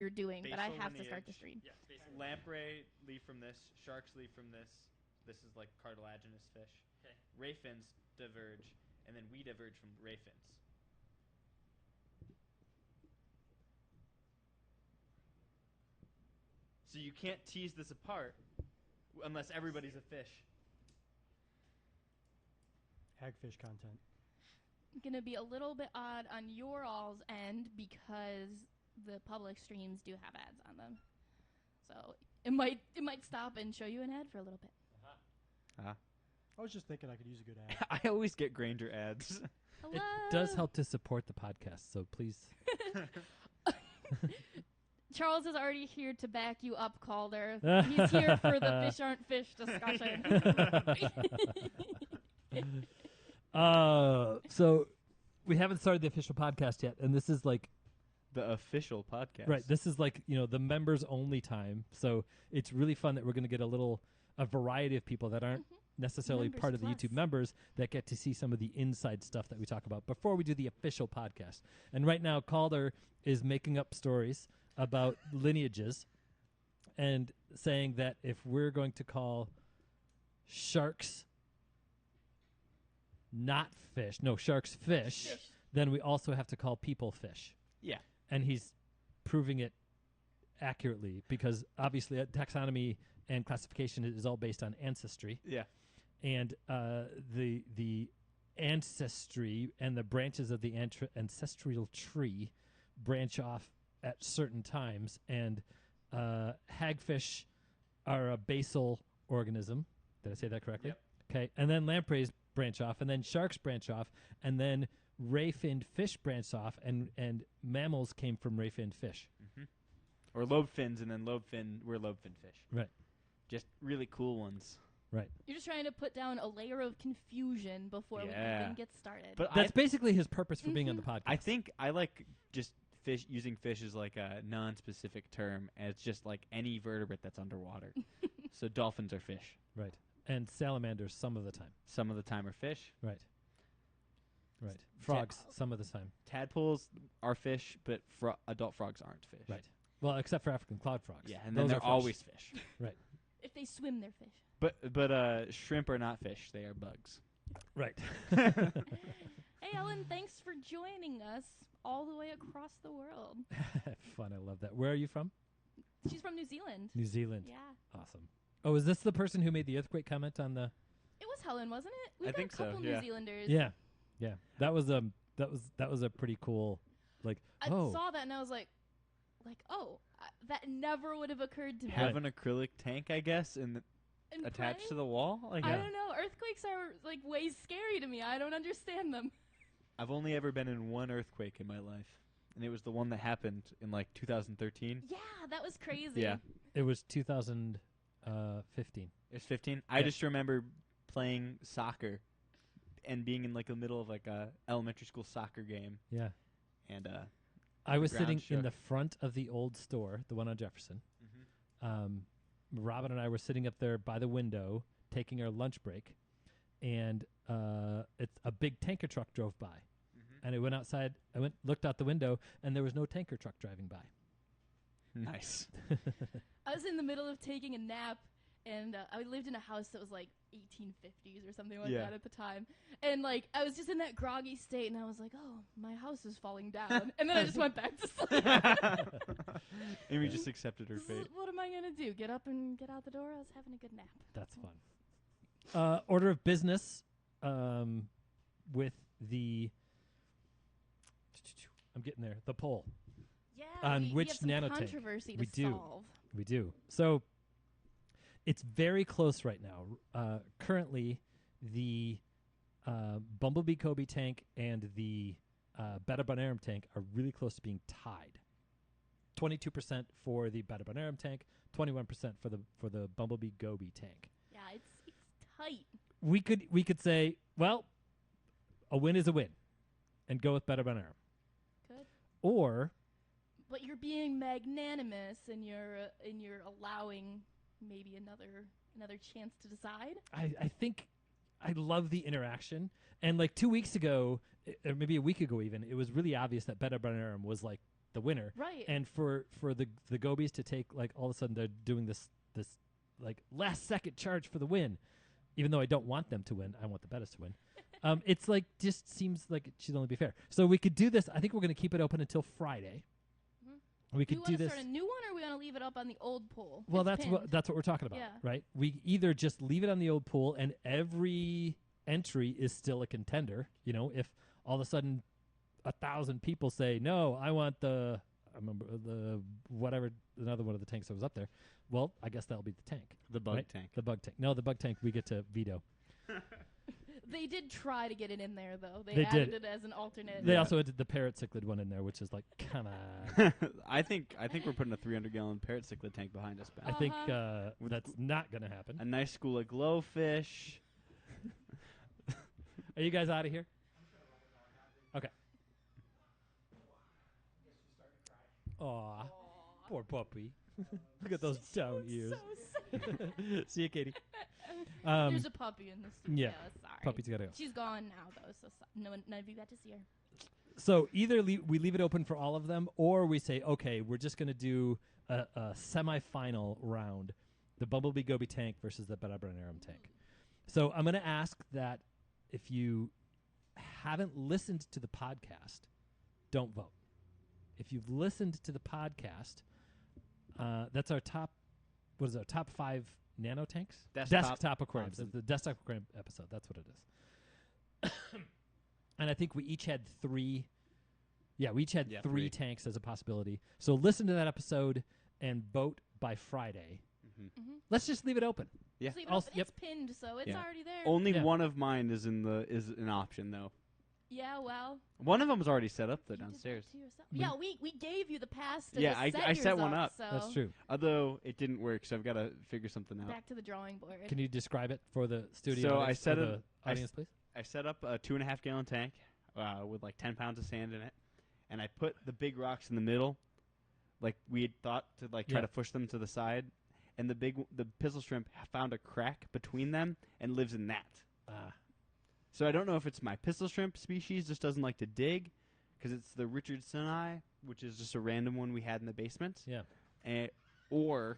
you're doing, but I Basal have to start lineage. the stream. Yeah, lamprey leave from this. Sharks leave from this. This is like cartilaginous fish. Okay. Ray fins diverge, and then we diverge from ray fins. So you can't tease this apart unless everybody's a fish. Hagfish content. Gonna be a little bit odd on your all's end because the public streams do have ads on them. So it might stop and show you an ad for a little bit. Ah. I was just thinking I could use a good ad. I always get Granger ads. Hello. It does help to support the podcast, so please. Charles is already here to back you up, Calder. He's here for the fish aren't fish discussion. So we haven't started the official podcast yet, and this is like The official podcast. right. This is like the members only time. So it's really fun that we're going to get a variety of people that aren't necessarily Members part of the plus. YouTube members that get to see some of the inside stuff that we talk about before we do the official podcast. And right now, Calder is making up stories about lineages and saying that if we're going to call sharks not fish, no, sharks fish, then we also have to call people fish. Yeah. And he's proving it accurately because obviously taxonomy and classification is all based on ancestry. Yeah. And the ancestry and the branches of the ancestral tree branch off at certain times, and hagfish are a basal organism. Did I say that correctly? Yep. Okay, and then lampreys branch off, and then sharks branch off, and then ray-finned fish branch off, and mammals came from ray-finned fish. Mm-hmm. Or lobe fins, and then we're lobe-finned fish. Right, Just really cool ones. right. You're just trying to put down a layer of confusion before we Yeah. even get started. But That's basically his purpose for being on the podcast. I think I like just using fish as like a non-specific term, and it's just like any vertebrate that's underwater. So dolphins are fish. Right. And salamanders some of the time. Some of the time are fish. Right. Right. Frogs some of the time. Tadpoles are fish, but adult frogs aren't fish. Right. Well, except for African cloud frogs. Yeah, and then Those they're are fish. always fish. Right. if they swim, they're fish. But shrimp are not fish; they are bugs. Right. Hey, Ellen, thanks for joining us all the way across the world. Fun. I love that. Where are you from? She's from New Zealand. New Zealand. Yeah. Awesome. Oh, is this the person who made the earthquake comment on the? It was Helen, wasn't it? We've I got think a so, couple yeah. New Zealanders. Yeah. Yeah. That was a pretty cool. Like, I saw that and I was like, that never would have occurred to me. Have an acrylic tank, I guess, And attached playing? to the wall. Like, I don't know. Earthquakes are like way scary to me. I don't understand them. I've only ever been in one earthquake in my life, and it was the one that happened in like 2013. Yeah, that was crazy. Yeah, it was 2015. it was 15. I just remember playing soccer and being in like the middle of like a elementary school soccer game, Yeah. and I was ground sitting in shook. the front of the old store, the one on Jefferson. Robin and I were sitting up there by the window taking our lunch break, and it's a big tanker truck drove by. And I went outside. I looked out the window, and there was no tanker truck driving by. nice. I was in the middle of taking a nap, and I lived in a house that was like 1850s or something like Yeah. that at the time. And like I was just in that groggy state, and I was like, "Oh, my house is falling down." And then I just went back to sleep. Amy just accepted her This is- fate. what am I gonna do? Get up and get out the door? I was having a good nap. That's fun. Order of business with the... I'm getting there. The poll. Yeah, On we which have some nanotech controversy we to do. solve. We do. So it's very close right now. Currently, the Bumblebee Kobe tank and the Beta Bonarum tank are really close to being tied. 22% for the Beta Bonarum tank, 21% for the Bumblebee Gobi tank. Yeah, it's tight. We could say, well, a win is a win, and go with Beta Bonarum. Good. Or But you're being magnanimous, and you're allowing maybe another chance to decide. I think I love the interaction. And like 2 weeks ago, or maybe a week ago even, it was really obvious that Beta Bonarum was like the winner. Right. And for the gobies to take like all of a sudden they're doing this like last second charge for the win, even though I don't want them to win, I want the Bettas to win. It's like just seems like it should only be fair. So we could do this. I think we're going to keep it open until Friday. Mhm. We do could you do want to this. start a new one, or we want to leave it up on the old pool? Well, It's pinned. that's what we're talking about, Yeah. right? We either just leave it on the old pool, and every entry is still a contender. You know, if all of a sudden 1,000 people say no, I want I remember the whatever another one of the tanks that was up there. Well, I guess that'll be the tank, The bug right? tank. The bug tank. No, the bug tank we get to veto. They did try to get it in there, though. They added did. it as an alternate. They Yeah. also added the parrot cichlid one in there, which is like, come on. I think we're putting a 300-gallon parrot cichlid tank behind us, Ben. I think Uh-huh. that's not going to happen. A nice school of glowfish. Are you guys out of here? Okay. Aw, poor puppy. Look at those down ears. So sad. See you, Katie. There's a puppy in the studio. yeah. Sorry. Puppy's got to go. She's gone now, though, so none of you got to see her. So either we leave it open for all of them, or we say, okay, we're just going to do a semifinal round, the Bumblebee Gobi tank versus the Beta-Branarum tank. So I'm going to ask that if you haven't listened to the podcast, don't vote. If you've listened to the podcast, that's our top. What is our top 5 nano tanks? Desktop aquariums. option. The desktop aquarium episode. That's what it is. And I think we each had 3. Yeah, we each had Yeah, 3 3. tanks as a possibility. So listen to that episode and vote by Friday. Mm-hmm. Let's just leave it open. Yeah. Just leave it I'll open. yep. It's pinned, so it's Yeah. already there. Only Yeah. one of mine is an option though. Yeah, well. One of them was already set up though you did that downstairs. to yourself. We- Yeah, we gave you the pass to Yeah, just I set yours one up. So That's true. Although it didn't work, so I've got to figure something out. Back to the drawing board. Can you describe it for the studio So I audience, set or it- the audience, please? I set up a 2.5-gallon tank with like 10 pounds of sand in it, and I put the big rocks in the middle, like we had thought to like try Yeah. to push them to the side, and the pistol shrimp found a crack between them and lives in that. So I don't know if it's my pistol shrimp species just doesn't like to dig, because it's the Richardsoni, which is just a random one we had in the basement, Yeah. or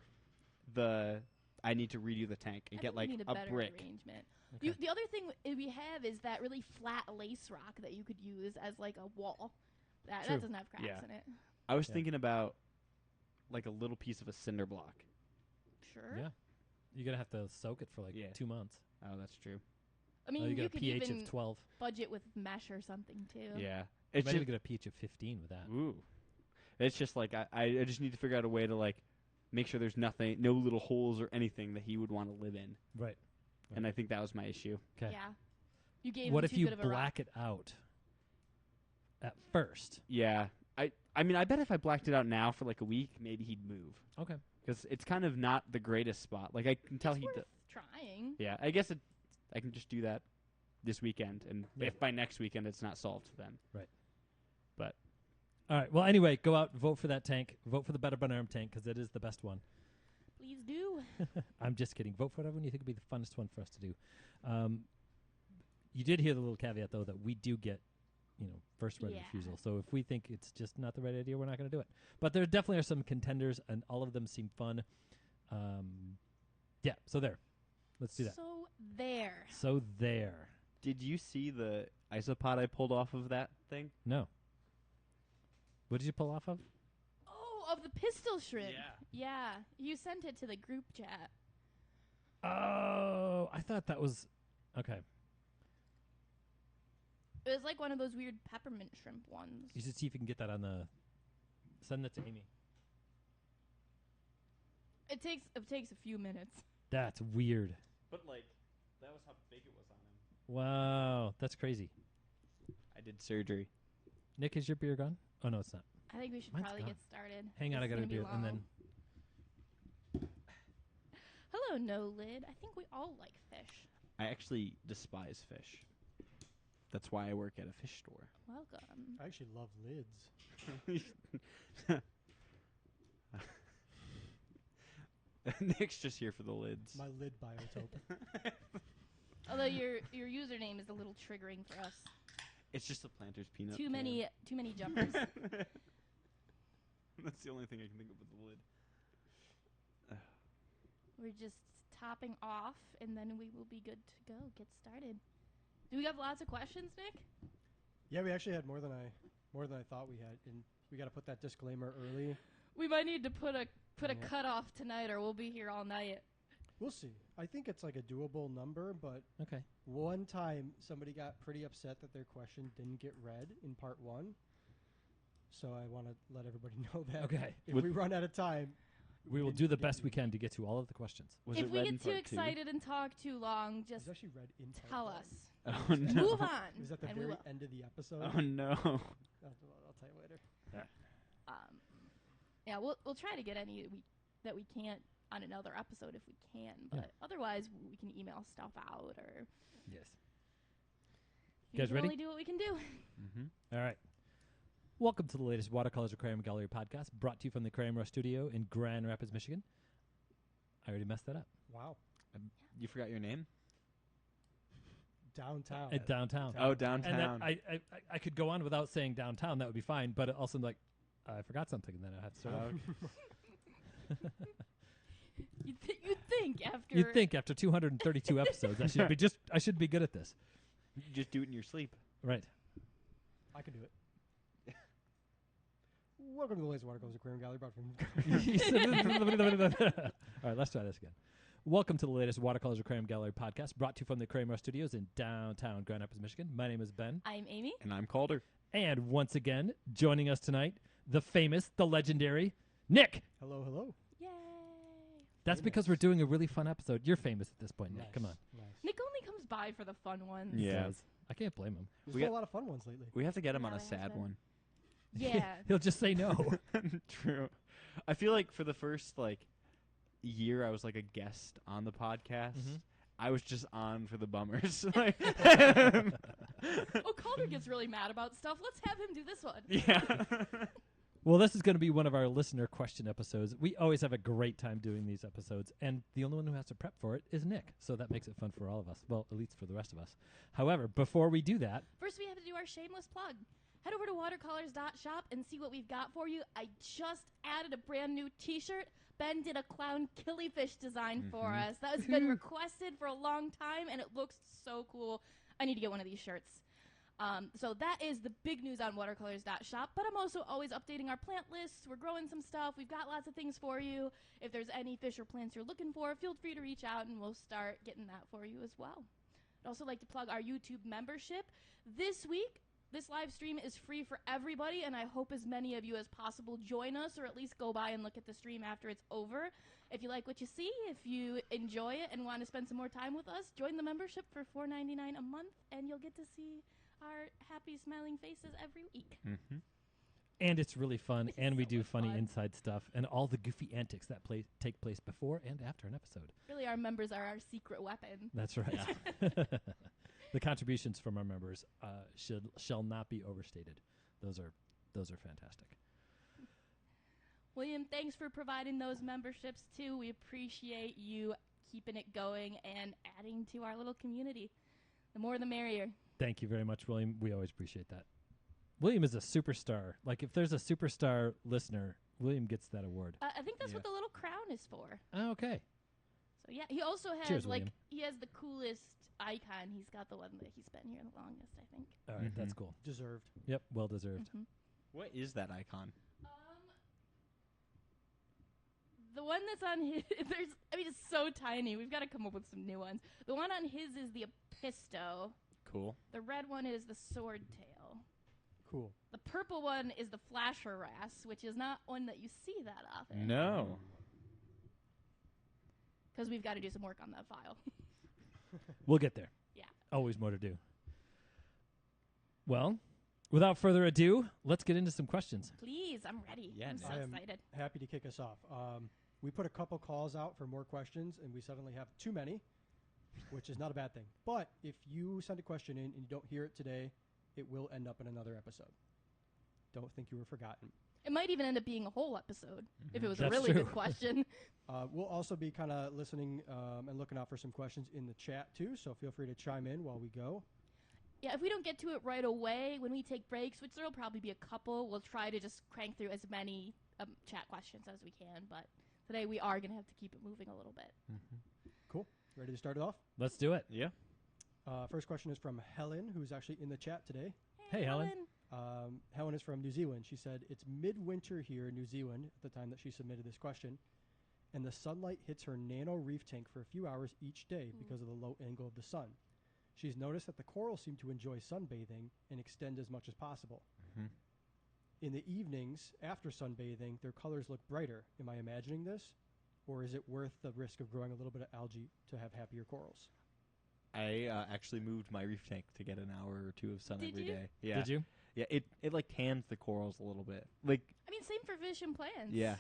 I need to redo the tank and I get think like we need a better brick. arrangement. Okay. The other thing we have is that really flat lace rock that you could use as like a wall. That True. doesn't have cracks Yeah. in it. I was Yeah. thinking about like a little piece of a cinder block. Sure. Yeah. You're going to have to soak it for like Yeah. 2 months. Oh, that's true. I mean, you you got a could pH even of 12. budget with mesh or something too. Yeah. You It's might just, even get a pH of 15 with that. ooh. It's just like I just need to figure out a way to like make sure there's no little holes or anything that he would want to live in. Right. And I think that was my issue. Okay. Yeah. You gave What him if too you good of a rock. black it out at first? Yeah. I mean, I bet if I blacked it out now for like a week, maybe he'd move. Okay. Because it's kind of not the greatest spot. Like I can tell It's he. worth trying. Yeah. I guess I can just do that this weekend, and Yeah. if by next weekend it's not solved, then All right. Well, anyway, go out, vote for that tank. Vote for the Beta-Branarum tank because it is the best one. Please do. I'm just kidding. Vote for whatever one you think would be the funnest one for us to do. You did hear the little caveat, though, that we do get, first right of Yeah. refusal. So if we think it's just not the right idea, we're not going to do it. But there definitely are some contenders, and all of them seem fun. Yeah, so there. Let's do that. So there. So there. did you see the isopod I pulled off of that thing? No. What did you pull off of? Oh, of the pistol shrimp. Yeah. You sent it to the group chat. Oh, I thought that was... Okay. It was like one of those weird peppermint shrimp ones. You should see if you can get that on the... Send that to Amy. It takes a few minutes. That's weird. But like, that was how big it was on him. Wow, that's crazy. I did surgery. Nick, is your beer gone? Oh, no, it's not. I think we should Mine's probably gone. get started. Hang on, This I is gotta gonna be do it, and then... long. Hello, No Lid. I think we all like fish. I actually despise fish. That's why I work at a fish store. Welcome. I actually love lids. Nick's just here for the lids. My lid biotope. Although your username is a little triggering for us. It's just a planter's peanut. Too many jumpers. That's the only thing I can think of with the lid. We're just topping off, and then we will be good to go. Get started. Do we have lots of questions, Nick? Yeah, we actually had more than I thought we had, and we got to put that disclaimer early. We might need to put a Yeah. cutoff tonight, or we'll be here all night. We'll see. I think it's like a doable number, but Okay. one time somebody got pretty upset that their question didn't get read in part 1. So I want to let everybody know that Okay. if Would- we run out of time, We will can do the forget best you. we can to get to all of the questions. Was If it we read in get too part two? excited and talk too long, it just was actually read in part tell 1. us. Oh no! Move on. It was at the and we very will. end of the episode. Oh no! I'll tell you later. Yeah, we'll try to get any that we can't on another episode if we can, but Yeah. otherwise we can email stuff out or Yes. we guys can ready? only do what we can do. Mm-hmm. All right. Welcome to the latest Watercolors Aquarium Gallery podcast, brought to you from the Aquarium Rush Studio in Grand Rapids, Michigan. I already messed that up. Wow. You forgot your name? Downtown. At downtown. Oh, And downtown. then I could go on without saying downtown. That would be fine. But also, like, I forgot something, and then I have to start. over. You'd think after You'd think after 232 episodes, I should be good at this, You just do it in your sleep. right? I can do it. Welcome to the latest Watercolors Aquarium Gallery brought from All right, let's try this again. Welcome to the latest Watercolors Aquarium Gallery podcast, brought to you from the Aquarium Rush Studios in downtown Grand Rapids, Michigan. My name is Ben, I'm Amy. And I'm Calder. and once again, joining us tonight, the famous, the legendary Nick. Hello, hello. Yay! That's because we're doing a really fun episode. You're famous at this point, Nick. Come on. Nice. Nick only comes by for the fun ones. Yeah. Does. I can't blame him. There's We been a got- lot of fun ones lately. We have to get him on Yeah, a it has sad been. one. Yeah. He'll just say no. True. I feel like for the first year I was like a guest on the podcast. Mhm. I was just on for the bummers. Like- Oh, Calder gets really mad about stuff. Let's have him do this one. yeah. Well, this is going to be one of our listener question episodes. We always have a great time doing these episodes, and the only one who has to prep for it is Nick. So that makes it fun for all of us. Well, at least for the rest of us. However, before we do that, First, we have to do our shameless plug. Head over to watercolors.shop and see what we've got for you. I just added a brand new t-shirt. Ben did a clown killifish design for Mhm. us. That has been requested for a long time, and it looks so cool. I need to get one of these shirts. So that is the big news on watercolors.shop, but I'm also always updating our plant lists. We're growing some stuff. We've got lots of things for you. If there's any fish or plants you're looking for, feel free to reach out, and we'll start getting that for you as well. I'd also like to plug our YouTube membership. This week, this live stream is free for everybody, and I hope as many of you as possible join us or at least go by and look at the stream after it's over. If you like what you see, if you enjoy it and want to spend some more time with us, join the membership for $4.99 a month, and you'll get to see our happy, smiling faces every week. Mm-hmm. and it's really fun, It's and we so do much funny fun. inside stuff and all the goofy antics that take place before and after an episode. Really, our members are our secret weapon. That's right. The contributions from our members shall not be overstated. Those are fantastic. William, thanks for providing those memberships, too. We appreciate you keeping it going and adding to our little community. The more the merrier. Thank you very much, William. We always appreciate that. William is a superstar. Like, if there's a superstar listener, William gets that award. I think that's Yeah. what the little crown is for. Oh, okay. So yeah, he also has Cheers, like William. he has the coolest icon. He's got the one that he's been here the longest, I think. All right, that's Mhm. cool. Deserved. Yep, well deserved. Mhm. What is that icon? The one that's on his it's so tiny. We've got to come up with some new ones. The one on his is the Episto. Cool. The red one is the Sword Tail. Cool. The purple one is the Flasher Wrasse, which is not one that you see that often. No. Because we've got to do some work on that file. We'll get there. Yeah. Always more to do. Well, without further ado, let's get into some questions. Please, I'm ready. Yeah, I'm so I am excited. happy to kick us off. We put a couple calls out for more questions, and we suddenly have too many, which is not a bad thing. But if you send a question in and you don't hear it today, it will end up in another episode. Don't think you were forgotten. It might even end up being a whole episode if it was a That's really true. good question. We'll also be kind of listening and looking out for some questions in the chat, too, so feel free to chime in while we go. Yeah, if we don't get to it right away when we take breaks, which there will probably be a couple, we'll try to just crank through as many chat questions as we can, but today we are going to have to keep it moving a little bit. Cool. Ready to start it off? Let's do it. Yeah. First question is from Helen, who's actually in the chat today. Hey, Helen. Helen is from New Zealand. She said, it's midwinter here in New Zealand at the time that she submitted this question, and the sunlight hits her nano reef tank for a few hours each day because of the low angle of the sun. She's noticed that the corals seem to enjoy sunbathing and extend as much as possible. Mhm. In the evenings, after sunbathing, their colors look brighter. Am I imagining this? Or is it worth the risk of growing a little bit of algae to have happier corals? I actually moved my reef tank to get an hour or two of sun Did every you? day. Yeah. Did you? Yeah, it like tans the corals a little bit. Like, I mean, same for fish and plants. yeah.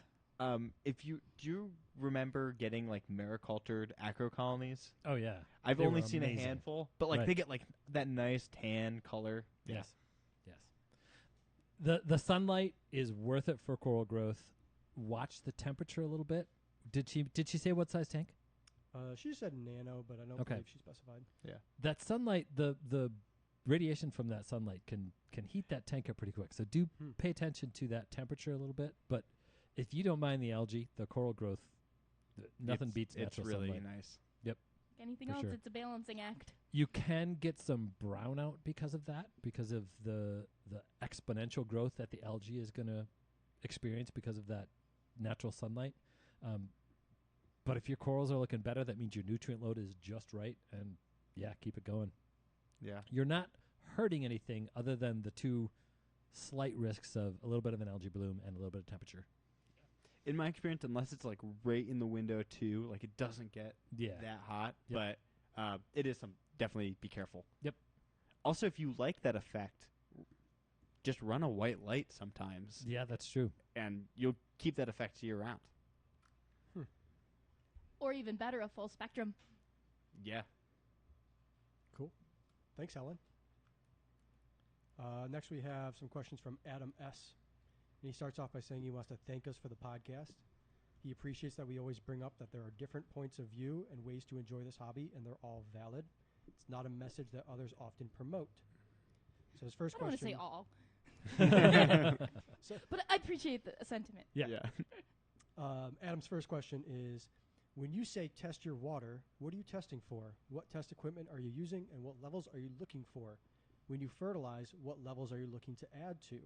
If you do you remember getting like maricultured acro colonies? Oh, yeah. I've They only were seen amazing. a handful, but like Right. they get like that nice tan color. Yes. Yes. The sunlight is worth it for coral growth. Watch the temperature a little bit. Did she say what size tank? She said nano, but I don't Okay. believe she specified. That sunlight, the radiation from that sunlight can heat that tank up pretty quick. So do Hmm. pay attention to that temperature a little bit. But if you don't mind the algae, the coral growth, nothing beats It's natural really sunlight. nice. Anything For else, sure. it's a balancing act. You can get some brownout because of that, because of the exponential growth that the algae is going to experience because of that natural sunlight. But if your corals are looking better, that means your nutrient load is just right, and yeah, keep it going. Yeah. You're not hurting anything other than the two slight risks of a little bit of an algae bloom and a little bit of temperature. In my experience, unless it's like right in the window too, like it doesn't get Yeah. that hot. Yep. But it is some. Definitely be careful. Yep. Also, if you like that effect, just run a white light sometimes, Yeah, that's true. and you'll keep that effect year round. Or even better, a full spectrum. Yeah. Cool. Thanks, Helen. Next, we have some questions from Adam S. And he starts off by saying he wants to thank us for the podcast. He appreciates that we always bring up that there are different points of view and ways to enjoy this hobby, and they're all valid. It's not a message that others often promote. So his first I don't want to question. say all, So, but I appreciate the sentiment. Yeah. Adam's first question is, when you say test your water, what are you testing for? What test equipment are you using, and what levels are you looking for? When you fertilize, what levels are you looking to add to?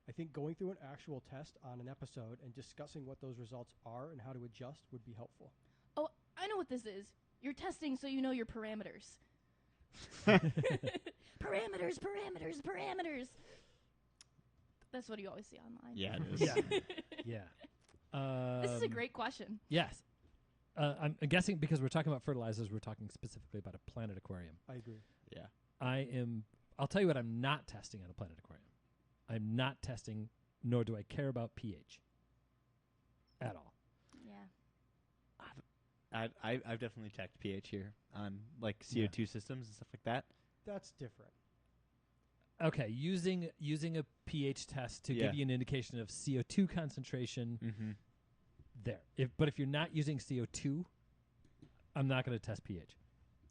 I think going through an actual test on an episode and discussing what those results are and how to adjust would be helpful. Oh, I know what this is. You're testing so you know your parameters. Parameters. That's what you always see online. Yeah, it is. Yeah. Yeah. This is a great question. Yes. I'm guessing because we're talking about fertilizers, we're talking specifically about a planet aquarium. I agree. Yeah. I'll tell you what I'm not testing on a planet aquarium. I'm not testing, nor do I care about pH at all. Yeah. I've definitely checked pH here on like CO2 systems and stuff like that. That's different. Okay, using a pH test to Yeah. give you an indication of CO2 concentration Mm-hmm. there. But if you're not using CO2, I'm not going to test pH.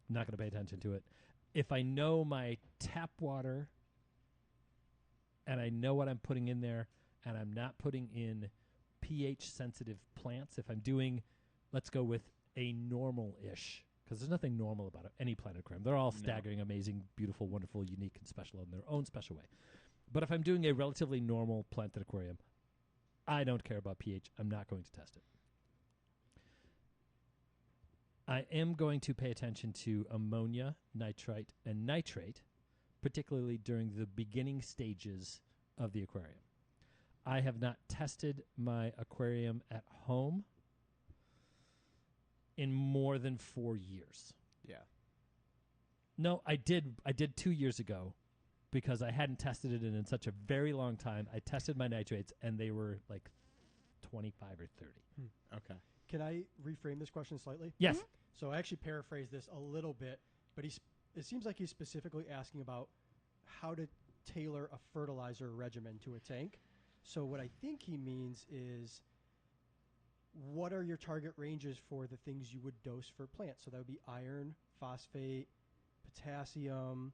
I'm not going to pay attention to it. If I know my tap water and I know what I'm putting in there and I'm not putting in pH sensitive plants, if I'm doing, let's go with a normal-ish, because there's nothing normal about any planet aquarium. They're all No. staggering, amazing, beautiful, wonderful, unique, and special in their own special way. But if I'm doing a relatively normal planted aquarium, I don't care about pH. I'm not going to test it. I am going to pay attention to ammonia, nitrite, and nitrate, particularly during the beginning stages of the aquarium. I have not tested my aquarium at home in more than 4 years. Yeah. No, I did 2 years ago because I hadn't tested it in such a very long time. I tested my nitrates and they were like 25 or 30. Okay. Can I reframe this question slightly? Yes. So I actually paraphrased this a little bit, but it seems like he's specifically asking about how to tailor a fertilizer regimen to a tank. So what I think he means is, what are your target ranges for the things you would dose for plants? So that would be iron, phosphate, potassium.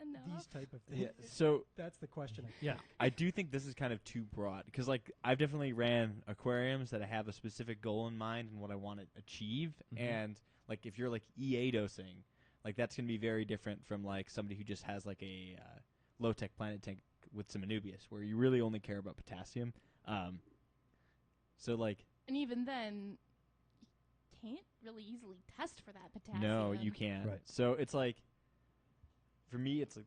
enough? these type of things. Yeah. So That's the question. Yeah. I do think this is kind of too broad because, like, I've definitely ran aquariums that have a specific goal in mind and what I want to achieve. Mhm. And like, if you're like EA dosing, like that's going to be very different from like somebody who just has like a low tech planet tank with some Anubias, where you really only care about potassium. So like, And even then, you can't really easily test for that potassium. no, you can't. Right. So it's like, for me, it's like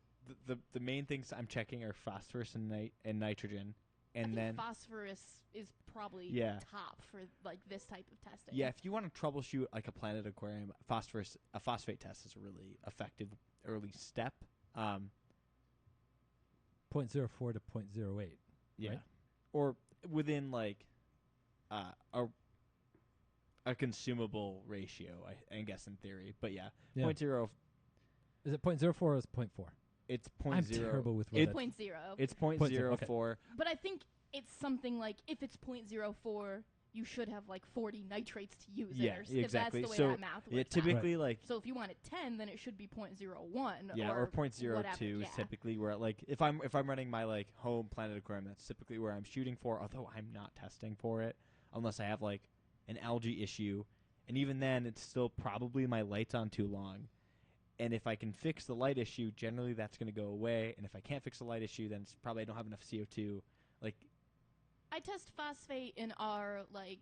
the main things I'm checking are phosphorus and nitrogen, I and think then phosphorus is probably Yeah. top for like this type of testing. yeah, if you want to troubleshoot like a planet aquarium, a phosphate test is a really effective early step. 0.04 to 0.08. Yeah, Right. or within like a consumable ratio, I guess in theory. But yeah, Yeah. 0.0. Is it 0.04 or is it 0.4? It's I'm 0.0. terrible with It- what 0.0. It's 0.0, 0.04. But I think it's something like if it's 0.04, you should have like 40 nitrates to use Yeah, it. Or exactly. That's the way So, that math works Yeah, out. typically like So if you want it 10, then it should be 0.01. yeah, or 0.02 whatever, is yeah. typically where like if I'm running my like home planet aquarium, that's typically where I'm shooting for. Although I'm not testing for it unless I have like an algae issue, and even then, it's still probably my light's on too long. And if I can fix the light issue, generally that's going to go away. And if I can't fix the light issue, then it's probably I don't have enough CO2. Like I test phosphate in our like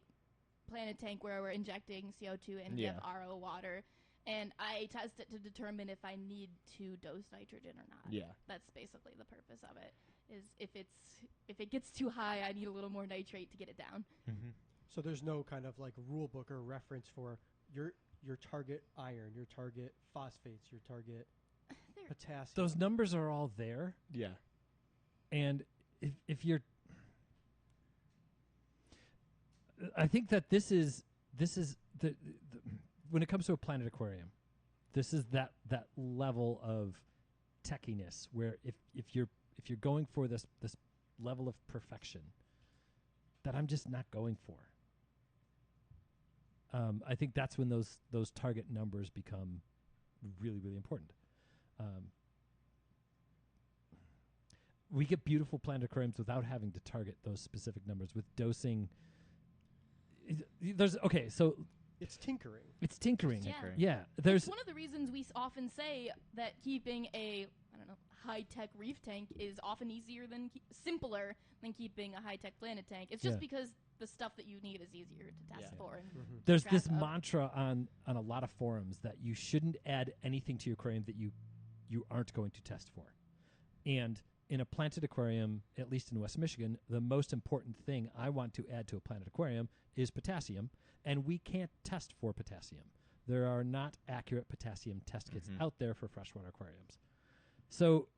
planet tank where we're injecting CO2 and we have Yeah. RO water, and I test it to determine if I need to dose nitrogen or not. yeah, That's basically the purpose of it. Is if it gets too high, I need a little more nitrate to get it down. So there's no kind of like rule book or reference for your target iron, your target phosphates, your target There- potassium. Those numbers are all there. yeah, And if you're, I think that this is the when it comes to a planet aquarium, this is that level of techiness where if you're going for this level of perfection that I'm just not going for. I think that's when those target numbers become really, really important. We get beautiful planet aquariums without having to target those specific numbers with dosing. So it's tinkering. it's tinkering. Yeah. Tinkering. Yeah, It's there's one of the reasons we often say that keeping a high-tech reef tank is often easier than simpler than keeping a high-tech planet tank. It's just Yeah. because the stuff that you need is easier to test Yeah. for. And there's track this of. mantra on a lot of forums that you shouldn't add anything to your aquarium that you aren't going to test for. And in a planted aquarium, at least in West Michigan, the most important thing I want to add to a planted aquarium is potassium, and we can't test for potassium. There are not accurate potassium test kits Mhm. out there for freshwater aquariums. So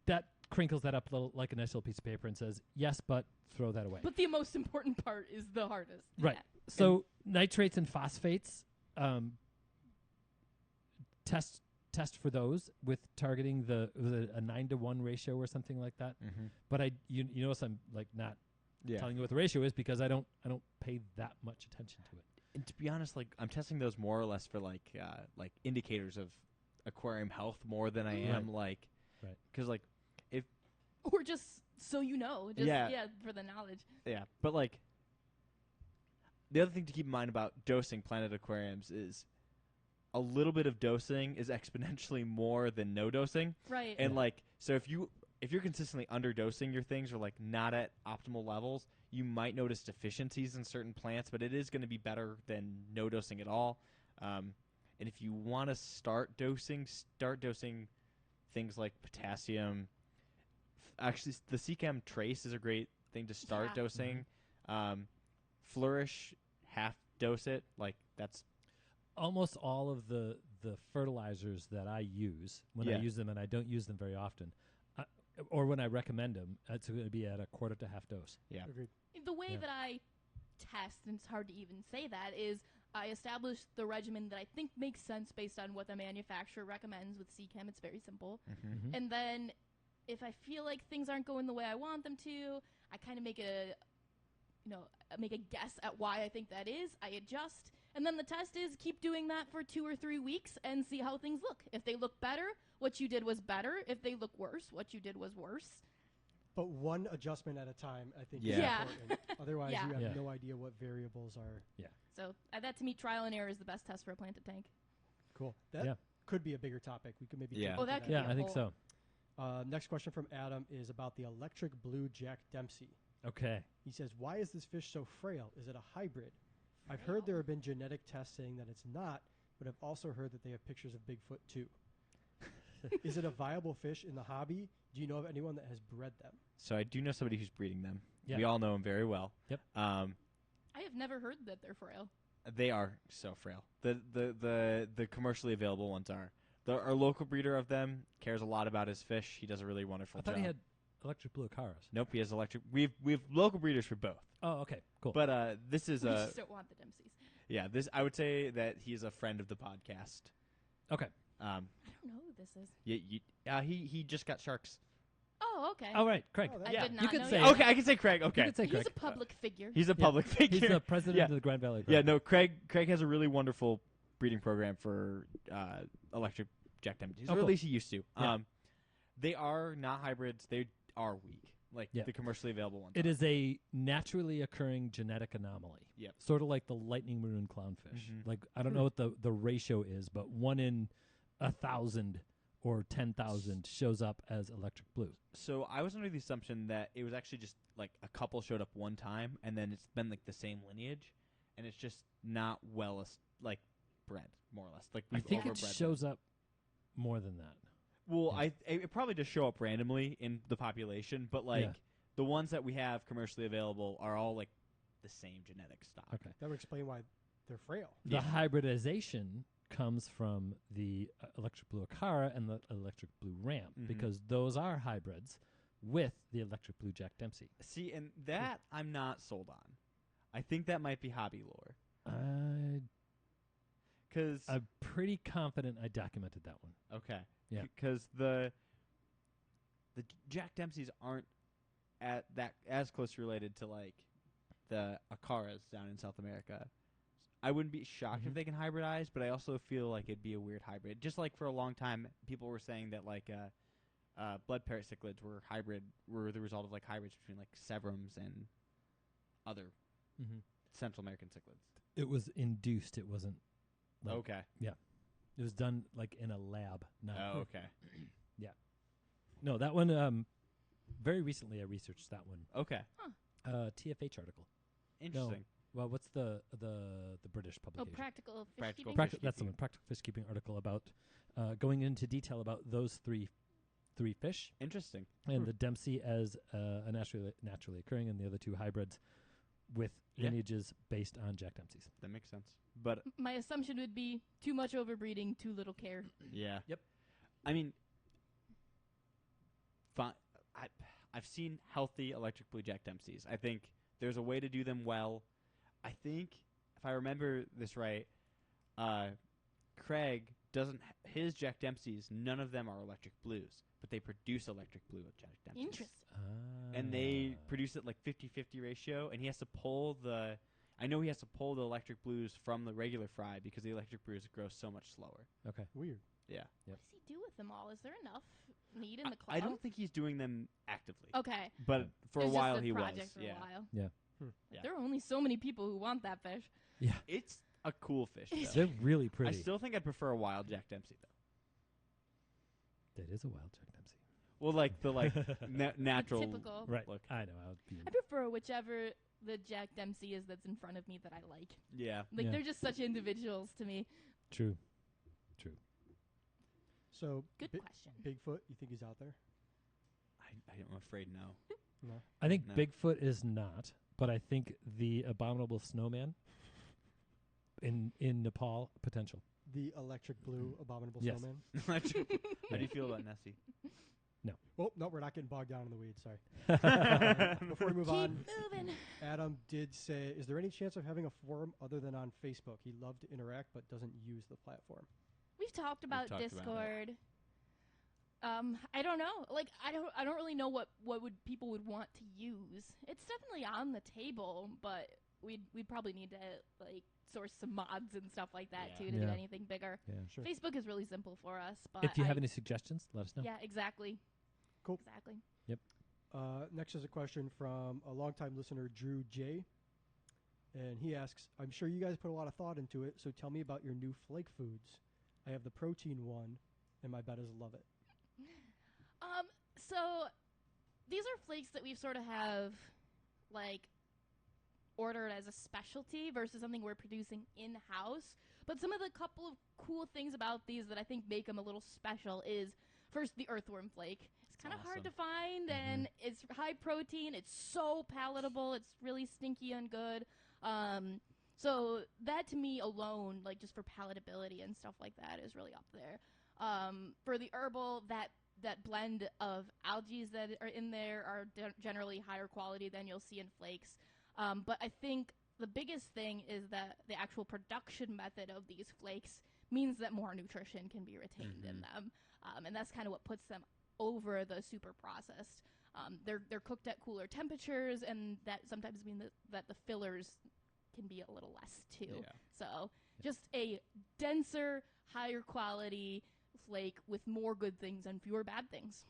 that crinkles that up like a nice little piece of paper and says, yes, but throw that away. But the most important part is the hardest. Right. Yeah. So nitrates and phosphates, test for those with targeting a 9-to-1 ratio or something like that. But you notice I'm like not yeah. telling you what the ratio is because I don't pay that much attention to it. And to be honest, like I'm testing those more or less for like indicators of aquarium health more than I am like, Right. because like Or just so you know. Just, Yeah. for the knowledge. yeah, but like the other thing to keep in mind about dosing planet aquariums is a little bit of dosing is exponentially more than no dosing. Right. And like, so if you're consistently underdosing your things or like not at optimal levels, you might notice deficiencies in certain plants, but it is going to be better than no dosing at all. And if you want to start dosing things like potassium. Actually, the Seachem Trace is a great thing to start Yeah. dosing. Flourish, half dose it. Like that's Almost all of the fertilizers that I use, when I Yeah. use them, and I don't use them very often, or when I recommend them, it's going to be at a quarter to half dose. yeah. Agreed. The way Yeah. that I test, and it's hard to even say that, is I establish the regimen that I think makes sense based on what the manufacturer recommends with CChem. It's very simple. Mhm. And then if I feel like things aren't going the way I want them to, I kind of make a guess at why I think that is. I adjust. And then the test is keep doing that for 2 or 3 weeks and see how things look. If they look better, what you did was better. If they look worse, what you did was worse. But one adjustment at a time, I think, Yeah. is Yeah. important. Otherwise, Yeah. you have Yeah. no idea what variables are. So that to me, trial and error is the best test for a planted tank. Cool. That Yeah. could be a bigger topic. We could maybe Yeah. jump Oh, into that could Yeah, be a I think whole- so. Next question from Adam is about the electric blue Jack Dempsey. Okay. He says, why is this fish so frail? Is it a hybrid? I've heard there have been genetic tests saying that it's not, but I've also heard that they have pictures of Bigfoot too. Is it a viable fish in the hobby? Do you know of anyone that has bred them? So I do know somebody who's breeding them. Yeah. We all know him very well. Yep. I have never heard that they're frail. They are so frail. The commercially available ones are. Our local breeder of them cares a lot about his fish. He does a really wonderful I thought job. he had electric blue Acaras. Nope, he has electric. We've local breeders for both. Oh, okay. Cool. But this is We a just don't want the Dempseys. yeah. This I would say that he's a friend of the podcast. okay. I don't know who this is. He just got sharks. Oh, okay. All right, Craig. Oh, that- I yeah. did not You could know say that. Okay, I can say Craig. You Okay, could say He's Craig. a public figure. he's a Yeah. public figure. He's the president Yeah. of the Grand Valley. Yeah, no, Craig has a really wonderful breeding program for electric Jack Dempseys, Oh, or at cool. least he used to. Yeah. They are not hybrids. They are weak, like Yeah. the commercially available ones. It are. is a naturally occurring genetic anomaly. Yep. Sort of like the lightning maroon clownfish. Mhm. Like I don't know what the ratio is, but 1 in 1,000 or 10,000 shows up as electric blue. So I was under the assumption that it was actually just like a couple showed up one time, and then it's been like the same lineage, and it's just not like bred, more or less. Like I we've think it overbred them. shows up more than that. Well, Yeah. it probably just show up randomly in the population, but like Yeah. the ones that we have commercially available are all like the same genetic stock. Okay. That would explain why they're frail. The Yeah. hybridization comes from the electric blue Acara and the electric blue Ram Mhm. because those are hybrids with the electric blue Jack Dempsey. See, and that I'm not sold on. I think that might be hobby lore. Cause I'm pretty confident I documented that one. okay, Yeah. because the Jack Dempseys aren't as closely related to like the Acaras down in South America. I wouldn't be shocked if Mhm. they can hybridize, but I also feel like it'd be a weird hybrid. Just like for a long time, people were saying that like blood parrot cichlids were the result of like hybrids between like Severums and other Mm-hmm. Central American cichlids. It was induced. It wasn't. Like, Okay. It was done like in a lab. Not Oh, okay. No, that one. Very recently, I researched that one. Okay. TFH article. Interesting. Well, what's the British Oh, publication? practical fish Practical keeping. fish That's the keeping. one. Practical fish keeping article about going into detail about those three fish Interesting. and the Dempsey as a naturally occurring, and the other two hybrids with Yeah. lineages based on Jack Dempsey's. That makes sense. But My assumption would be too much overbreeding, too little care. yeah. Yep. I mean, I've seen healthy electric blue Jack Dempseys. I think there's a way to do them well. I think if I remember this right, Craig doesn't his Jack Dempseys. None of them are electric blues, but they produce electric blue with Jack Dempseys. Interesting. And they produce it like 50-50 ratio, and he has to pull the. I know he has to pull the electric blues from the regular fry because the electric blues grow so much slower. Okay. Weird. Yeah. What does he do with them all? Is there enough meat in the I club? don't think he's doing them actively, Okay. but for a It's while just a he was. project for Yeah, a while. Yeah. Yeah. There are only so many people who want that fish. Yeah. it's a cool fish. It's- Though. They're really I pretty. still think I'd prefer a wild Jack Dempsey though. That is a wild Jack Dempsey. Well, like the natural typical. Right. look. I know. I prefer whichever the Jack Dempsey is that's in front of me that I like. Yeah. Like Yeah. they're just such individuals to me. True. So, Good question. Bigfoot, you think he's out there? I'm afraid no. No. I think No. Bigfoot is not, but I think the abominable snowman in Nepal potential. The electric blue abominable Yes. snowman? How do you feel about Nessie? Oh, no, we're not getting bogged down in the weeds. Sorry. Before we move Keep on, moving. Adam did say, is there any chance of having a forum other than on Facebook? He'd love to interact, but doesn't use the platform. We've talked about talked about it. Discord. I don't know. Like I don't really know what would people would want to use. It's definitely on the table, but we'd probably need to like source some mods and stuff like that Yeah. too to Yeah. get anything bigger. Yeah. Sure. Facebook is really simple for us, but If you have I- any suggestions, let us know. yeah, exactly. Cool. Exactly. Next is a question from a longtime listener, Drew J. And he asks, I'm sure you guys put a lot of thought into it, so tell me about your new flake foods. I have the protein one, and my betters love it. So these are flakes that we sort of have like ordered as a specialty versus something we're producing in house. But some of the couple of cool things about these that I think make them a little special is first the earthworm flake. It's kind of hard to find and it's high protein. It's so palatable. It's really stinky and good. So that to me alone, like just for palatability and stuff like that, is really up there. For the herbal, that blend of algae that are in there are generally higher quality than you'll see in flakes. But I think the biggest thing is that the actual production method of these flakes means that more nutrition can be retained in them. And that's kind of what puts them over the super processed. They're cooked at cooler temperatures, and that sometimes means that the fillers can be a little less too. Yeah. So just a denser, higher quality flake with more good things and fewer bad things.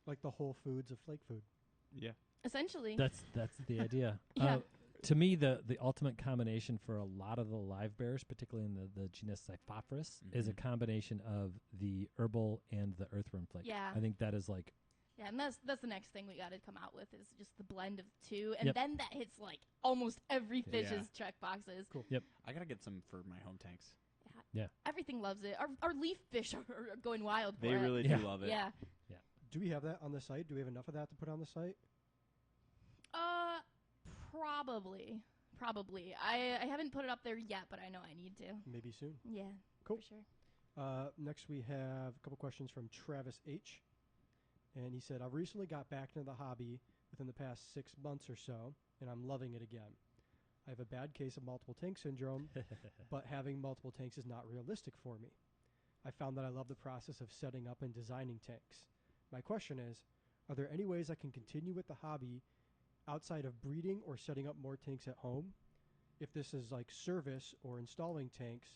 Like the Whole Foods of flake food. Yeah. Essentially. That's the idea. Yeah. To me, the ultimate combination for a lot of the live bears, particularly in the genus Xiphophorus, is a combination of the herbal and the earthworm flake. Yeah. I think that is like Yeah, and that's the next thing we got to come out with is just the blend of the two, and Yep. then that hits like almost every Yeah. fish's check boxes. Cool. I gotta get some for my home tanks. Everything loves it. Our leaf fish are going wild for They it. really Yeah. do love it. Yeah. Do we have that on the site? Do we have enough of that to put on the site? Probably. I haven't put it up there yet, but I know I need to. Maybe soon. Yeah. Cool. For sure. Next, we have a couple questions from Travis H. And he said, I recently got back into the hobby within the past 6 months or so, and I'm loving it again. I have a bad case of multiple tank syndrome, but having multiple tanks is not realistic for me. I found that I love the process of setting up and designing tanks. My question is, are there any ways I can continue with the hobby outside of breeding or setting up more tanks at home? If this is like service or installing tanks,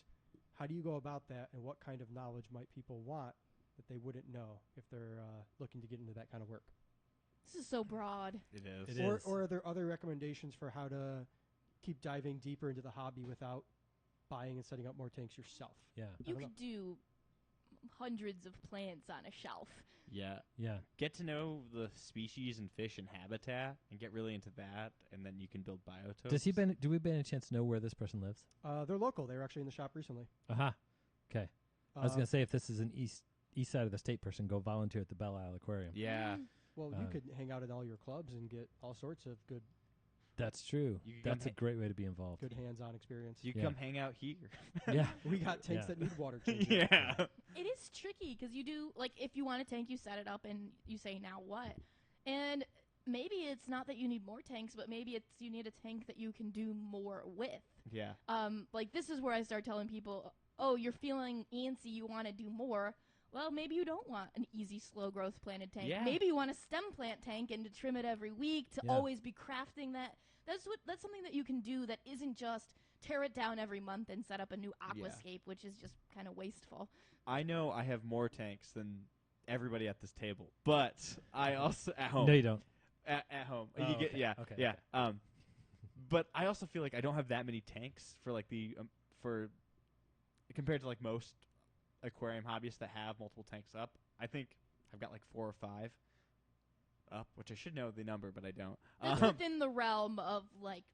how do you go about that, and what kind of knowledge might people want that they wouldn't know if they're looking to get into that kind of work? This is so broad. It is. It is. Or are there other recommendations for how to keep diving deeper into the hobby without buying and setting up more tanks yourself? yeah, You don't know. could do hundreds of plants on a shelf. Yeah. yeah. Get to know the species and fish and habitat, and get really into that, and then you can build biotopes. Do we by any chance know where this person lives? They're local. They were actually in the shop recently. Aha. Okay. I was Uh, gonna say if this is an east side of the state person, go volunteer at the Belle Isle Aquarium. Yeah. Well, you Uh, could hang out at all your clubs and get all sorts of good That's true. You can That's a come great way to be involved. good hands-on experience. You Yeah. come hang out here. Yeah. We got tanks Yeah. that need water changing. Yeah. It is tricky because you do, like, if you want a tank, you set it up and you say, now what? And maybe it's not that you need more tanks, but maybe it's you need a tank that you can do more with. Yeah. Like, this is where I start telling people, oh, you're feeling antsy, you want to do more. Well, maybe you don't want an easy, slow growth planted tank. Yeah. Maybe you want a stem plant tank and to trim it every week to Yeah. always be crafting that. That's something that you can do that isn't just tear it down every month and set up a new aquascape, which is just kind of wasteful. I know I have more tanks than everybody at this table, but I also at home. No, you don't. At home. Oh, You get okay. yeah. Okay, Yeah. okay. But I also feel like I don't have that many tanks for like for compared to like most aquarium hobbyists that have multiple tanks up. I think I've got like 4 or 5 up, which I should know the number, but I don't. That's within the realm of, like,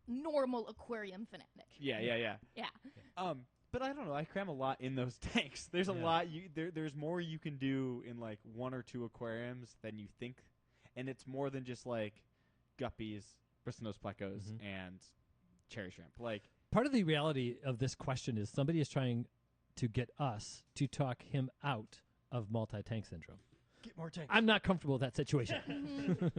normal aquarium fanatic. Yeah. Yeah. But I don't know. I cram a lot in those tanks. There's a Yeah. lot. There's more you can do in like 1 or 2 aquariums than you think, and it's more than just like guppies, bristlenose plecos, Mhm. and cherry shrimp. Like, Part of the reality of this question is somebody is trying to get us to talk him out of multi-tank syndrome. Get more tanks. I'm not comfortable with that situation.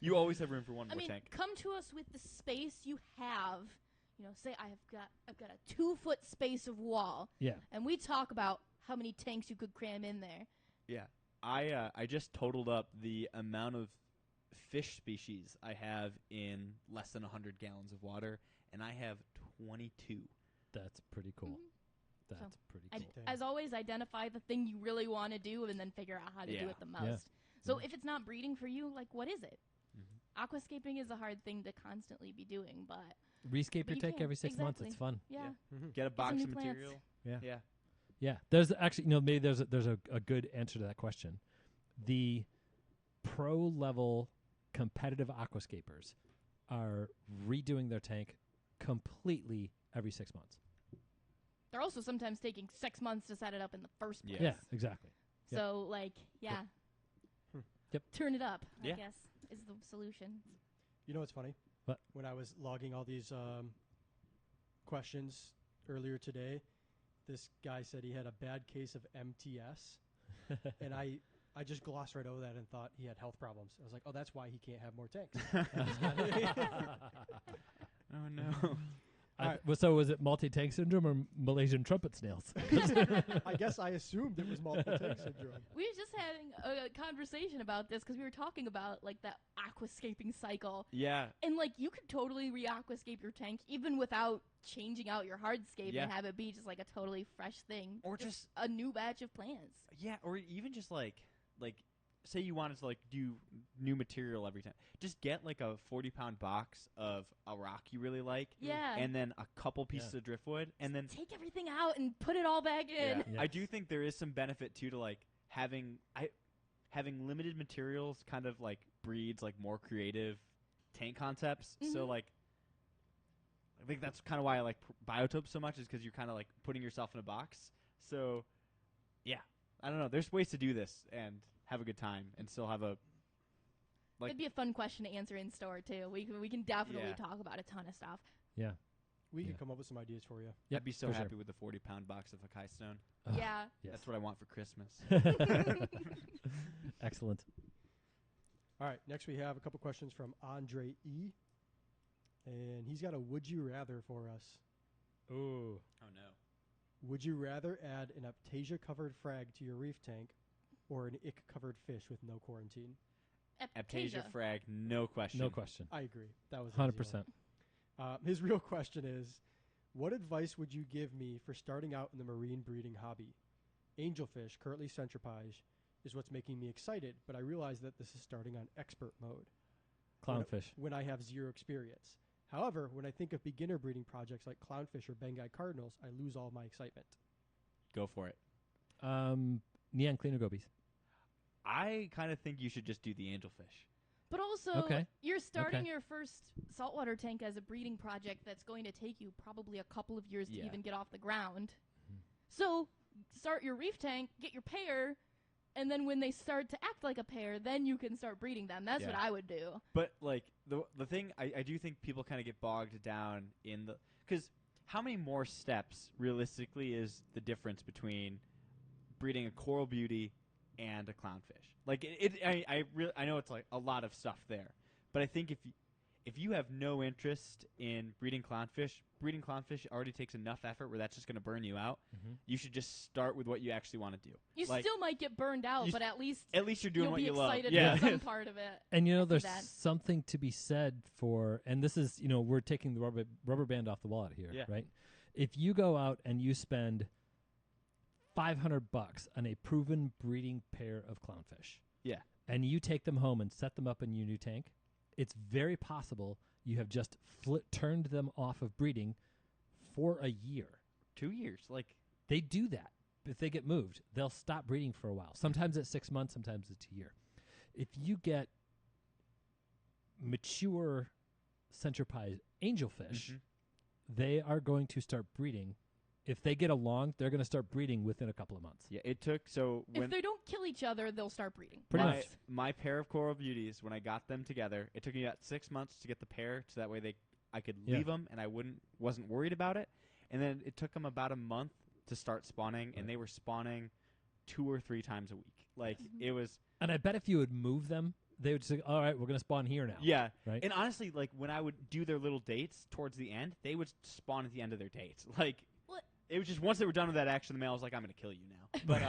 you always have room for one I more mean, tank. come to us with the space you have. You know, say I've got a 2-foot space of wall, Yeah. and we talk about how many tanks you could cram in there. Yeah. I just totaled up the amount of fish species I have in less than 100 gallons of water, and I have 22. That's pretty cool. Mhm. That's pretty I- cool. Dang. As always, identify the thing you really want to do and then figure out how to do Yeah. it the most. So Yeah. if it's not breeding for you, like, what is it? Mhm. Aquascaping is a hard thing to constantly be doing, but Rescape But your you tank can, every 6 months. It's exactly. fun. yeah. Mhm. Get a box new of plants. material. Yeah. Yeah. Yeah, there's actually, maybe there's a good answer to that question. The pro level competitive aquascapers are redoing their tank completely every 6 months. They're also sometimes taking 6 months to set it up in the first place. Yes. Yeah, exactly. Yep. So, like, yeah. Hmm. Yep. Turn it up, Yeah. I guess, is the solution. You know what's funny? What? When I was logging all these questions earlier today, this guy said he had a bad case of MTS, and I just glossed right over that and thought he had health problems. I was like, oh, that's why he can't have more tanks. Oh no. So was it multi-tank syndrome or Malaysian trumpet snails? I guess I assumed it was multiple tank syndrome. We were just having a conversation about this because we were talking about, like, that aquascaping cycle. Yeah. And, like, you could totally re-aquascape your tank even without changing out your hardscape Yeah. and have it be just, like, a totally fresh thing. Or just a new batch of plants. yeah, or even just like say you wanted to like do new material every time. Just get like a 40-pound box of a rock you really like, Yeah. and then a couple pieces of driftwood, and then Take everything out and put it all back in. Yeah. I do think there is some benefit too to like having limited materials kind of like breeds like more creative tank concepts. So Mhm. like I think that's kind of why I like Biotope so much, is because you're kind of like putting yourself in a box. So yeah, I don't know. There's ways to do this and have a good time and still have a like- That'd be a fun question to answer in store too. We can definitely Yeah. talk about a ton of stuff. Yeah. We Yeah. could come up with some ideas for you. Yep, I'd be so for sure. happy with the 40-pound box of Hakai Stone. Ugh, Yeah. yes. That's what I want for Christmas. Excellent. All right, next we have a couple questions from Andre E. And he's got a would you rather for us. Ooh. Oh no. Would you rather add an Aptasia covered frag to your reef tank or an ick covered fish with no quarantine? Aptasia frag, no question. No question. I agree. That was an easy 100%. one. His real question is, what advice would you give me for starting out in the marine breeding hobby? Angelfish, currently centripage, is what's making me excited, but I realize that this is starting on expert mode Clownfish. when I have zero experience. However, when I think of beginner breeding projects like clownfish or Bengai cardinals, I lose all my excitement. Go for it. Neon cleaner gobies. I kind of think you should just do the angelfish. But also, Okay. you're starting Okay. your first saltwater tank as a breeding project that's going to take you probably a couple of years to Yeah. even get off the ground. Mhm. So, start your reef tank, get your pair, and then when they start to act like a pair, then you can start breeding them. That's what Yeah. I would do. But like the thing, I do think people kind of get bogged down in the, because how many more steps realistically is the difference between breeding a coral beauty and a clownfish? Like I know it's like a lot of stuff there, but I think if you have no interest in breeding clownfish already takes enough effort where that's just going to burn you out. Mm-hmm. You should just start with what you actually want to do. You Like, still might get burned out, you but at least at least you're doing you'll what be you love. excited Yeah. about some part of it. And I see there's that. something to be said for, and this is, we're taking the rubber band off the wallet here, Yeah. right? If you go out and you spend $500 on a proven breeding pair of clownfish, Yeah. and you take them home and set them up in your new tank, it's very possible you have just turned them off of breeding for a year. 2 years. Like, They do that. If they get moved, they'll stop breeding for a while. Sometimes it's 6 months, sometimes it's a year. If you get mature centripede angelfish, Mhm. they are going to start breeding. If they get along, they're going to start breeding within a couple of months. yeah, it took, so If when they don't kill each other, they'll start breeding. Pretty my, much. my pair of coral beauties, when I got them together, it took me about 6 months to get the pair, so that way I could Yeah. leave them and I wasn't worried about it. And then it took them about a month to start spawning, Right. and they were spawning 2 or 3 times a week. Like Mhm. it was, And I bet if you would move them, they would say, all right, we're going to spawn here now. yeah. Right? And honestly, like when I would do their little dates towards the end, they would spawn at the end of their dates. Like What? it was just once they were done with that action, the male was like, "I'm going to kill you now." But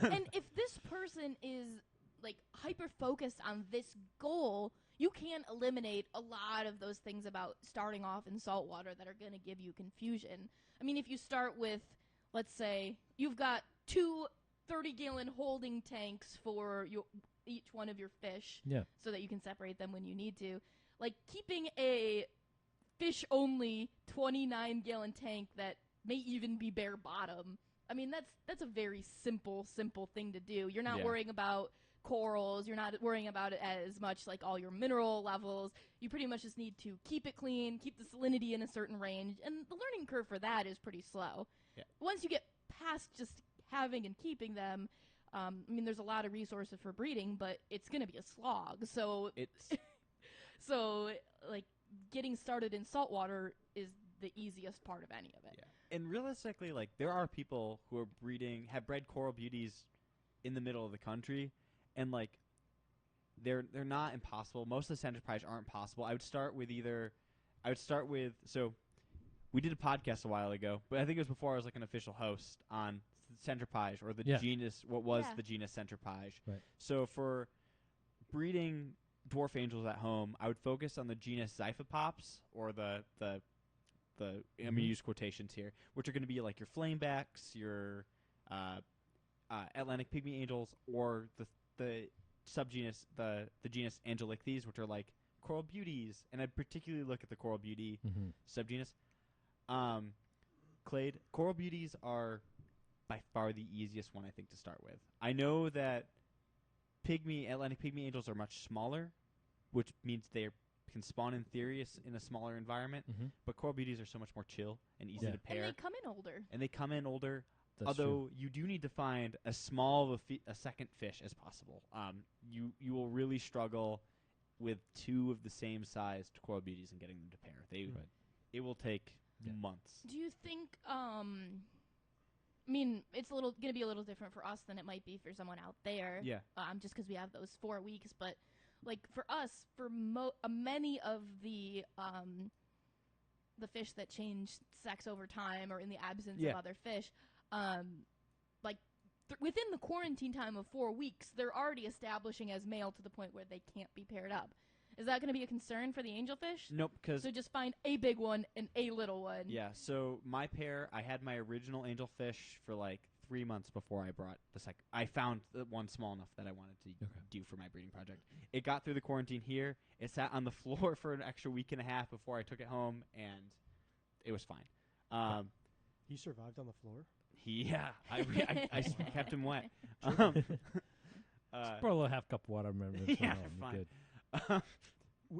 And if this person is like hyper focused on this goal, you can eliminate a lot of those things about starting off in saltwater that are going to give you confusion. I mean, if you start with, let's say, you've got two 30-gallon holding tanks for each one of your fish, Yeah. so that you can separate them when you need to. Like keeping a fish-only 29-gallon tank that may even be bare bottom. I mean, that's a very simple thing to do. You're not Yeah. worrying about corals. You're not worrying about it as much like all your mineral levels. You pretty much just need to keep it clean, keep the salinity in a certain range, and the learning curve for that is pretty slow. Yeah. Once you get past just having and keeping them, I mean, there's a lot of resources for breeding, but it's going to be a slog. So, It's like, getting started in saltwater is the easiest part of any of it. yeah. And realistically, like there are people who are have bred coral beauties in the middle of the country, and like they're not impossible. Most of the centerpage aren't possible. I would start with so we did a podcast a while ago, but I think it was before I was like an official host on centerpage or the Yeah. genus, what was Yeah. the genus centerpage. Right. So for breeding dwarf angels at home, I would focus on the genus Xiphopops or the I'm going to Mhm. use quotations here, which are going to be like your flamebacks, your Atlantic pygmy angels, or the subgenus the genus Angelichthes, which are like coral beauties, and I'd particularly look at the coral beauty Mm-hmm. subgenus. Clade, coral beauties are by far the easiest one I think to start with. I know that Atlantic pygmy angels are much smaller, which means they can spawn in theory in a smaller environment. Mm-hmm. But coral beauties are so much more chill and easy Yeah. to pair, And they come in older. and they come in older. That's Although true. you do need to find as small of a second fish as possible. You will really struggle with two of the same sized coral beauties and getting them to pair. Right. It will take Yeah. months. Do you think, I mean, it's going to be a little different for us than it might be for someone out there. Yeah. Just because we have those 4 weeks, but like for us, for many of the fish that change sex over time or in the absence Yeah. of other fish, like within the quarantine time of 4 weeks, they're already establishing as male to the point where they can't be paired up. Is that going to be a concern for the angelfish? Nope, because So just find a big one and a little one. yeah. So my pair, I had my original angelfish for like 3 months before I brought the second. I found the one small enough that I wanted to Okay. do for my breeding project. It got through the quarantine here. It sat on the floor for an extra week and a half before I took it home, and it was fine. He survived on the floor. I kept him wet. Um, Pour a little half cup of water. Remember, Yeah, you're fine. good.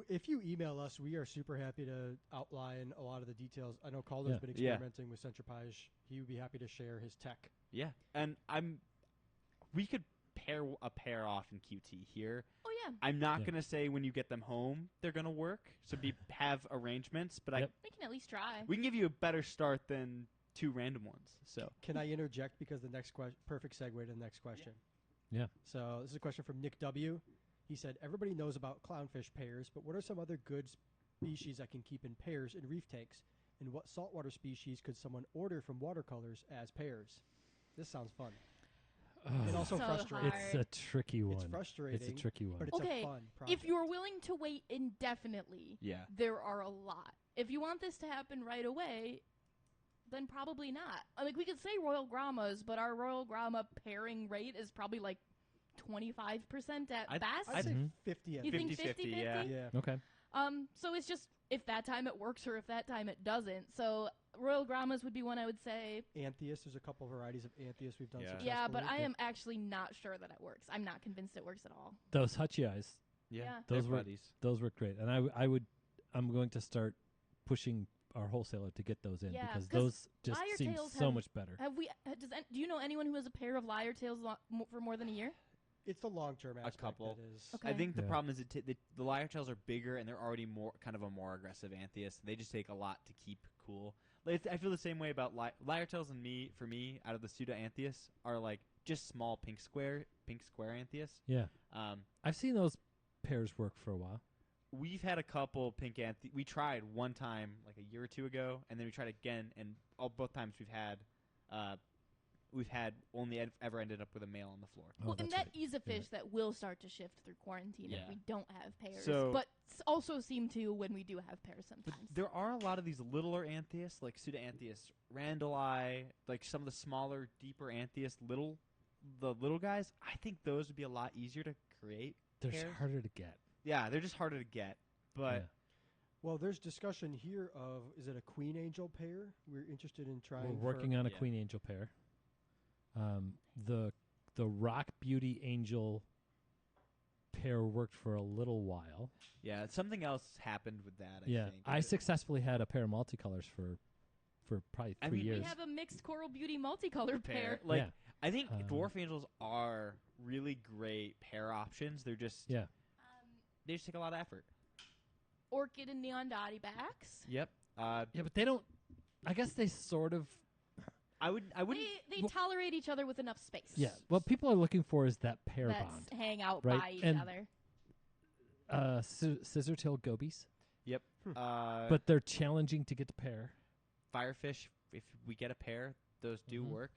If you email us, we are super happy to outline a lot of the details. I know Calder's Yeah. been Yeah. experimenting with centripage. He would be happy to share his tech. yeah, and we could pair a pair off in QT here. Oh yeah, I'm not Yeah. gonna say when you get them home they're gonna work. So have arrangements, but Yep. we can at least try. we can give you a better start than two random ones. So Can I interject because the next question, perfect segue to the next question. Yeah. So this is a question from Nick W. He said, everybody knows about clownfish pairs, but what are some other good species I can keep in pairs in reef tanks? And what saltwater species could someone order from watercolors as pairs? This sounds fun. And also So frustrating. hard. It's a tricky one. It's frustrating, It's a tricky one. but it's Okay, a fun project. If you're willing to wait indefinitely, yeah, there are a lot. If you want this to happen right away, then probably not. Like we could say Royal Grammas, but our Royal Gramma pairing rate is probably like 25% at I'd- best. I'd say Mhm. 50 at You think 50-50, 50-50? yeah. Yeah. Okay. So it's just if that time it works or if that time it doesn't. So Royal Grammas would be one I would say. Anthias, there's a couple varieties of Anthias we've done Yeah. Yeah, but successfully. I am actually not sure that it works. I'm not convinced it works at all. Those hutchy eyes, Yeah. Those they're were- buddies. those work great, and I'm going to start pushing our wholesaler to get those in Yeah, because 'cause those just Lyre seem tails so have- much better. Do you know anyone who has a pair of lyre tails for more than a year? It's the long-term aspect couple. that is. Okay. I think the Yeah. problem is the lyre tails are bigger and they're already more kind of a more aggressive anthias. They just take a lot to keep cool. Like, I feel the same way about lyre tails and for me, out of the pseudo anthias, are like just small pink square anthias. Yeah, Um, I've seen those pairs work for a while. we've had a couple pink anthias. We tried one time like a year or two ago, and then we tried again, and both times we've had we've had only ever ended up with a male on the floor. Oh, Well, and that's that right. is a fish that will start to shift through quarantine Yeah. if we don't have pairs. So- but also seem to when we do have pairs But sometimes. there are a lot of these littler anthias, like Pseudoanthias randalli, like some of the smaller, deeper anthias, the little guys. I think those would be a lot easier to create. They're pairs. harder to get. Yeah, they're just harder to get. But Yeah. Well, there's discussion here of, is it a queen angel pair? We're interested in trying. We're working on a Yeah. queen angel pair. The rock beauty angel pair worked for a little while. yeah, something else happened with that. Yeah, think. I successfly had a pair of multicolors for probably I 3 mean, years. we have a mixed coral beauty multicolored pair. Like Yeah. I think Um, dwarf angels are really great pair options. They're just Yeah. they just take a lot of effort. Orchid and neon dotty backs. Yep. Yeah, but they don't. I guess they sort of. I wouldn't. They Well- tolerate each other with enough space. Yeah. What people are looking for is that pair That's bond. hang out right? by each And- other. Scissor tail gobies, But but they're challenging to get to pair. firefish, if we get a pair, those do Mhm. work.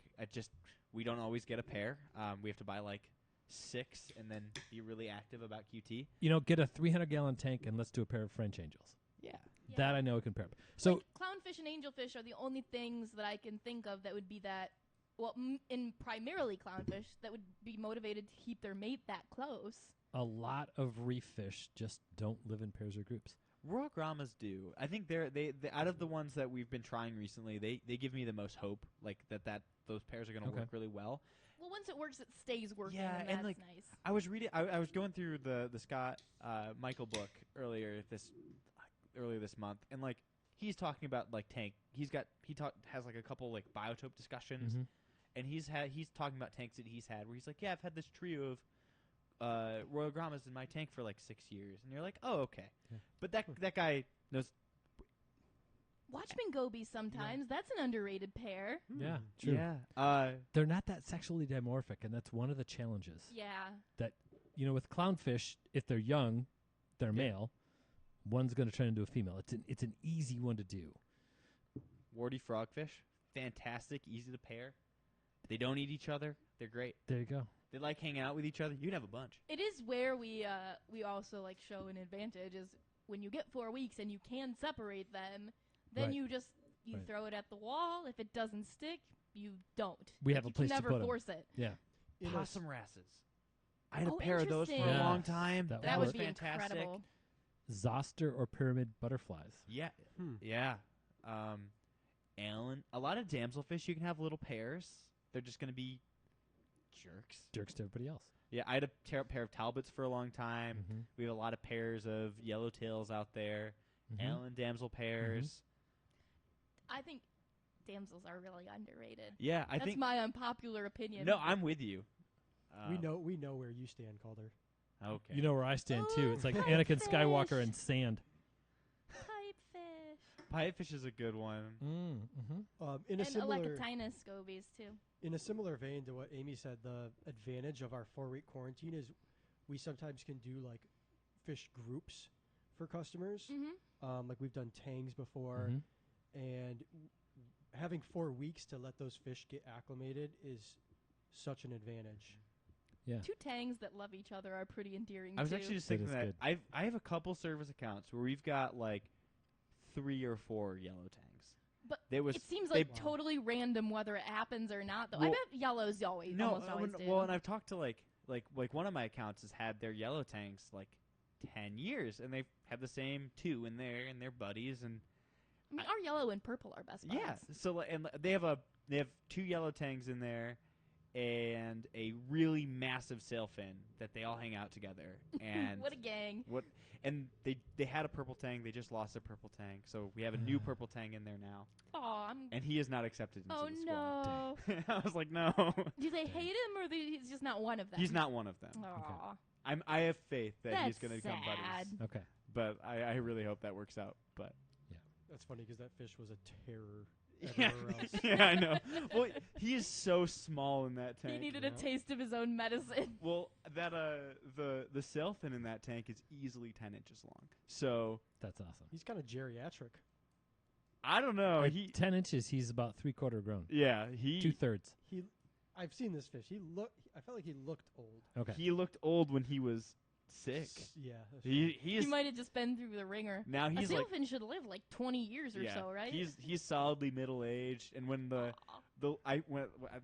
We don't always get a pair. We have to buy like 6 and then be really active about QT. Get a 300-gallon tank and let's do a pair of French angels. Yeah. Yeah. That I know I can pair. So like, clownfish and angelfish are the only things that I can think of that would be that. Well, in primarily clownfish that would be motivated to keep their mate that close. a lot of reef fish just don't live in pairs or groups. Royal Grammas do. I think they out of the ones that we've been trying recently, they give me the most hope. Like that those pairs are going to Okay. work really well. Well, once it works, it stays working, Yeah, and and, that's like, nice. I was reading. I was going through the Scott Michael book earlier this month, and like he's talking about like tank. Has like a couple like biotope discussions, Mhm. and he's talking about tanks that he's had where he's like, yeah, I've had this trio of Royal Grammas in my tank for like 6 years, and you're like, oh, okay, Yeah. but that guy knows. Watchmen gobies sometimes. That's an underrated pair. Yeah, true. Yeah. They're not that sexually dimorphic, and that's one of the challenges. Yeah. With clownfish, if they're young, they're Yeah. male. One's going to turn into a female. It's an easy one to do. Warty frogfish, fantastic, easy to pair. They don't eat each other. They're great. There you go. They like hanging out with each other. You can have a bunch. It is where we also like show an advantage is when you get 4 weeks and you can separate them, then Right. you Right. throw it at the wall. If it doesn't stick, you don't. We Like, have a you place to can never put 'em. force it. Yeah, In a s- Possum wrasses. I had a Oh, pair of those for a interesting. long Yes, time. that That would would be fantastic. incredible. zoster or pyramid butterflies. Yeah, Hmm. yeah. Alan, a lot of damselfish you can have little pairs. They're just gonna be jerks. Jerks to everybody else. Yeah, I had a pair of Talbots for a long time. Mhm. We have a lot of pairs of yellowtails out there. Mhm. Alan damsel pairs. I think damsels are really underrated. Yeah, I That's think. my unpopular opinion. No, I'm with you. we know where you stand, Calder. Okay. You know where I stand too. It's like Oh, Anakin fish. Skywalker and sand. Pipefish. Pipefish is a good one. Mm-hmm. In a And similar Alecatinus gobies, too. in a similar vein to what Amy said, the advantage of our 4-week quarantine is we sometimes can do like fish groups for customers. Mm-hmm. Like we've done tangs before, and having 4 weeks to let those fish get acclimated is such an advantage. Yeah. Two tangs that love each other are pretty endearing, I was too. actually just That thinking is that good. I have a couple service accounts where we've got like 3 or 4 yellow tangs. But They was it seems they- like totally random whether it happens or not, though. I Well- bet yellows always almost always do. well, and I've talked to like one of my accounts has had their yellow tanks like 10 years, and they've had the same 2 in there, and they're buddies, and I mean, our yellow and purple are best buds. yeah. So and they have 2 yellow tangs in there, and a really massive sailfin that they all hang out together, and What a gang. and they had a purple tang, they just lost their purple tang, so we have a new purple tang in there now, Aw, I'm... and he is not accepted into Oh, the squad. no. I was like, no, Do they hate him, or he's just not one of them? he's not one of them. Aw. I have faith that he's That's going to become sad. buddies, Okay. but I really hope that works out. But That's funny because that fish was a terror yeah, everywhere else. yeah, I know. Well, he is so small in that tank. He needed a Yeah. taste of his own medicine. Well, that the sailfin in that tank is easily 10 inches long. So That's awesome. He's kind of geriatric. I don't know. At He 10 inches, he's about 3/4 grown. yeah he 2/3. I've seen this fish. I felt like he looked old. Okay. He looked old when he was sick. Yeah. that's true. He He is might have just been through the ringer. now A he's like sailfin should live like 20 years or so, right? He's solidly middle aged, and when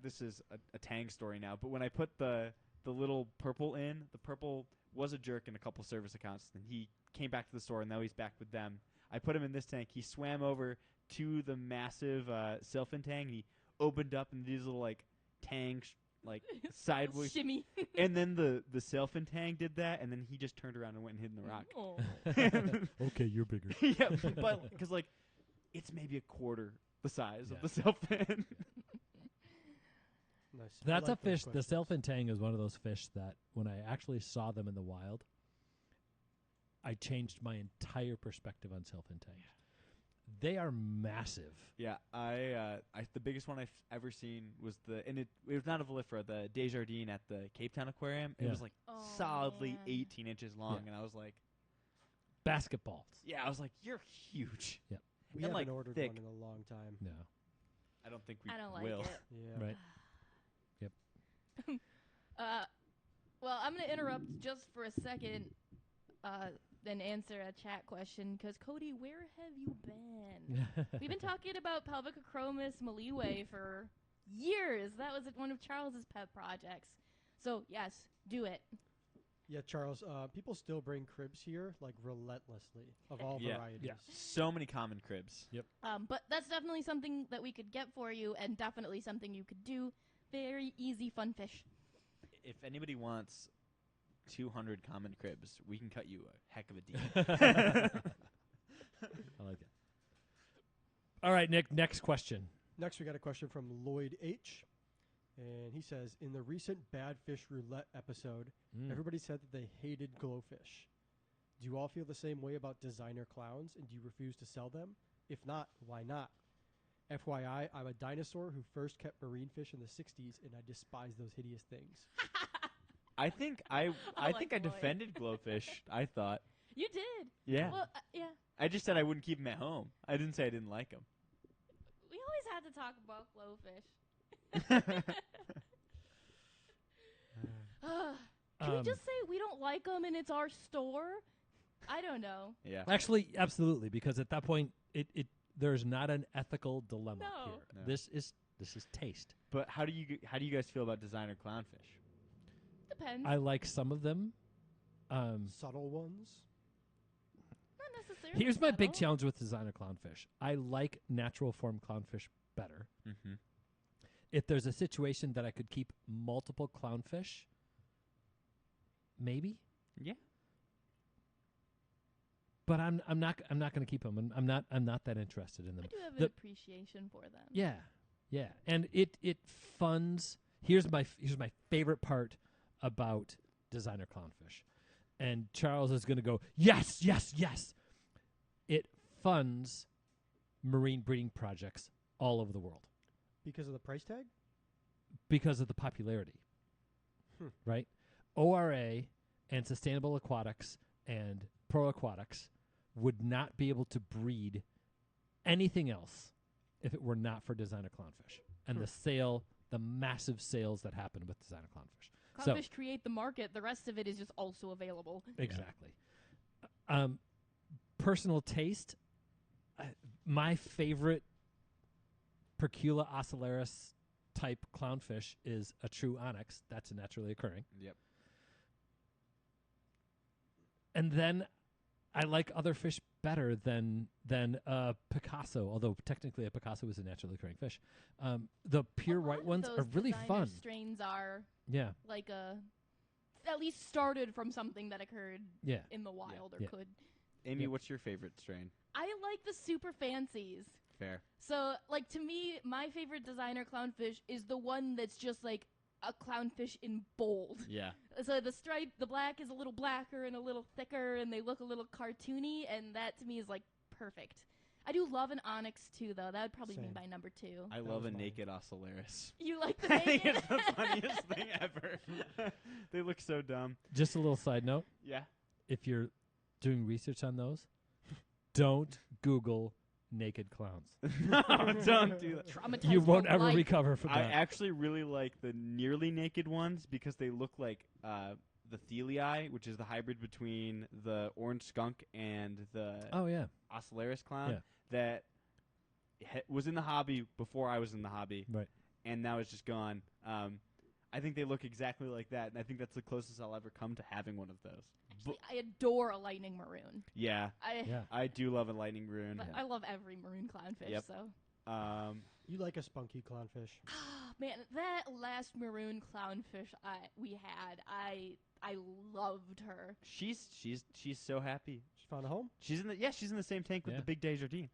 this is a Tang story now, but when I put the little purple in, the purple was a jerk in a couple service accounts, and he came back to the store, and now he's back with them. I put him in this tank. He swam over to the massive sailfin tank, and he opened up and these little like tangs like sideways, Shimmy. and then the sailfin tank did that, and then he just turned around and went and hid in the rock. Oh. Okay, you're bigger. Yeah, but because like it's maybe a quarter the size Yeah. of the sailfin. Nice. I That's like a fish. those The questions. sailfin tang is one of those fish that when I actually saw them in the wild, I changed my entire perspective on sailfin tangs. They are massive. Yeah, I the biggest one I've ever seen was it was not a Volifera, the Desjardins at the Cape Town Aquarium. It Yeah. was like Oh, solidly man. 18 inches long, Yeah. and I was like, Basketballs. yeah, I was like, you're huge. We and, haven't like, ordered thick. one in a long time. No. I don't think we I don't like will. it. Yeah. Right. Well, I'm going to interrupt just for a second and answer a chat question, because, Cody, where have you been? We've been talking about Pelvicochromis maliwe for years. That was one of Charles's pet projects. So, yes, do it. Yeah, Charles. People still bring cribs here like relentlessly of all Yeah. varieties. Yeah. So many common cribs. But that's definitely something that we could get for you, and definitely something you could do. Very easy, fun fish. If anybody wants 200 common cribs, we can cut you a heck of a deal. I like it. All right, Nick. Next question. Next, we got a question from Lloyd H. And he says, in the recent Bad Fish Roulette episode, everybody said that they hated glowfish. Do you all feel the same way about designer clowns, and do you refuse to sell them? If not, why not? FYI, I'm a dinosaur who first kept marine fish in the 60s, and I despise those hideous things. I think I like think I Lloyd. defended glowfish. I thought, You did. yeah. Well, yeah. I just said I wouldn't keep them at home. I didn't say I didn't like them. We always had to talk about glowfish. Can we just say we don't like them and it's our store? I don't know. Yeah. Actually, absolutely, because at that point, it there's not an ethical dilemma No. here. No. This is taste. But how do you guys feel about designer clownfish? Depends. I like some of them. Subtle ones? Not necessarily. Here's my big subtle. challenge with designer clownfish. I like natural form clownfish better. Mm-hmm. If there's a situation that I could keep multiple clownfish, maybe. Yeah. But I'm not going to keep them. I'm not that interested in them. I do have The- an appreciation for them. Yeah, yeah, and it funds. Here's my favorite part about designer clownfish, and Charles is going to go yes, yes, yes. It funds marine breeding projects all over the world Because of the price tag? because of the popularity, right? ORA and Sustainable Aquatics and Pro Aquatics would not be able to breed anything else if it were not for designer clownfish and the massive sales that happen with designer clownfish. So- Clownfish create the market. The rest of it is just also available. Exactly. Personal taste, my favorite Percula ocellaris type clownfish is a true onyx. That's naturally occurring. Yep. And then I like other fish better than Picasso, although technically a Picasso is a naturally occurring fish. The pure A lot white of ones those are really designer fun. Strains are Yeah, like at least started from something that occurred yeah. in the wild or Yeah. could. Amy, Yep. what's your favorite strain? I like the super fancies. Fair. So, like, to me, my favorite designer clownfish is the one that's just like a clownfish in bold. Yeah. So the stripe, the black is a little blacker and a little thicker, and they look a little cartoony, and that to me is like perfect. I do love an onyx too, though. That would probably be Same. my number 2. I That love was a mine. naked ocellaris. You like the I think naked? it's the funniest thing ever. They look so dumb. Just a little side note. Yeah. If you're doing research on those, don't Google naked clowns. No, don't do that. Traumatized You won't for ever life. recover from I that. actually really like the nearly naked ones because they look like the Thelii, which is the hybrid between the orange skunk and the Oh yeah. Ocellaris clown Yeah. that was in the hobby before I was in the hobby, Right. and now it's just gone. I think they look exactly like that, and I think that's the closest I'll ever come to having one of those. Actually, I adore a lightning maroon. Yeah, Yeah. I do love a lightning rune. But I love every maroon clownfish. Yep. So, You like a spunky clownfish. man, that last maroon clownfish we had, I loved her. She's so happy. She found a home. She's in the same tank with Yeah. the big Desjardins.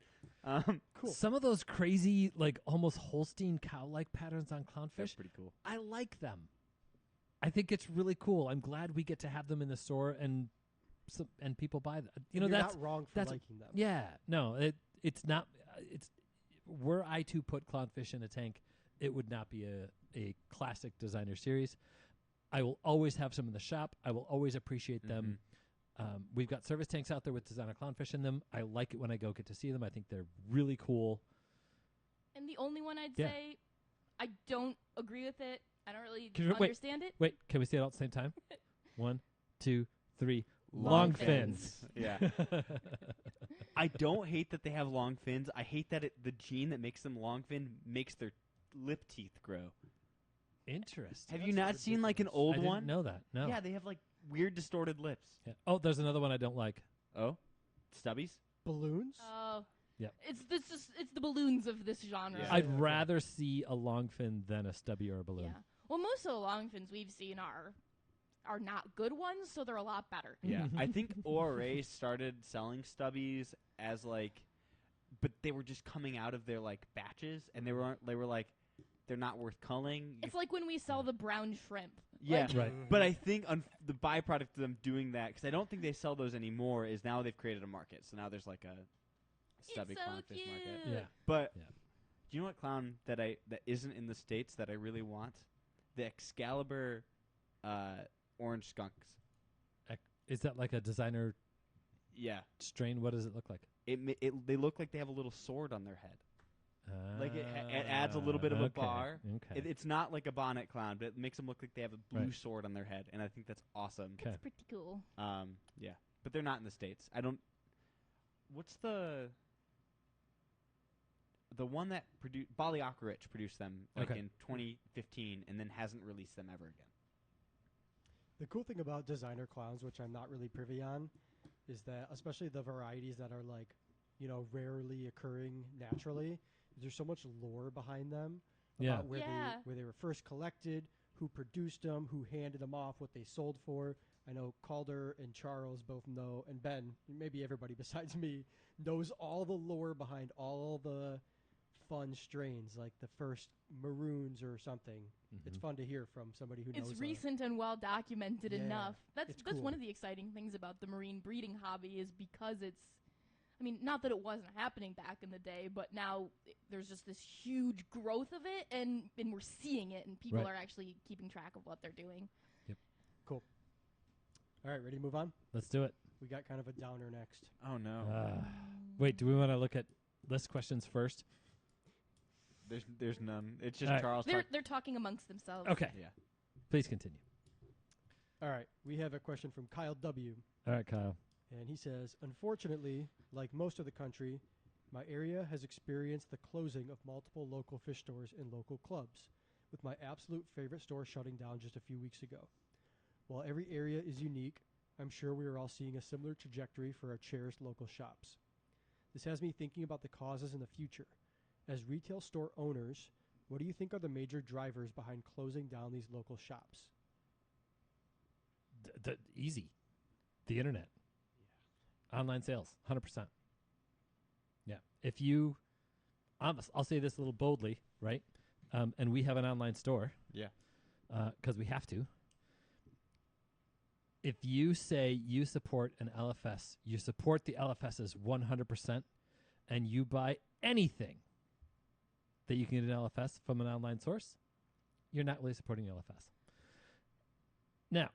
Cool. Some of those crazy, like almost Holstein cow-like patterns on They're clownfish, pretty cool. I like them. I think it's really cool. I'm glad we get to have them in the store and people buy them. You know, You're that's not wrong for that's- liking them. yeah. No, it's not. It's were I to put clownfish in a tank, it would not be a classic designer series. I will always have some in the shop. I will always appreciate them. We've got service tanks out there with designer clownfish in them. I like it when I go get to see them. I think they're really cool. And the only one I'd Yeah. say, I don't agree with it. I don't really Can you- wait. understand it. Wait, can we say it all at the same time? 1, 2, 3. Long Long fins. fins. Yeah. I don't hate that they have long fins. I hate that the gene that makes them long fin makes their lip teeth grow. Interesting. Have you not seen like an ridiculous. old I didn't one? know that. No. Yeah, they have like weird distorted lips. Yeah. Oh, there's another one I don't like. Oh, stubbies. Balloons. Oh. Yep. It's the balloons of this genre. Yeah. I'd okay. rather see a long fin than a stubby or a balloon. Yeah. Well, most of the long fins we've seen are not good ones, so they're a lot better. Yeah, I think ORA started selling stubbies as like, but they were just coming out of their like batches, and they were like, they're not worth culling. It's like when we sell the brown shrimp. Yeah, Like, Right. but I think the byproduct of them doing that, because I don't think they sell those anymore, is now they've created a market. So now there's like a stubby it's so clownfish cute. market. Yeah. But Yeah. do you know what clown that isn't in the States that I really want? The Excalibur orange skunks. Is that like a designer Yeah, strain? What does it look like? they look like they have a little sword on their head. Like it adds a little bit of a Okay, bar. Okay. It's not like a bonnet clown, but it makes them look like they have a blue Right. sword on their head, and I think that's awesome. Okay. It's pretty cool. Yeah, but they're not in the States. I don't. What's the one that produced Ballyockerich produced them like Okay. in 2015, and then hasn't released them ever again. The cool thing about designer clowns, which I'm not really privy on, is that especially the varieties that are like, rarely occurring naturally, there's so much lore behind them Yeah. about where Yeah. they were first collected, who produced them, who handed them off, what they sold for. I know Calder and Charles both know, and Ben, maybe everybody besides me, knows all the lore behind all the fun strains, like the first maroons or something. It's Mhm. fun to hear from somebody who knows. It's recent and well documented Yeah, enough. That's it's one cool. of the exciting things about the marine breeding hobby is because it's, I mean, not that it wasn't happening back in the day, but now there's just this huge growth of it, and we're seeing it, and people Right. are actually keeping track of what they're doing. All right, ready to move on? Let's do it. We got kind of a downer next. Oh no, Wait, do we want to look at list questions first? there's none. It's just All right. Charles. They're talking amongst themselves. Okay. Yeah. Please continue. All right, we have a question from Kyle W. All right, Kyle. And he says, unfortunately, like most of the country, my area has experienced the closing of multiple local fish stores and local clubs, with my absolute favorite store shutting down just a few weeks ago. While every area is unique, I'm sure we are all seeing a similar trajectory for our cherished local shops. This has me thinking about the causes in the future. As retail store owners, what do you think are the major drivers behind closing down these local shops? Easy. The internet. Online sales, 100%. Yeah. If you, I'll say this a little boldly, right? And we have an online store. Yeah. Because we have to. If you say you support an LFS, you support the LFSs 100%, and you buy anything that you can get an LFS from an online source, you're not really supporting LFS. Now,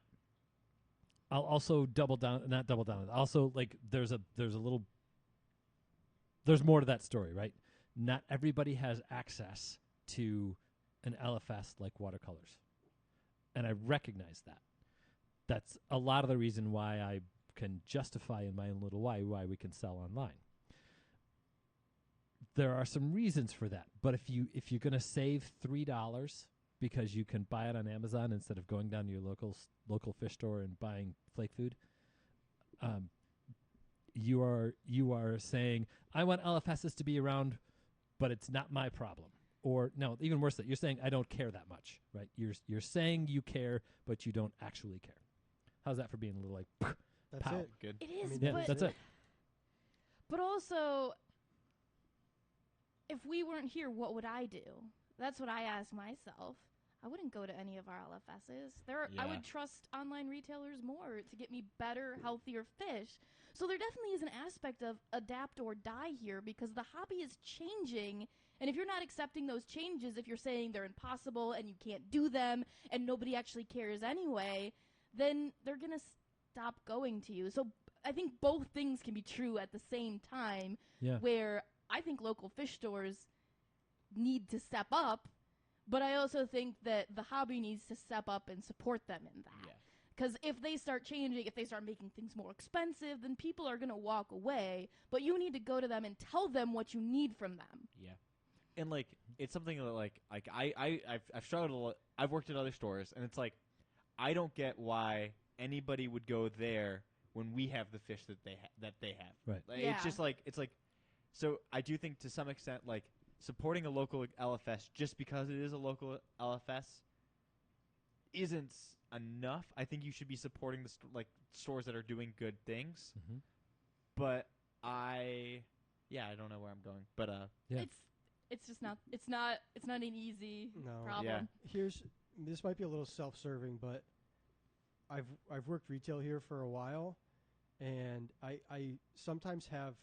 I'll also not double down. Also, like there's a little there's more to that story, right? Not everybody has access to an LFS like watercolors. And I recognize that. That's a lot of the reason why I can justify in my own little way why we can sell online. There are some reasons for that, but if you're going to save $3 because you can buy it on Amazon instead of going down to your local fish store and buying flake food, you are saying I want LFSs to be around, but it's not my problem. Or no, even worse, that you're saying I don't care that much, right? You're saying you care, but you don't actually care. How's that for being a little like? That's Pow. it. Good. It is, Yeah, but that's it. But also, if we weren't here, what would I do? That's what I ask myself. I wouldn't go to any of our LFSs. I Yeah. would trust online retailers more to get me better, healthier fish. So there definitely is an aspect of adapt or die here because the hobby is changing. And if you're not accepting those changes, if you're saying they're impossible and you can't do them and nobody actually cares anyway, then they're going to stop going to you. So I think both things can be true at the same time, Yeah. where I think local fish stores need to step up, but I also think that the hobby needs to step up and support them in that. Yeah. Because if they start changing, if they start making things more expensive, then people are going to walk away. But you need to go to them and tell them what you need from them. Yeah. And like it's something that like I've struggled a lot. I've worked at other stores, and it's like I don't get why anybody would go there when we have the fish that they have. Right. Like, Yeah. It's just like it's like. So I do think to some extent like supporting a local LFS just because it is a local LFS isn't enough. I think you should be supporting the stores that are doing good things. Mm-hmm. But I don't know where I'm going. But Yeah. It's just not an easy No. problem. This might be a little self-serving, but I've worked retail here for a while, and I sometimes have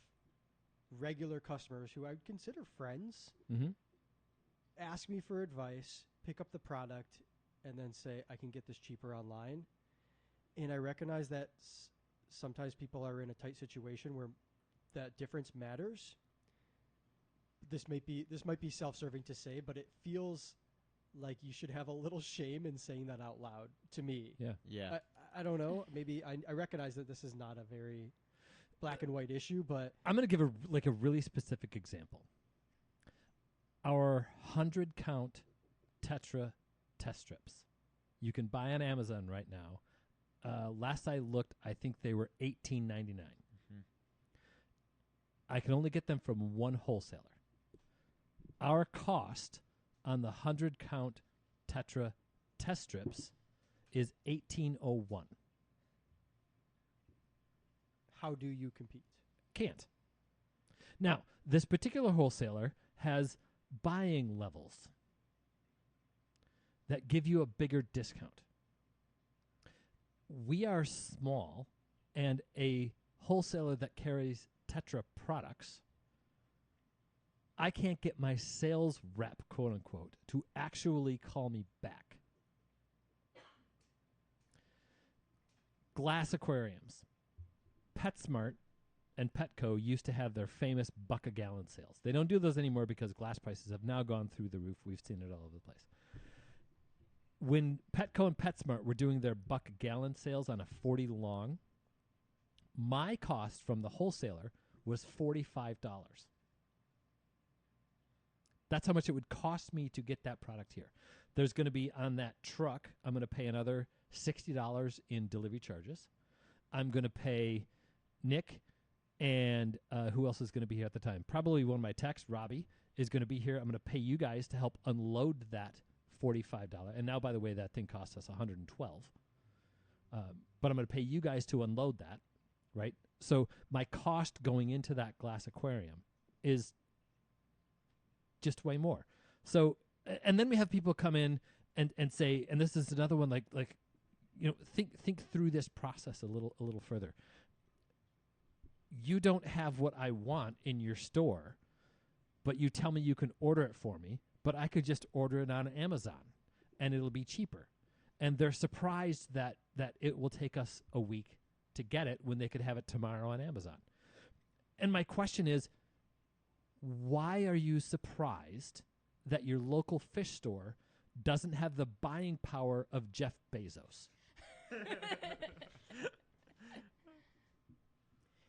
regular customers who I would consider friends Mm-hmm. ask me for advice, pick up the product, and then say I can get this cheaper online. And I recognize that sometimes people are in a tight situation where that difference matters. This might be self-serving to say, but it feels like you should have a little shame in saying that out loud to me. Yeah. yeah. I don't know. Maybe I recognize that this is not a very black and white issue, but I'm going to give a really specific example. Our 100 count Tetra test strips. You can buy on Amazon right now. Last I looked, I think they were $18.99. Mhm. I can only get them from one wholesaler. Our cost on the 100 count Tetra test strips is $18.01. how do you compete? Can't. Now, this particular wholesaler has buying levels that give you a bigger discount. We are small, and a wholesaler that carries Tetra products, I can't get my sales rep, quote unquote, to actually call me back. Glass aquariums. PetSmart and Petco used to have their famous buck a gallon sales. They don't do those anymore because glass prices have now gone through the roof. We've seen it all over the place. When Petco and PetSmart were doing their buck a gallon sales on a 40 long, my cost from the wholesaler was $45. That's how much it would cost me to get that product here. There's going to be on that truck, I'm going to pay another $60 in delivery charges. I'm going to pay Nick and who else is going to be here at the time? Probably one of my techs, Robbie, is going to be here. I'm going to pay you guys to help unload that $45. And now, by the way, that thing costs us $112. But I'm going to pay you guys to unload that, right? So my cost going into that glass aquarium is just way more. So, and then we have people come in and say, and this is another one, like think through this process a little further. You don't have what I want in your store, but you tell me you can order it for me, but I could just order it on Amazon and it'll be cheaper. And they're surprised that it will take us a week to get it when they could have it tomorrow on Amazon. And my question is, why are you surprised that your local fish store doesn't have the buying power of Jeff Bezos?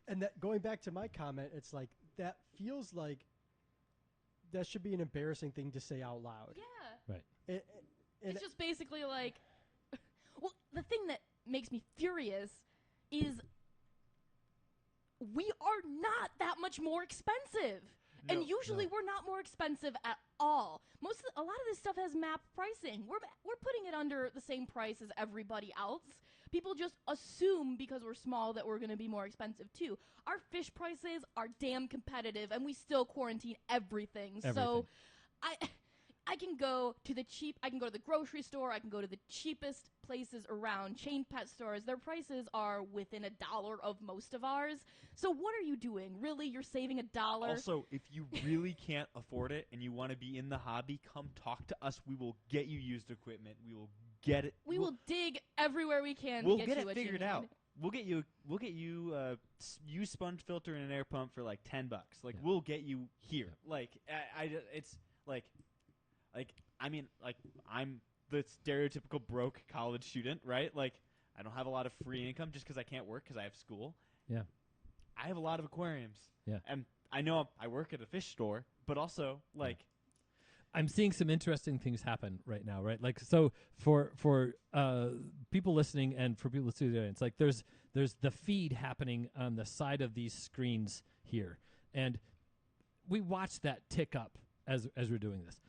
And that going back to my comment, it's like that feels like that should be an embarrassing thing to say out loud. Yeah. And It's just basically like, well, the thing that makes me furious is we are not that much more expensive. And usually we're not more expensive at all. A lot of this stuff has map pricing. We're putting it under the same price as everybody else. People just assume because we're small that we're going to be more expensive too. Our fish prices are damn competitive, and we still quarantine everything. So I can go to the grocery store. I can go to the cheapest places around, chain pet stores. Their prices are within $1 of most of ours. So what are you doing? Really? You're saving $1? Also, if you really can't afford it and you want to be in the hobby, come talk to us. We will get you used equipment. We will get it. We will dig everywhere we can. We'll to get you it what you figured need. out. We'll get you a used sponge filter and an air pump for like $10. Like we'll get you here. Like it's like I mean, like I'm the stereotypical broke college student, right? Like I don't have a lot of free income just because I can't work because I have school. Yeah. I have a lot of aquariums. Yeah. And I know I work at a fish store, but also like I'm seeing some interesting things happen right now, right? Like, so for people listening and for people listening to the audience, like there's the feed happening on the side of these screens here, and we watch that tick up as we're doing this.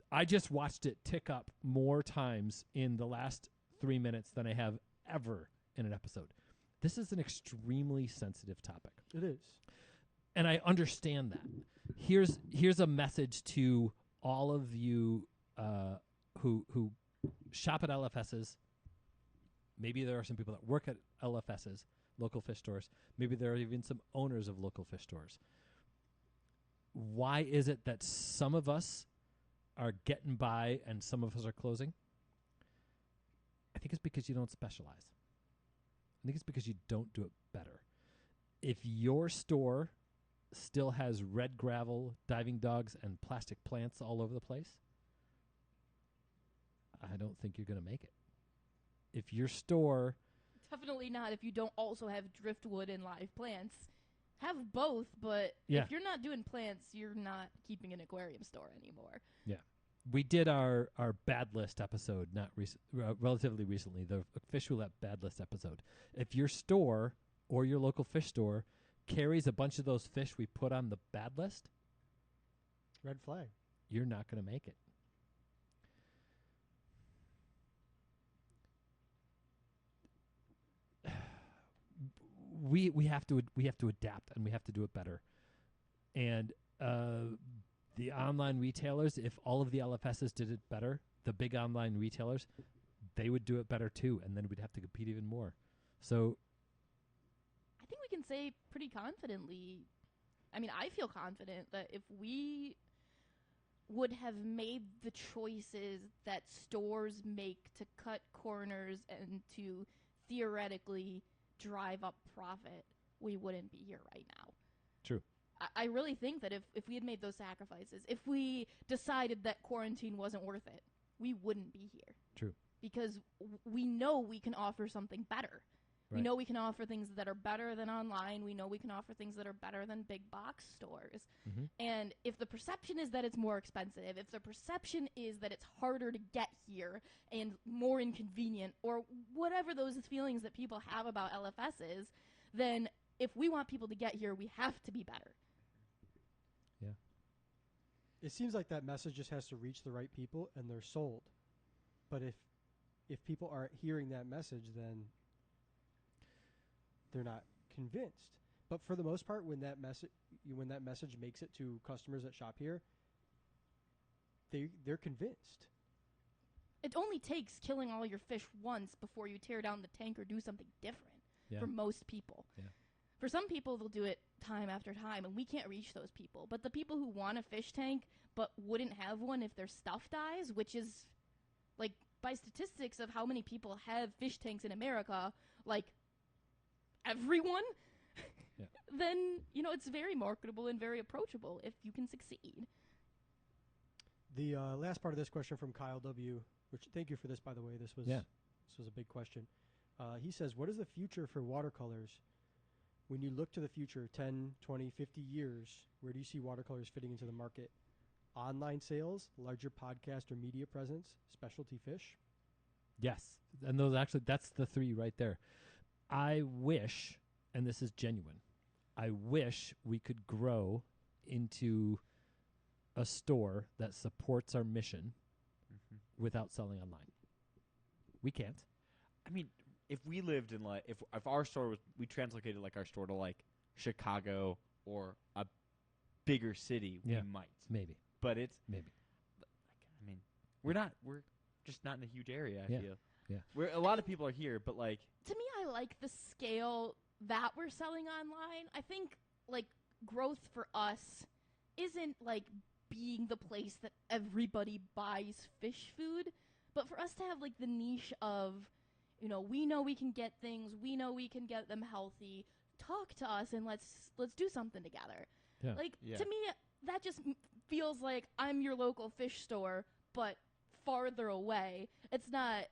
I just watched it tick up more times in the last 3 minutes than I have ever in an episode. This is an extremely sensitive topic. it is. And I understand that. Here's a message to all of you who shop at LFSs. Maybe there are some people that work at LFSs, local fish stores. Maybe there are even some owners of local fish stores. Why is it that some of us are getting by and some of us are closing? I think it's because you don't specialize. I think it's because you don't do it better. If your store still has red gravel, diving dogs, and plastic plants all over the place, I don't think you're going to make it. If your store... Definitely not if you don't also have driftwood and live plants. Have both, but Yeah. if you're not doing plants, you're not keeping an aquarium store anymore. We did our bad list episode relatively recently, the Fish Roulette bad list episode. If your store or your local fish store carries a bunch of those fish we put on the bad list, Red flag. you're not going to make it. We have to adapt, and we have to do it better. And the online retailers, if all of the LFSs did it better, the big online retailers, they would do it better too, and then we'd have to compete even more. So I think we can say pretty confidently, I mean, I feel confident that if we would have made the choices that stores make to cut corners and to theoretically drive up profit, we wouldn't be here right now. True. I really think that if we had made those sacrifices, if we decided that quarantine wasn't worth it, we wouldn't be here. True. Because we know we can offer something better. We Right. know we can offer things that are better than online. We know we can offer things that are better than big box stores. Mm-hmm. And if the perception is that it's more expensive, if the perception is that it's harder to get here and more inconvenient, or whatever those feelings that people have about LFS is, then if we want people to get here, we have to be better. It seems like that message just has to reach the right people and they're sold. But if people aren't hearing that message, then they're not convinced. But for the most part, when that message makes it to customers that shop here, they're convinced. It only takes killing all your fish once before you tear down the tank or do something different for most people. Yeah. For some people, they'll do it time after time, and we can't reach those people. But the people who want a fish tank but wouldn't have one if their stuff dies, which is, like, by statistics of how many people have fish tanks in America, like, everyone. Yeah. then it's very marketable and very approachable if you can succeed. The last part of this question from Kyle W., which thank you for this, by the way. This was a big question. He says, what is the future for watercolors? When you look to the future, 10, 20, 50 years, where do you see watercolors fitting into the market? Online sales, larger podcast or media presence, specialty fish? Yes. And that's the three right there. I wish, and this is genuine, I wish we could grow into a store that supports our mission without selling online. We can't. I mean, if we lived in if our store was, we translocated our store to Chicago or a bigger city, Yeah. we might. Maybe. But it's Maybe. I mean, we're just not in a huge area. I Yeah. feel. Yeah. A lot of people are here, but To me, I like the scale that we're selling online. I think growth for us isn't being the place that everybody buys fish food, but for us to have the niche of, we know we can get things, we know we can get them healthy. Talk to us and let's do something together. Yeah. Yeah. To me, that just feels like I'm your local fish store, but farther away. It's not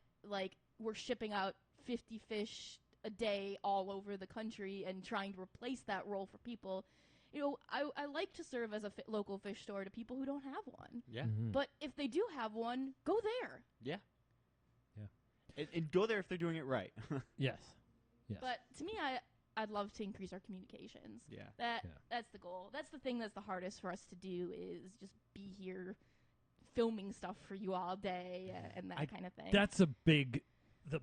we're shipping out 50 fish a day all over the country and trying to replace that role for people. I like to serve as a local fish store to people who don't have one. yeah. Mhm. But if they do have one, go there. Yeah. Yeah. And go there if they're doing it right. Yes. Yes. But to me, I'd love to increase our communications. Yeah. That's the goal. That's the thing that's the hardest for us to do is just be here filming stuff for you all day and that kind of thing. That's a big the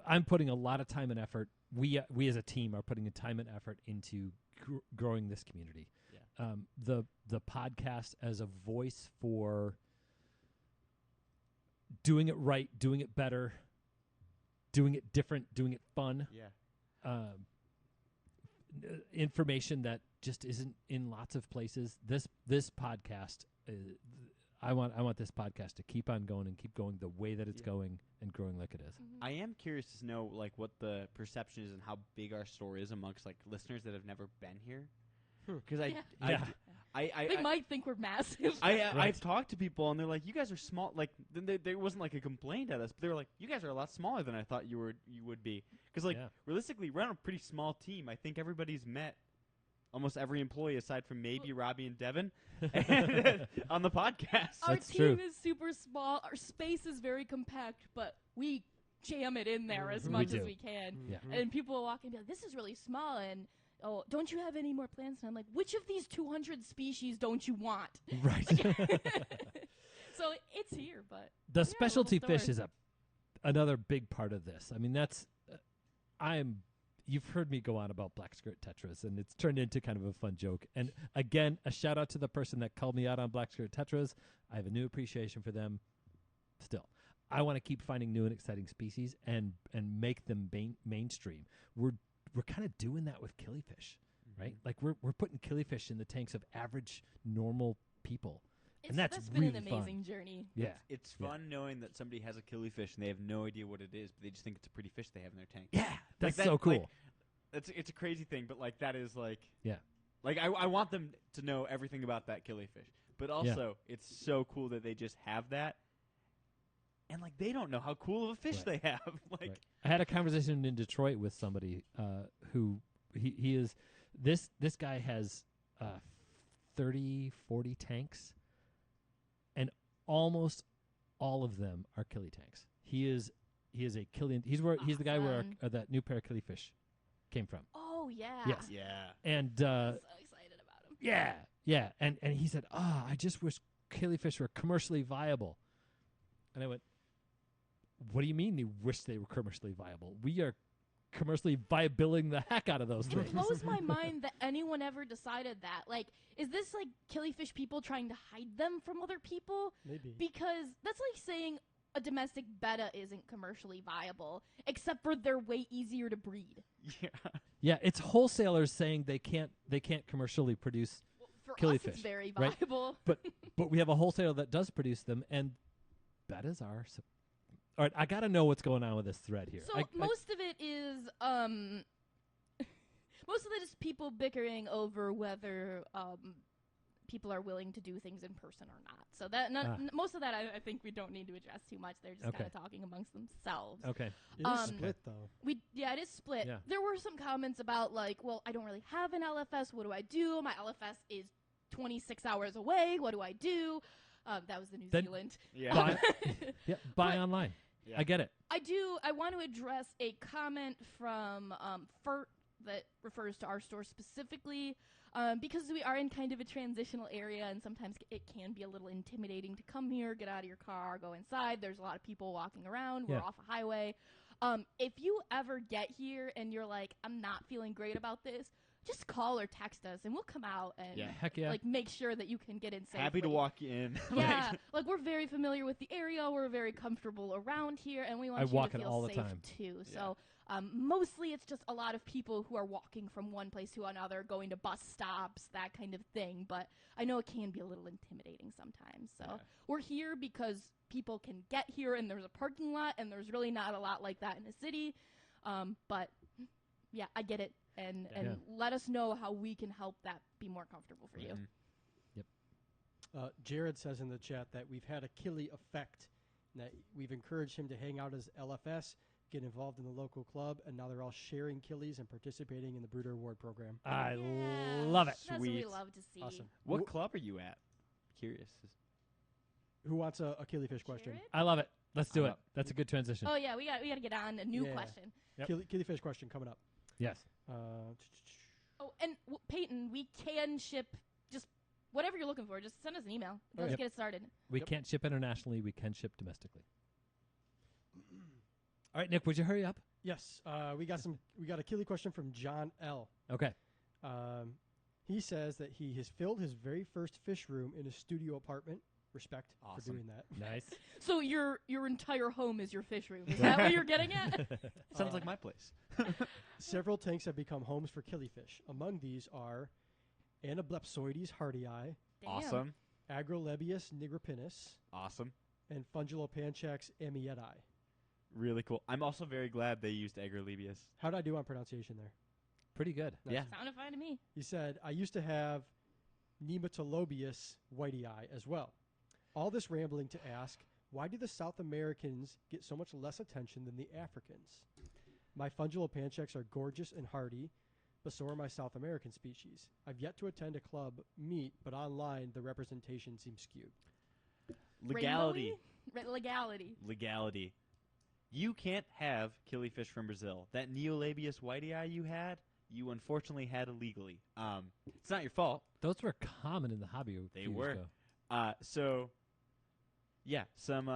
I'm putting a lot of time and effort. We as a team are putting a time and effort into growing this community. Yeah. The podcast as a voice for doing it right, doing it better, doing it different, doing it fun. Yeah. Information that just isn't in lots of places. This podcast, I want this podcast to keep on going and keep going the way that it's Yeah. going and growing like it is. Mhm. I am curious to know what the perception is and how big our store is amongst listeners that have never been here. Because Yeah. I They might think we're massive. I've Right. talked to people and they're like, you guys are small. There wasn't a complaint at us, but they were like, you guys are a lot smaller than I thought you would be. Because Yeah. realistically, we're on a pretty small team. I think everybody's met almost every employee aside from maybe Robbie and Devin on the podcast. Our That's team true. is super small. Our space is very compact, but we jam it in there as Mhm. much We as do. we can. Yeah. And people will walk in and be like, this is really small. And, oh, don't you have any more plants? And I'm like, which of these 200 species don't you want? Right. So it's here, but The yeah, specialty little fish store. is another big part of this. I mean, that's you've heard me go on about black skirt tetras, and it's turned into kind of a fun joke. And again, a shout out to the person that called me out on black skirt tetras. I have a new appreciation for them. Still, I want to keep finding new and exciting species and make them mainstream. We're kind of doing that with killifish, right? Like we're putting killifish in the tanks of average normal people. And that's been an really fun. amazing journey. Yeah. It's Yeah. fun knowing that somebody has a killifish and they have no idea what it is, but they just think it's a pretty fish they have in their tank. Yeah, that's that- so cool. It's a crazy thing, but that is Yeah. I want them to know everything about that killifish, but also it's so cool that they just have that, and they don't know how cool of a fish Right. they have. Right. I had a conversation in Detroit with somebody who he is this guy has 30, 40 tanks, and almost all of them are killie tanks. He is a killian. He's the guy where Awesome. that new pair of killifish came from. Oh, yeah. Yes. yeah. And I'm so excited about him. yeah, and he said, I just wish killifish were commercially viable. And I went, what do you mean you wish they were commercially viable? We are commercially viabiling the heck out of those It things. blows my mind that anyone ever decided that. Is this killifish people trying to hide them from other people? Maybe. Because that's like saying a domestic betta isn't commercially viable, except for they're way easier to breed. Yeah. Yeah, it's wholesalers saying they can't commercially produce, Well, for us, Killifish, it's very right? viable. but we have a wholesaler that does produce them, and bettas are. All right, I got to know what's going on with this thread here. So most of it is most of it is people bickering over whether people are willing to do things in person or not. So that most of that I think we don't need to address too much. They're just Okay. kind of talking amongst themselves. Okay. It is split though. It is split. Yeah. There were some comments about like, well, I don't really have an LFS. What do I do? My LFS is 26 hours away. What do I do? That was the New Then- Zealand. Yeah. Buy, yeah, buy But- online. Yeah. I get it. I want to address a comment from FERT that refers to our store specifically, because we are in kind of a transitional area, and sometimes it can be a little intimidating to come here, get out of your car, go inside. There's a lot of people walking around. We're Yeah. off a highway. If you ever get here and you're like, I'm not feeling great about this, just call or text us, and we'll come out and Yeah. Heck yeah. like make sure that you can get in safely. Happy to walk in. Yeah, like we're very familiar with the area. We're very comfortable around here, and we want I you walk to it feel all the safe time. too. So mostly it's just a lot of people who are walking from one place to another, going to bus stops, that kind of thing. But I know it can be a little intimidating sometimes. So Yeah. we're here because people can get here, and there's a parking lot, and there's really not a lot like that in the city. But yeah, I get it, and Yeah. let us know how we can help that be more comfortable for you. Mhm. Jared says in the chat that we've had a Killy effect, and that we've encouraged him to hang out as LFS, get involved in the local club, and now they're all sharing Killies and participating in the Brooder Award program. I Yeah, love it. That's what we Sweet. love to see. Awesome. What Who- club are you at? Curious. Who wants a Killyfish question? Jared? I love it. Let's do I'm it. up. That's a good transition. Oh yeah, we got to get on a new Yeah. question. Yep. Killyfish question coming up. Yes. Oh, and Peyton, we can ship just whatever you're looking for. Just send us an email. Let's Yep. get it started. We Yep. can't ship internationally. We can ship domestically. All right, Nick, would you hurry up? Yes, we got a Killy question from John L. Okay. He says that he has filled his very first fish room in his studio apartment. Respect for Awesome. doing that. Nice. So your entire home is your fish room. Is that what you're getting at? Sounds like my place. Several tanks have become homes for killifish. Among these are Anablepsoides hardii, Damn. Awesome. Agrolebius nigripinus, Awesome. and Fungilopanchax amieti. Really cool. I'm also very glad they used Agrolebius. How did I do on pronunciation there? Pretty good. Nice. Yeah. Sounded fine to me. He said, I used to have Nematolobius whitei as well. All this rambling to ask, why do the South Americans get so much less attention than the Africans? My Fungilopanchax are gorgeous and hardy, but so are my South American species. I've yet to attend a club meet, but online the representation seems skewed. Legality. Legality. Legality. You can't have killifish from Brazil. That Neolabius whitei you had, you unfortunately had illegally. It's not your fault. Those were common in the hobby. A They few were. years ago. So, yeah, some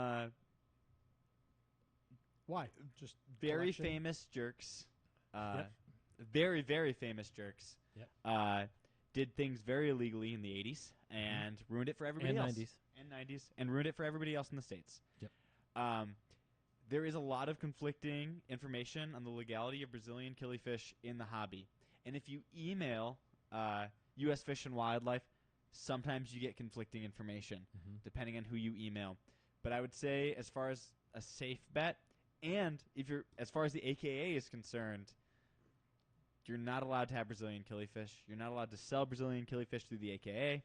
Why? Just very collection? famous jerks, Yep. very, very famous jerks, Yep. did things very illegally in the 80s and ruined it for everybody And else. 90s. And 90s. And ruined it for everybody else in the States. Yep. There is a lot of conflicting information on the legality of Brazilian killifish in the hobby. And if you email U.S. Fish and Wildlife, sometimes you get conflicting information, Mhm. depending on who you email. But I would say, as far as a safe bet, and as far as the AKA is concerned, you're not allowed to have Brazilian killifish. You're not allowed to sell Brazilian killifish through the AKA.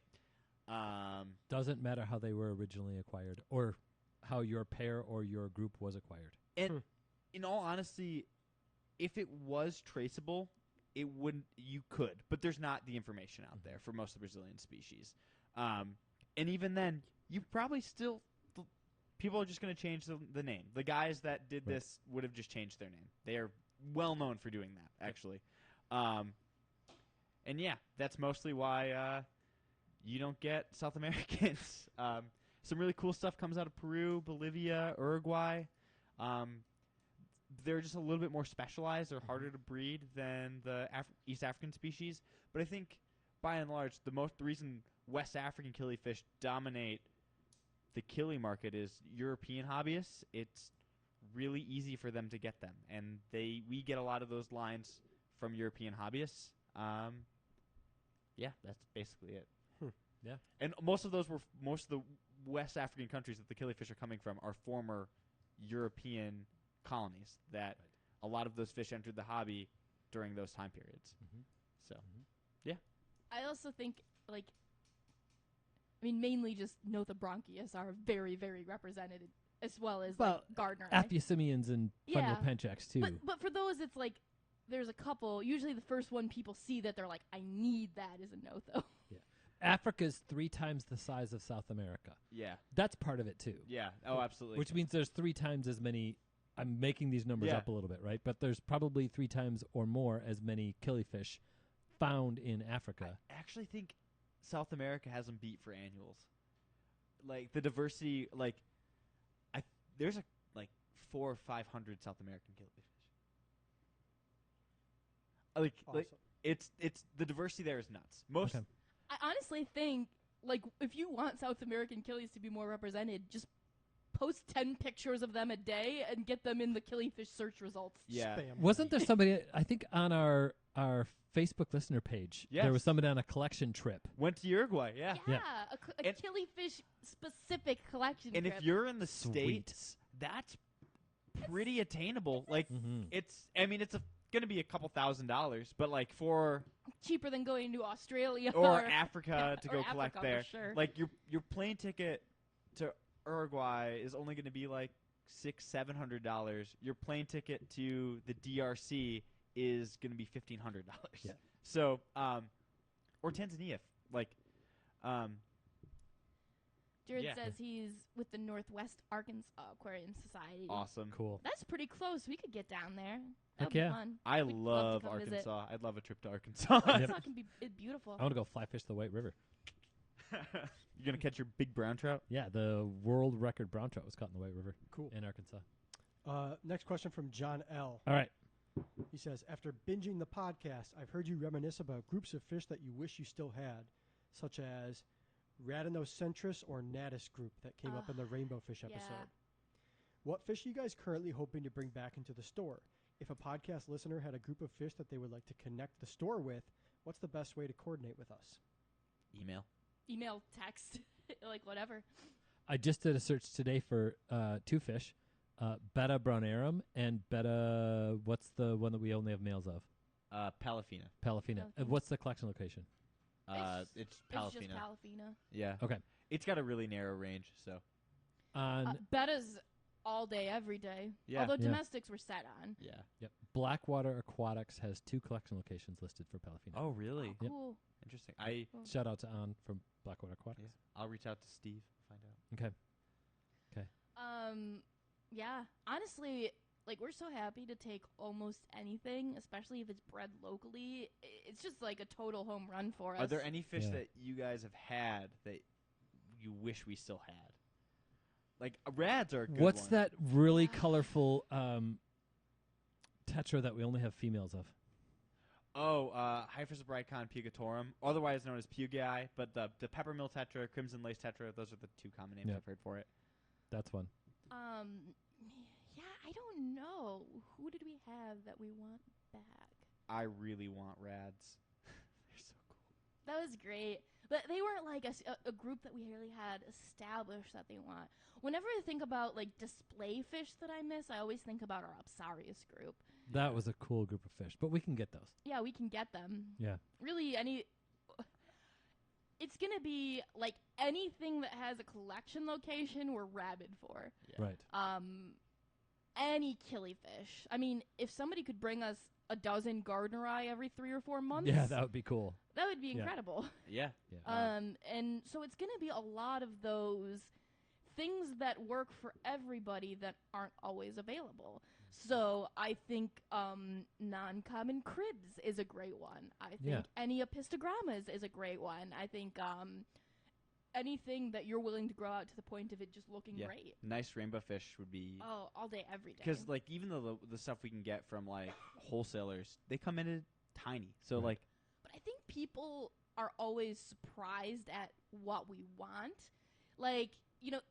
Doesn't matter how they were originally acquired or how your pair or your group was acquired. And in all honesty, if it was traceable, it wouldn't. You could, but there's not the information out there for most of the Brazilian species. And even then, you probably still. People are just going to change the name. The guys that did Right. this would have just changed their name. They are well known for doing that, actually. And yeah, that's mostly why you don't get South Americans. Some really cool stuff comes out of Peru, Bolivia, Uruguay. They're just a little bit more specialized. They're harder to breed than the East African species. But I think, by and large, the reason West African killifish dominate the killie market is European hobbyists. It's really easy for them to get them, and we get a lot of those lines from European hobbyists. Yeah, that's basically it. Yeah. And most of the West African countries that the killifish are coming from are former European colonies that a lot of those fish entered the hobby during those time periods. So I also think, like, I mean, mainly just Nothobronchius are very, very represented, as well as Well, like Gardner. Aphyosemians and Yeah. Fungopenchax too. But for those, it's like there's a couple. Usually, the first one people see that they're like, I need that is a Notho. Africa's 3 times the size of South America. Yeah. That's part of it too. Yeah. Oh, absolutely. Which means there's 3 times as many. I'm making these numbers Yeah. up a little bit, right? But there's probably 3 times or more as many killifish found in Africa. I actually think South America has them beat for annuals. Like the diversity, like there's a like 400 or 500 South American killifish. Awesome. It's the diversity there is nuts. Most Okay. I honestly think, like, if you want South American killies to be more represented, just post 10 pictures of them a day and get them in the killifish search results. yeah. Spam Wasn't there money. somebody, I think on our Facebook listener page, there was Yes. somebody on a collection trip. Went to Uruguay, yeah. Yeah, Yeah. a And- killifish specific collection. And trip. if you're in the Sweet. States, that's pretty attainable. Like Mm-hmm. it's going to be a couple $1,000s, but like for cheaper than going to Australia or Africa to or go Africa collect for there. sure. Like your plane ticket to Uruguay is only going to be like $600-700. Your plane ticket to the DRC is going to be $1,500. Yeah. So or Tanzania, like Jared yeah. says he's with the Northwest Arkansas Aquarium Society. awesome. Cool. That's pretty close. We could get down there. Heck That'd be yeah. fun. I We'd love to come visit. Arkansas. I'd love a trip to Arkansas. Arkansas can be beautiful. I want to go fly fish the White River. You're going to catch your big brown trout? Yeah, the world record brown trout was caught in the White River Cool. in Arkansas. Next question from John L. All right. He says, after binging the podcast, I've heard you reminisce about groups of fish that you wish you still had, such as Radinocentris or Natus group that came up in the Rainbow Fish episode. Yeah. What fish are you guys currently hoping to bring back into the store? If a podcast listener had a group of fish that they would like to connect the store with, what's the best way to coordinate with us? Email. Email, text, like whatever. I just did a search today for 2 fish, Betta brownarum and Betta, what's the one that we only have males of? Palafina. Palafina. Palafina. What's the collection location? It's It's just Palafina. Palafina. Yeah. Okay. It's got a really narrow range, so. On Betta's all day, every day. Yeah. Although Yeah. domestics were set on. Yeah. Yep. Blackwater Aquatics has 2 collection locations listed for Palafina. Oh, really? Yep. Cool. Interesting. Shout out to An from Blackwater Aquatics. I'll reach out to Steve, find out. Okay. Yeah. Honestly, like, we're so happy to take almost anything, especially if it's bred locally. It's just like a total home run for us. Are there any fish Yeah. that you guys have had that you wish we still had? Like rads are a good What's one. that really colorful tetra that we only have females of? Oh, Hyphus pugatorum, otherwise known as pugii, but the peppermill tetra, crimson lace tetra, those are the 2 common names Yep. I've heard for it. That's one. Yeah, I don't know. Who did we have that we want back? I really want rads. They're so cool. That was great. But they weren't like a group that we really had established that they want. Whenever I think about like display fish that I miss, I always think about our Opsarius group. That was a cool group of fish, but we can get those. Yeah, we can get them. Yeah. Really, it's going to be like anything that has a collection location we're rabid for. Yeah. Right. Any killifish. I mean, if somebody could bring us a dozen Gardneri every 3 or 4 months, Yeah, that would be cool. that would be Yeah. incredible. Yeah. Yeah. And so it's going to be a lot of those things that work for everybody that aren't always available. So I think non-common cribs is a great one. I think Yeah. any epistogrammas is a great one. I think anything that you're willing to grow out to the point of it just looking Yeah. great. Nice rainbow fish would be Oh, all day, every day. because like even the stuff we can get from like wholesalers, they come in at tiny. So Right. like But I think people are always surprised at what we want. Like, you know,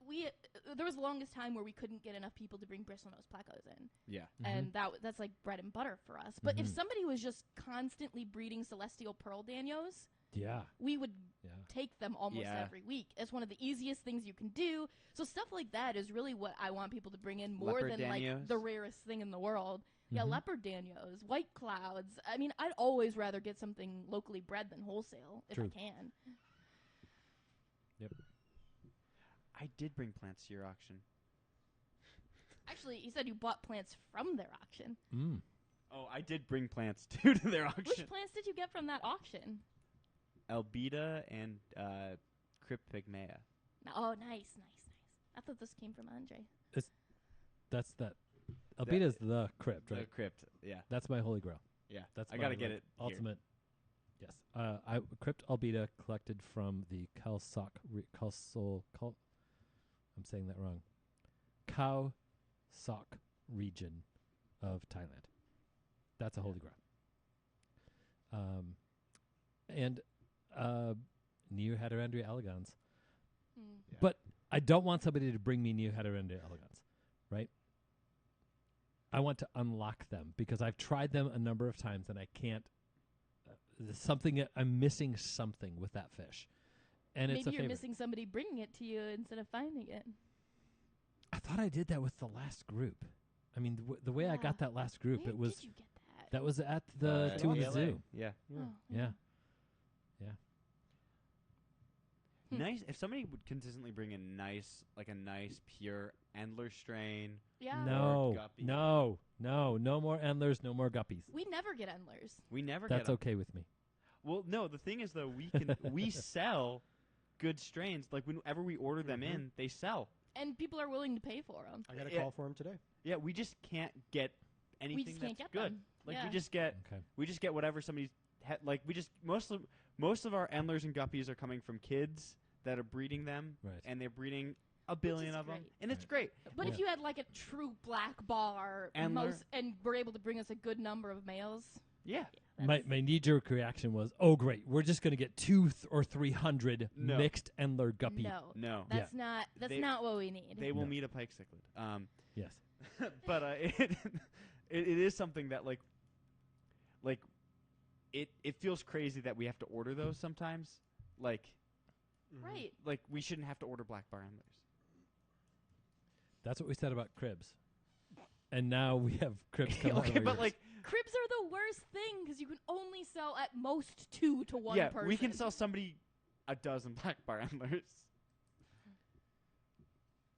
there was the longest time where we couldn't get enough people to bring bristlenose plecos in. yeah. And that's like bread and butter for us. But if Mhm. somebody was just constantly breeding celestial pearl danios, Yeah. We would Yeah. take them almost Yeah. every week. It's one of the easiest things you can do. So stuff like that is really what I want people to bring in more Leopard than like Danios? the rarest thing in the world. Yeah, Mhm. leopard danios, white clouds. I mean, I'd always rather get something locally bred than wholesale if I True. can. I did bring plants to your auction. Actually, you said you bought plants from their auction. Mm. Oh, I did bring plants too to their auction. Which plants did you get from that auction? Albida and Cryptpygmaea. Oh, nice, nice, nice. I thought this came from Andre. That's that. Albeda's the crypt, The right? crypt, yeah. That's my holy grail. Yeah. That's I my, gotta get like, it here. ultimate. Yes. I Crypt Albeda collected from the Khalsak I'm saying that wrong. Khao Sok region of Thailand. That's a holy grail. And Neoheterandria elegans. Hmm. Yeah. But I don't want somebody to bring me Neoheterandria elegans, right? I want to unlock them because I've tried them a number of times and I can't. There's something I'm missing something with that fish, and Maybe it's a you're favorite. missing somebody bringing it to you instead of finding it. I thought I did that with the last group. I mean, the way I Yeah. got that last group, Where it was did you get that? that was at the two in the LA. zoo. Yeah. Yeah. Oh, Yeah. Hmm. Nice. If somebody would consistently bring a nice pure Endler strain. Yeah. No, guppy. no more endlers, no more guppies. We never get endlers. We never That's get 'em. okay with me. Well, no. The thing is, though, we sell good strains. Like whenever we order them Mhm. in, they sell. And people are willing to pay for them. I got a Yeah. call for him today. Yeah, we just can't get anything We just can't that's get good. them. Like yeah. Okay. we just get whatever somebody's like. We just most of our Endlers and Guppies are coming from kids that are breeding them, Right. and they're breeding a billion is of them, great. and it's Right. great. But Yeah. if you had like a true black bar Endler. and were able to bring us a good number of males, Yeah. My knee jerk reaction was, oh great, we're just going to get 200 or 300 No. mixed Endler guppy. no, No, that's They- not what we need. they will No. meet a pike cichlid. Yes. But it is something that like it feels crazy that we have to order those sometimes. Like Right. we shouldn't have to order black bar Endlers. That's what we said about cribs. And now we have cribs coming out of Okay, our but ears. like Cribs are the worst thing because you can only sell at most 2 to 1 yeah, person. we can sell somebody a dozen black bar Endlers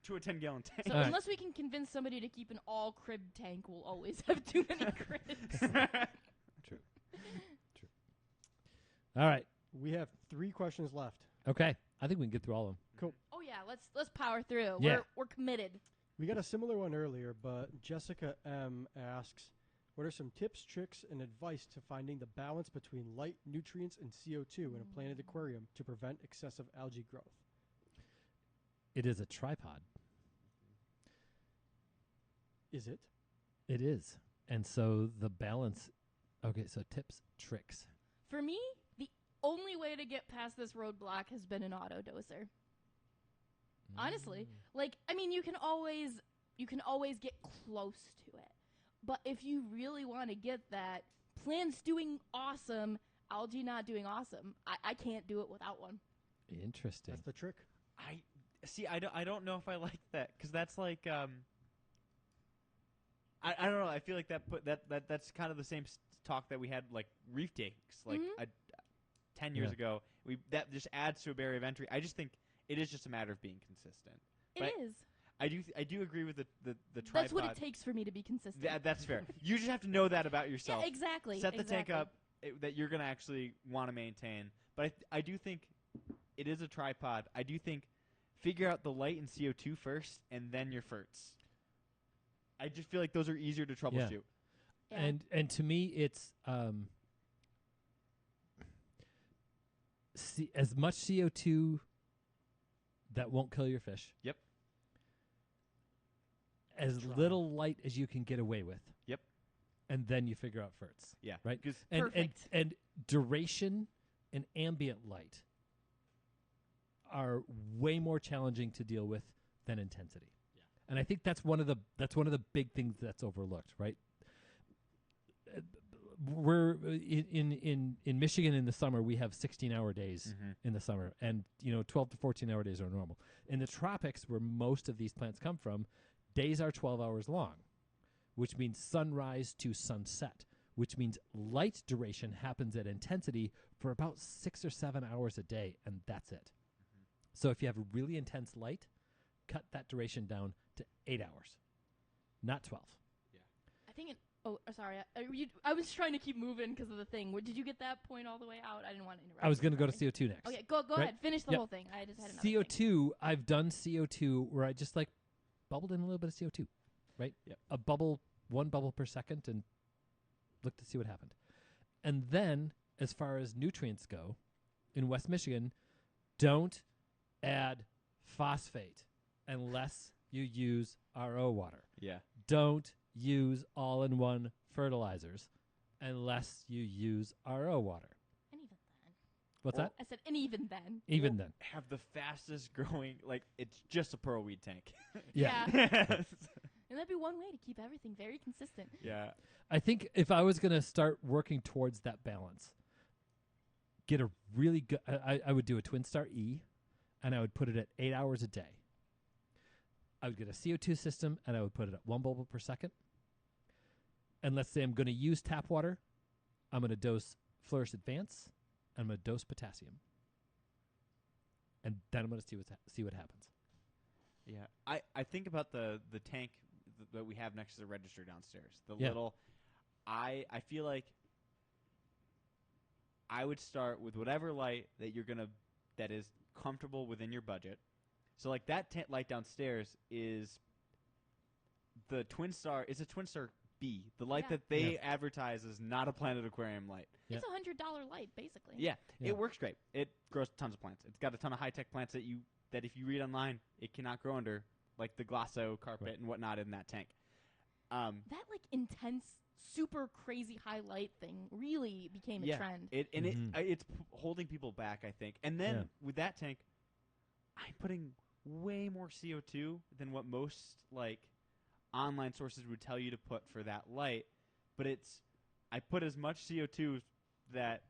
to a 10-gallon tank. So All right. unless we can convince somebody to keep an all crib tank, we'll always have too many cribs. True. All right. We have 3 questions left. Okay. I think we can get through all of them. Oh yeah, let's power through. Yeah. We're committed. We got a similar one earlier, but Jessica M asks, what are some tips, tricks, and advice to finding the balance between light, nutrients, and CO2 in a planted aquarium to prevent excessive algae growth? It is a tripod. Is it? It is. And so the balance. Okay, so tips, tricks. For me, the only way to get past this roadblock has been an auto doser. Honestly, like I mean, you can always get close to it, but if you really want to get that, plants doing awesome, algae not doing awesome, I can't do it without one. Interesting. That's the trick. I see. I don't know if I like that because that's like I don't know. I feel like that's kind of the same talk that we had like reef tanks like Mhm. 10 years Yeah. ago. That just adds to a barrier of entry. I just think it is just a matter of being consistent. It But is. I do agree with the tripod. That's what it takes for me to be consistent. That's fair. You just have to know that about yourself. Yeah, exactly. Set the tank exactly. up that you're going to actually want to maintain. But I do think it is a tripod. I do think figure out the light and CO2 first, and then your ferts. I just feel like those are easier to troubleshoot. Yeah. And to me, it's as much CO2 that won't kill your fish. Yep. As Try. little light as you can get away with. Yep. And then you figure out ferts. Yeah. Right? 'Cause Perfect. And duration and ambient light are way more challenging to deal with than intensity. Yeah. And I think that's one of the big things that's overlooked, right? we're in Michigan in the summer. We have 16-hour days in the summer, and 12 to 14-hour days are normal. In the tropics, where most of these plants come from, days are 12 hours long, which means sunrise to sunset, which means light duration happens at intensity for about 6 or 7 hours a day, and that's it. So if you have really intense light, cut that duration down to 8 hours, not 12. I think sorry. I was trying to keep moving because of the thing. Did you get that point all the way out? I didn't want to interrupt. I was going to go to sorry. CO2 next. Okay, go Right? ahead. Finish the Yep. whole thing. I just had another thing. CO2, I've done CO2 where I just bubbled in a little bit of CO2, right? Yep. One bubble per second, and look to see what happened. And then, as far as nutrients go, in West Michigan, don't add phosphate unless you use RO water. Yeah. Don't use all-in-one fertilizers unless you use RO water. And even then. What's Well, that? I said, and even then. Even then. Have the fastest growing, it's just a pearl weed tank. Yeah. Yes. And that'd be one way to keep everything very consistent. Yeah. I think if I was going to start working towards that balance, get a really good, I would do a Twin Star E, and I would put it at 8 hours a day. I would get a CO2 system, and I would put it at 1 bubble per second. And let's say I'm going to use tap water, I'm going to dose Flourish Advance, and I'm going to dose potassium. And then I'm going to see what happens. Yeah. I think about the tank that we have next to the register downstairs. The Yeah. little I feel like I would start with whatever light that is comfortable within your budget. So like that light downstairs is the Twin Star. It's a Twin Star B. The light Yeah. that they Yeah. advertise is not a Planet Aquarium light. Yeah. It's $100 light, basically. Yeah, Yeah. it works great. It grows tons of plants. It's got a ton of high tech plants that if you read online, it cannot grow under, like the Glasso carpet Right. and whatnot in that tank. That intense, super crazy highlight thing really became a Yeah. trend. Mhm. It's holding people back, I think. And then Yeah. with that tank, I'm putting way more CO2 than what most online sources would tell you to put for that light. But I put as much CO2 that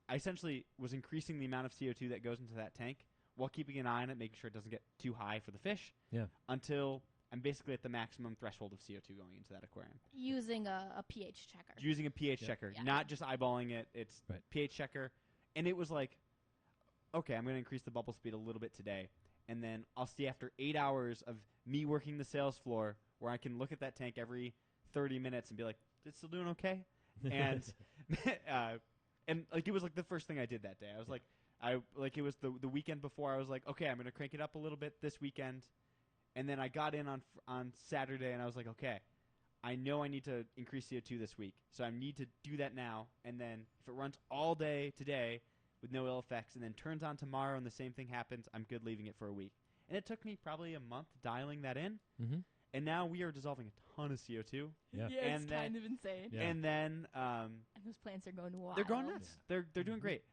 I essentially was increasing the amount of CO2 that goes into that tank while keeping an eye on it, making sure it doesn't get too high for the fish. Yeah. Until I'm basically at the maximum threshold of CO2 going into that aquarium. Using a pH checker. Using a pH Yeah. checker, Yeah. not just eyeballing it. It's Right. pH checker. And it was like, okay, I'm going to increase the bubble speed a little bit today. And then I'll see after 8 hours of me working the sales floor where I can look at that tank every 30 minutes and be like, it's still doing okay? And and it was the first thing I did that day. I was it was the weekend before. I was like, okay, I'm going to crank it up a little bit this weekend. And then I got in on Saturday and I was like, okay, I know I need to increase CO2 this week. So I need to do that now. And then if it runs all day today with no ill effects and then turns on tomorrow and the same thing happens, I'm good leaving it for a week. And it took me probably a month dialing that in. Mm-hmm. And now we are dissolving a ton of CO2. Yeah. Yeah, And it's then- kind of insane. Yeah. And then And those plants are going wild. they're going nuts. They're doing Mhm. great.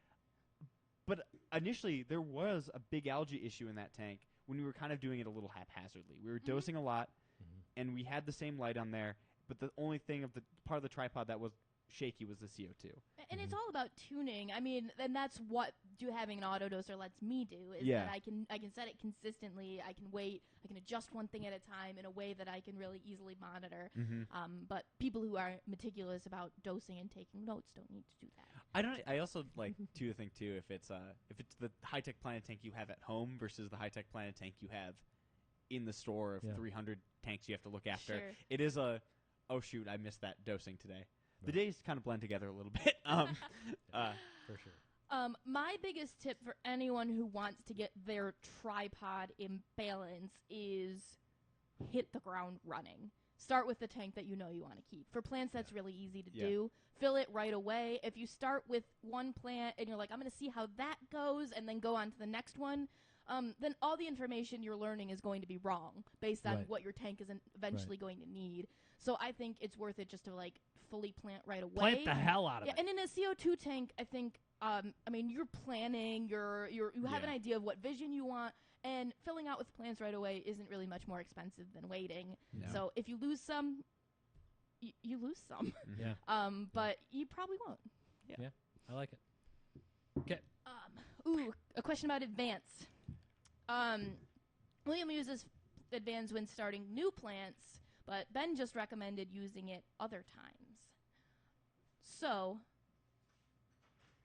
But initially, there was a big algae issue in that tank when we were kind of doing it a little haphazardly. We were Mhm. dosing a lot, Mhm. and we had the same light on there, but the only thing of the part of the tripod that was shaky was the CO2. And it's Mhm. all about tuning. I mean, and that's what having an auto doser lets me do is Yeah. that I can set it consistently. I can wait. I can adjust one thing at a time in a way that I can really easily monitor. Mm-hmm. But people who are meticulous about dosing and taking notes don't need to do that. I also like to think too if it's the high tech Planet tank you have at home versus the high tech Planet tank you have in the store of Yeah. 300 tanks you have to look after. Sure. It is oh shoot, I missed that dosing today. The Right. days kind of blend together a little bit. For sure. My biggest tip for anyone who wants to get their tripod in balance is hit the ground running. Start with the tank that you know you want to keep. For plants, that's really easy to Yeah. do. Fill it right away. If you start with one plant and you're like, I'm going to see how that goes, and then go on to the next one, then all the information you're learning is going to be wrong based on Right. what your tank is eventually going to need. So I think it's worth it just to fully plant right away. Plant the hell out of Yeah, it. and in a CO2 tank, I think, you're planning, you have an Yeah. idea of what vision you want, and filling out with plants right away isn't really much more expensive than waiting. No. So if you lose some, you lose some. Yeah, But you probably won't. I like it. Okay. Ooh, a question about advance. William uses advance when starting new plants, but Ben just recommended using it other times. So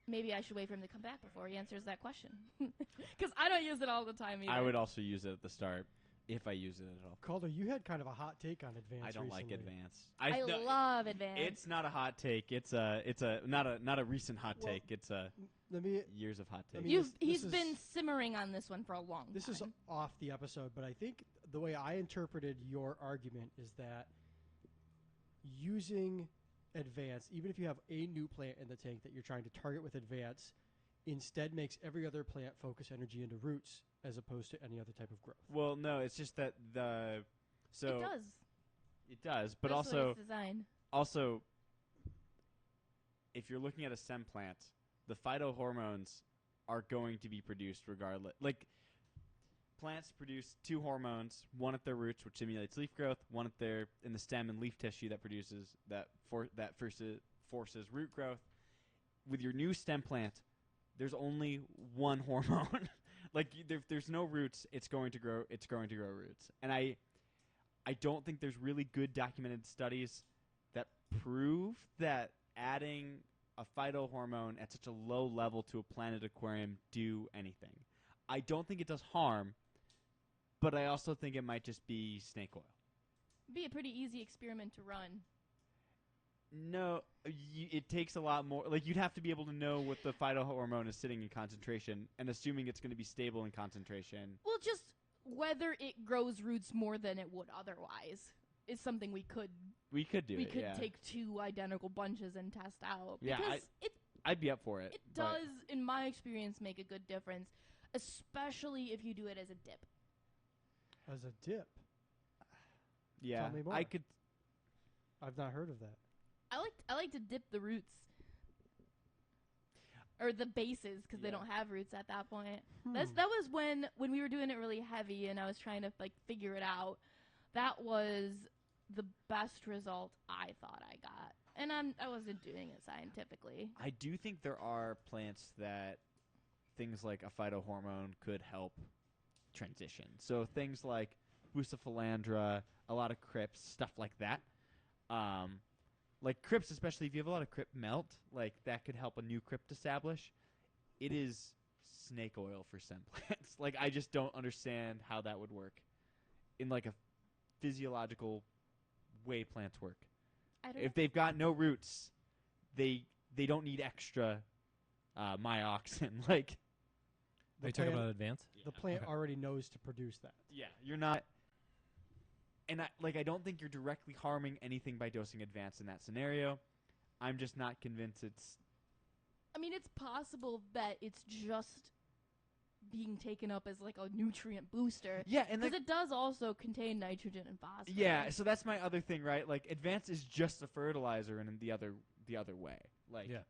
maybe I should wait for him to come back before he answers that question. Because I don't use it all the time either. I would also use it at the start if I use it at all. Calder, you had kind of a hot take on advance. I don't like recently. advance. I no, love advance. It's not a hot take. It's a not a recent hot Well, take. It's a Let me. years of hot I takes. mean, He's this been is- simmering on this one for a long This time. is off the episode, but I think the way I interpreted your argument is that using advance, even if you have a new plant in the tank that you're trying to target with advance, instead makes every other plant focus energy into roots as opposed to any other type of growth. Well, no, it's just that it does. it does, but That's the way also it's designed. also if you're looking at a stem plant, the phytohormones are going to be produced regardless. Like plants produce two hormones, one at their roots which stimulates leaf growth, one at their in the stem and leaf tissue that produces forces root growth. With your new stem plant, there's only one hormone. Like there's no roots, it's going to grow roots. And I don't think there's really good documented studies that prove that adding a phytohormone at such a low level to a planted aquarium do anything. I don't think it does harm, but I also think it might just be snake oil. Be a pretty easy experiment to run. No, it takes a lot more. Like, you'd have to be able to know what the phytohormone is sitting in concentration, and assuming it's going to be stable in concentration. Well, just whether it grows roots more than it would otherwise is something we could We could do it, could yeah. take two identical bunches and test out. Yeah, because I'd be up for it. it but- does, in my experience, make a good difference, especially if you do it as a dip. As a dip, Yeah, Tell me more. I could. I've not heard of that. I like to dip the roots. Or the bases, because they Yeah. don't have roots at that point. Hmm. That was when we were doing it really heavy and I was trying to like figure it out. That was the best result I thought I got, and I wasn't doing it scientifically. I do think there are plants that things like a phytohormone could help transition. So things like Bucephalandra, a lot of crypts, stuff like that. Like crypts, especially if you have a lot of crypt melt, like that could help a new crypt establish. It is snake oil for stem plants. Like I just don't understand how that would work in like a physiological way plants work. I don't If they've got no roots, they don't need extra myoxin. Like Are you talking plant- about advance? The plant Okay. already knows to produce that. yeah, you're not. And I don't think you're directly harming anything by dosing advanced in that scenario. I'm just not convinced it's. I mean, it's possible that it's just being taken up as like a nutrient booster. Yeah, and Because it does also contain nitrogen and phosphorus. yeah, so that's my other thing, right? Like advanced is just a fertilizer, and in the other way, like Yeah.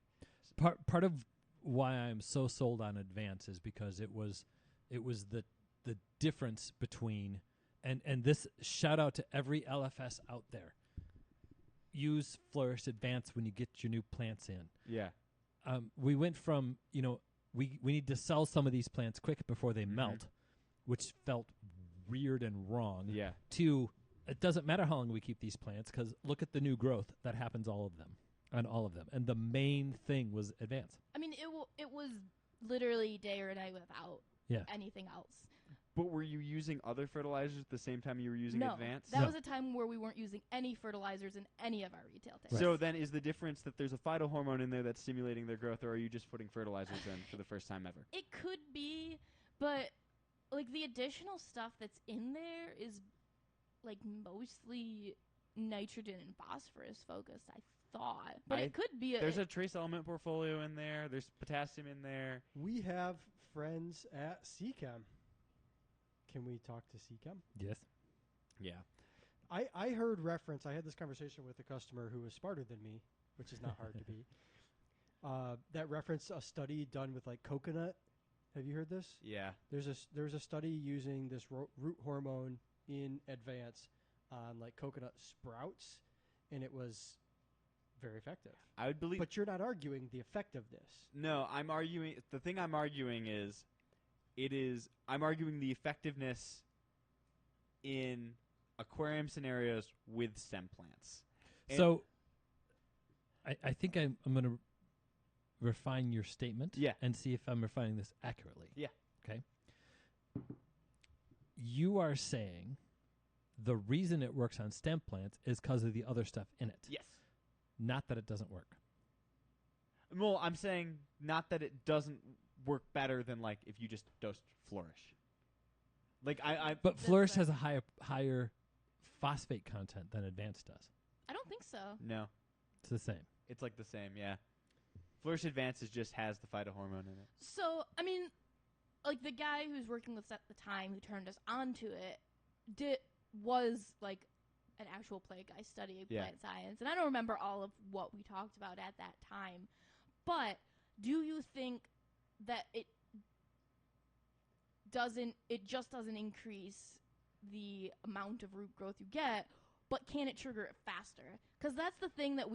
Part of why I'm so sold on advance is because it was the difference between and this shout out to every LFS out there. Use Flourish Advance when you get your new plants in. yeah, We went from we need to sell some of these plants quick before they Mhm. melt, which felt weird and wrong. yeah. To it doesn't matter how long we keep these plants because look at the new growth that happens on all of them. And the main thing was advance. I mean, it was literally day or night without Yeah. anything else. But were you using other fertilizers at the same time you were using No, advanced? that No. was a time where we weren't using any fertilizers in any of our retail tanks. So then, is the difference that there's a phytohormone in there that's stimulating their growth, or are you just putting fertilizers in for the first time ever? It could be, but like the additional stuff that's in there is like mostly nitrogen and phosphorus focused, I thought. But it could be There's a trace element portfolio in there. There's potassium in there. We have friends at CChem. Can we talk to CChem? Yes. Yeah. I heard reference. I had this conversation with a customer who was smarter than me, which is not hard to be. That referenced a study done with like coconut. Have you heard this? Yeah. There's a study using this root hormone in advance on like coconut sprouts, and it was very effective. I would believe. But you're not arguing the effectiveness. No, I'm arguing. The thing I'm arguing is, I'm arguing the effectiveness in aquarium scenarios with stem plants. And- So, I think I'm going to refine your statement. Yeah. And see if I'm refining this accurately. Yeah. Okay. You are saying the reason it works on stem plants is because of the other stuff in it. Yes. Not that it doesn't work. Well, I'm saying not that it doesn't work better than like if you just dosed Flourish. Like But That's Flourish fair. has a higher phosphate content than Advanced does. I don't think so. no, It's the same. it's like the same. Yeah. Flourish Advances just has the phytohormone in it. So, I mean, like the guy who's working with us at the time who turned us onto it was like an actual plant guy studying Yeah. plant science. And I don't remember all of what we talked about at that time. But do you think that it just doesn't increase the amount of root growth you get, but can it trigger it faster? Because that's the thing that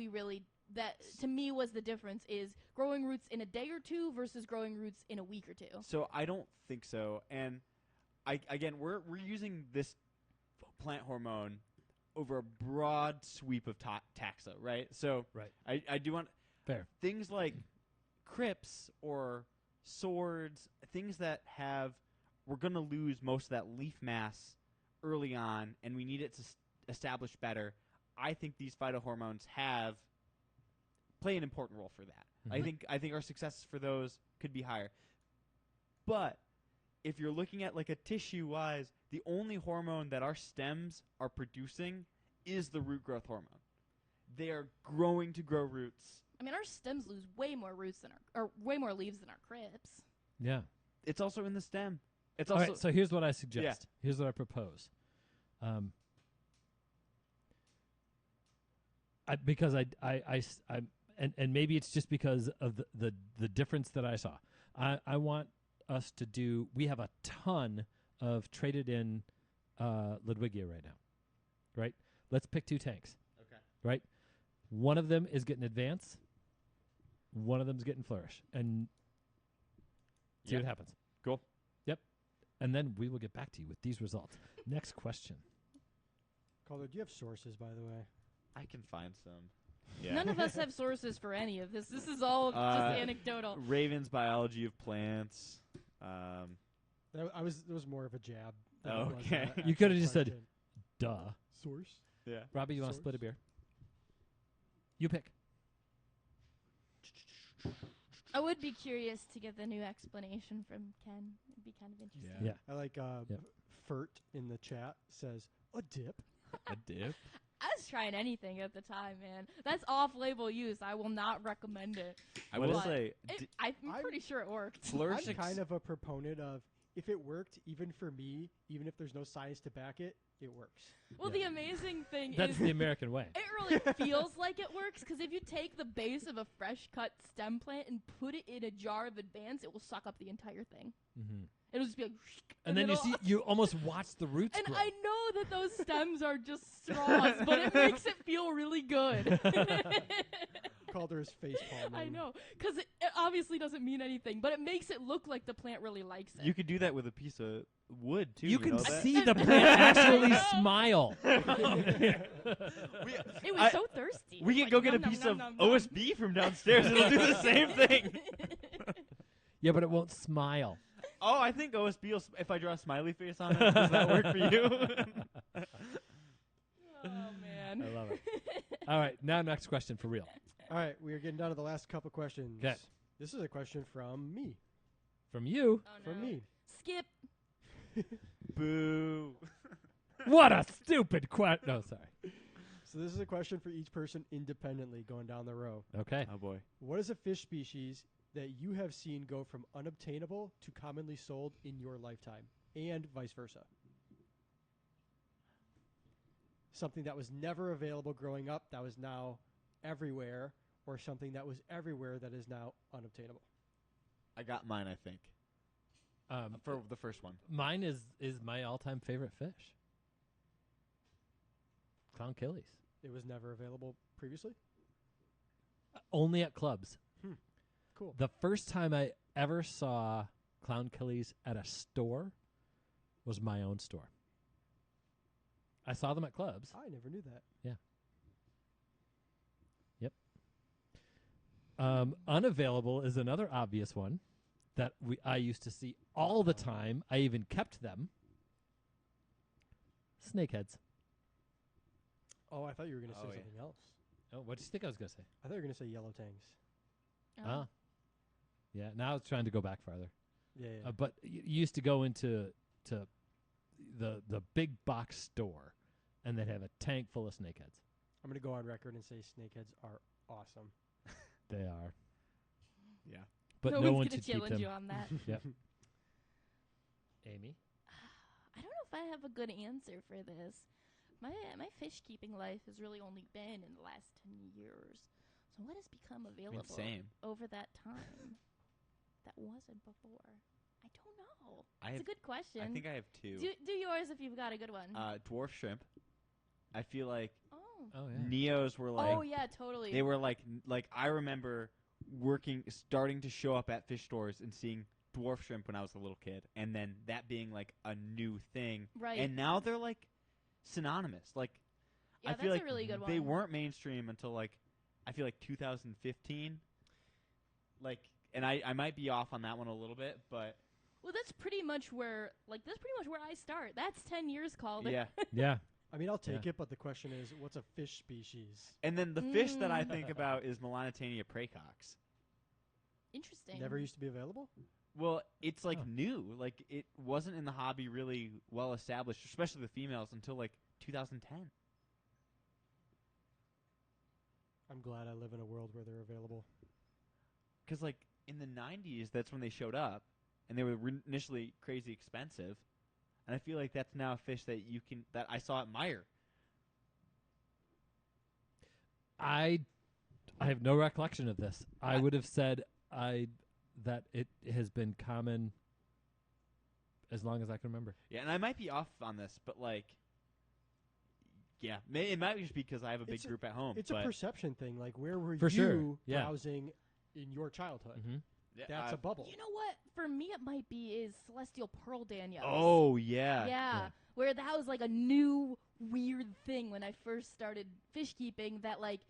that to me was the difference is growing roots in a day or two versus growing roots in a week or two. So I don't think so. And we're using this plant hormone over a broad sweep of taxa, right? So Right. I do want Fair. things like crypts or swords, things that we're going to lose most of that leaf mass early on, and we need it to establish better. I think these phytohormones play an important role for that. Mhm. I think our successes for those could be higher. But if you're looking at like a tissue-wise, the only hormone that our stems are producing is the root growth hormone. They are growing to grow roots. I mean, our stems lose way more roots or way more leaves than our crypts. Yeah. It's also in the stem. It's All also right, so here's what I suggest. Here's what I propose. And maybe it's just because of the difference that I saw. I want us to do. We have a ton of traded in Ludwigia right now, right? Let's pick 2 tanks. Okay. Right. One of them is getting Advance. One of them is getting Flourish, and see what happens. Cool. Yep. And then we will get back to you with these results. Next question. Calder, do you have sources, by the way? I can find some. Yeah. None of us have sources for any of this. This is all just anecdotal. Raven's Biology of Plants. That was more of a jab. than it was Okay. an You coulda actual just said- question. Duh. Source. Yeah. Robbie, you want to split a Source? beer? You pick. I would be curious to get the new explanation from Ken. It'd be kind of interesting. Yeah. I like Yep. Fert in the chat says a dip. A dip. I was trying anything at the time, man. That's off-label use. I will not recommend it. I will But say, I'm I'm- pretty sure it worked. Flourish. I'm kind of a proponent of if it worked, even for me, even if there's no science to back it, it works. Well, Yeah. the amazing thing That's is the American way. it really feels like it works because if you take the base of a fresh cut stem plant and put it in a jar of Advance, it will suck up the entire thing. Mm-hmm. It'll just be like, And then you almost watch the roots And grow. I know that those stems are just straws, but it makes it feel really good. Calder's face palming. I know, because it obviously doesn't mean anything, but it makes it look like the plant really likes it. You could do that with a piece of wood too. You can know that? see the plant actually smile. It was I- so thirsty. We can Like, go get a nom, nom, piece nom, of nom, nom. OSB from downstairs. It'll do the same thing. Yeah, but it won't smile. Oh, I think OSB will, if I draw a smiley face on it, does that work for you? Oh man. I love it. All right, now next question for real. All right, we are getting down to the last couple questions. 'Kay. This is a question from me. From you. Oh, From no. me. Skip. Boo. What a stupid question. No, sorry. So this is a question for each person independently going down the row. Okay. Oh boy. What is a fish species that you have seen go from unobtainable to commonly sold in your lifetime, and vice versa? Something that was never available growing up that was now everywhere, or something that was everywhere that is now unobtainable. I got mine, I think. For the first one. Mine is my all-time favorite fish. Clown Killies. It was never available previously? Only at clubs. Cool. The first time I ever saw clown killies at a store was my own store. I saw them at clubs. I never knew that. Unavailable is another obvious one that I used to see all the time. I even kept them. Snakeheads. Oh, I thought you were going to say Oh, yeah. something else. Oh, what do you think I was going to say? I thought you were going to say yellow tangs. Ah. Yeah, now it's trying to go back farther. Yeah. yeah. But you used to go into the big box store, and they'd have a tank full of snakeheads. I'm going to go on record and say snakeheads are awesome. They are. Yeah. But no no one's one gonna should keep challenge them. you on that. Yep. Amy? I don't know if I have a good answer for this. My fish keeping life has really only been in the last 10 years. So what has become available same. over that time that wasn't before? I don't know. I It's have- a good question. I think I have two. do yours if you've got a good one. Dwarf shrimp. I feel like oh. Oh, yeah. Neos were like Oh yeah, totally. they were like I remember starting to show up at fish stores and seeing dwarf shrimp when I was a little kid, and then that being like a new thing. right. And now they're like synonymous. Like yeah, I feel that's like a really good one. they weren't mainstream until like I feel like 2015. Like, and I might be off on that one a little bit, but Well, that's pretty much where I start. That's 10 years, Calder. yeah. Yeah. I mean, I'll take Yeah. it, but the question is, what's a fish species? And then the fish that I Mm. think about is Melanitania praecox. Interesting. Never used to be available? Well, it's like Huh. new. Like it wasn't in the hobby really well established, especially the females, until like 2010. I'm glad I live in a world where they're available. Because like in the 90s, that's when they showed up, and they were initially crazy expensive. And I feel like that's now a fish that that I saw at Meyer. I have no recollection of this. I would have said that it has been common as long as I can remember. Yeah, and I might be off on this, but like, yeah, it might just be because I have a big It's a- group at home. It's a but perception thing. Like, where were For you sure, yeah. browsing in your childhood? Mm-hmm. yeah, That's a bubble. You know what? For me, it might be is Celestial Pearl Daniels. oh yeah. Yeah, where that was like a new weird thing when I first started fish keeping that like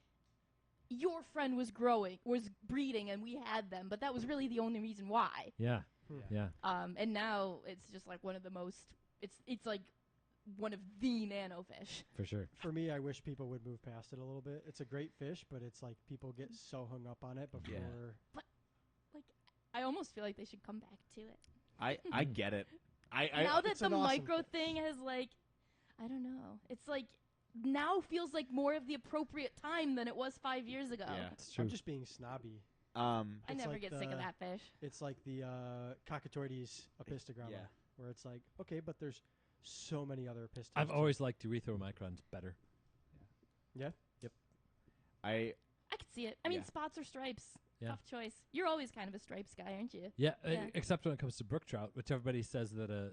your friend was breeding and we had them, but that was really the only reason why. Yeah. Hmm. Yeah. And now it's just like one of the most it's like one of the nano fish. For sure. For me, I wish people would move past it a little bit. It's a great fish, but it's like people get so hung up on it before. Like I almost feel like they should come back to it. I get it. I now that it's the an awesome micro fish. thing has like I don't know. It's like now feels like more of the appropriate time than it was 5 years ago. Yeah. It's true. I'm just being snobby. I It's never like get sick of that fish. It's like the Cockatoides apistogramma, Yeah. where it's like, okay, but there's so many other apistogrammas. I've always liked erythromicrons better. I I could see it. I mean, Yeah. spots or stripes. Yeah. Tough choice. You're always kind of a stripes guy, aren't you? Yeah, Yeah. except when it comes to brook trout, which everybody says that a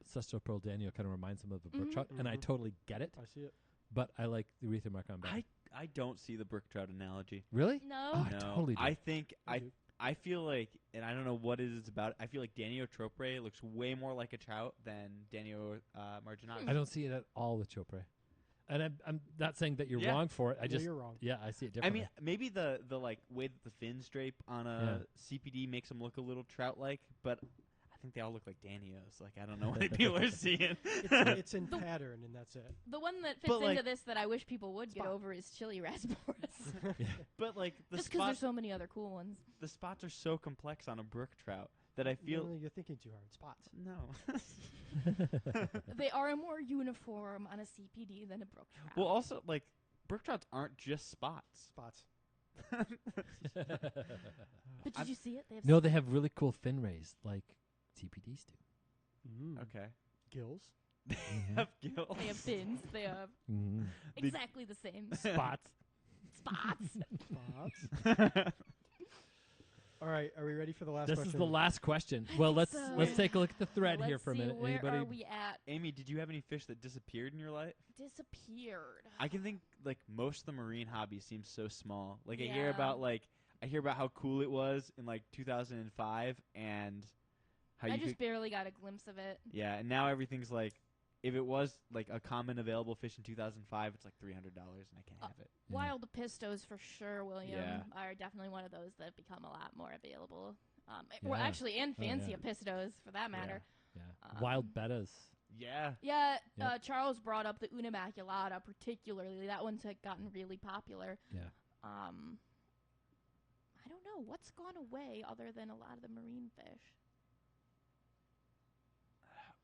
Celestial Pearl Daniel kind of reminds them of a brook Mhm. trout, and I Mhm. totally get it, I see it. but I like the erythromicron better. I don't see the brook trout analogy. Really? No. Oh, I No, totally do. I think I do. I feel like, and I don't know what it is about it, I feel like Danio looks way more like a trout than Danio marginatus. I don't see it at all with Chopre. And I'm not saying that you're Yeah. wrong for it. I No, just you're wrong. I see it I differently. mean, maybe the like way that the fins drape on a CPD makes them look a little trout-like, but I think they all look like Danios. Like I don't know what people are seeing. It's in pattern, and that's it. The one that fits But, into like- this that I wish people would get Spot. over is Chili Raspberries. But like the Just because there's spots, so many other cool ones. the spots are so complex on a brook trout that I feel No, you're thinking too hard. Spots. no. They are more uniform on a CPD than a brook trout. Well, also like brook trouts aren't just spots. Spots. but did you see it? They have No, they have really cool fin rays like CPDs do. Mm. Okay. Gills. They have gills. They have fins. They have Mhm. The- exactly the same Spots. spots. Spots. All right, are we ready for the last This question? is the last question. I Well, think let's so. take a look at the thread Let's here for a see, minute. Where Anybody? are we at? Amy, did you have any fish that disappeared in your life? Disappeared. I can think like most of the marine hobby seems so small. Like I hear Yeah. about how cool it was in like 2005 and how I you just could, barely got a glimpse of it. yeah, and now everything's like if it was like a common available fish in 2005, it's like $300 and I can't have it. Yeah. Wild pistos for sure, William, Yeah. are definitely one of those that have become a lot more available. Well, Yeah. actually, and Oh, yeah. fancy pistos for that matter. Yeah. Um, Wild bettas. Yeah. Yeah, Yep. Charles brought up the Una Maculata particularly. That one's like gotten really popular. Yeah. I don't know what's gone away other than a lot of the marine fish.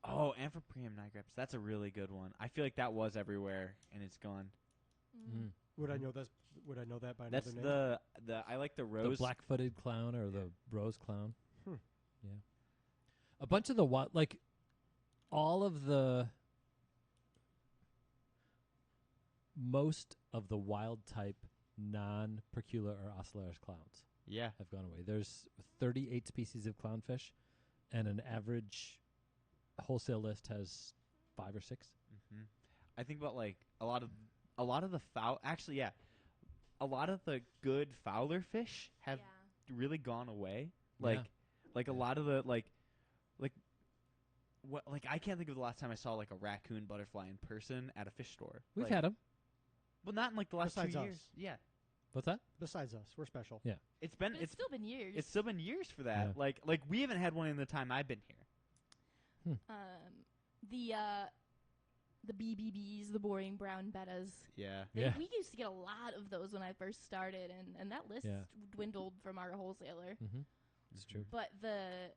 Oh, Amphiprium nigreps. That's a really good one. I feel like that was everywhere and it's gone. Mm. Would I know that? Would I know that by That's another name? the I like the The rose. black-footed clown or the rose clown. Hmm. Yeah. A bunch of the like all of the most of the wild type non-percula or ocellaris clowns Yeah. have gone away. There's 38 species of clownfish, and an average wholesale list has 5 or 6. hmm I think about like a lot of the foul. Actually, yeah, a lot of the good fowler fish have really gone away. Like, Yeah. like a lot of the what I can't think of the last time I saw like a raccoon butterfly in person at a fish store. We've Like, had them. well, not in like the last Besides 2 us. years. Yeah, What's that? Besides us, we're special. it's been But it's still been years. it's still been years for that. Yeah. Like we haven't had one in the time I've been here. The BBBs, the boring brown bettas. Yeah. Yeah. We used to get a lot of those when I first started, and that list Yeah. dwindled from our wholesaler. Mm-hmm. It's true. But the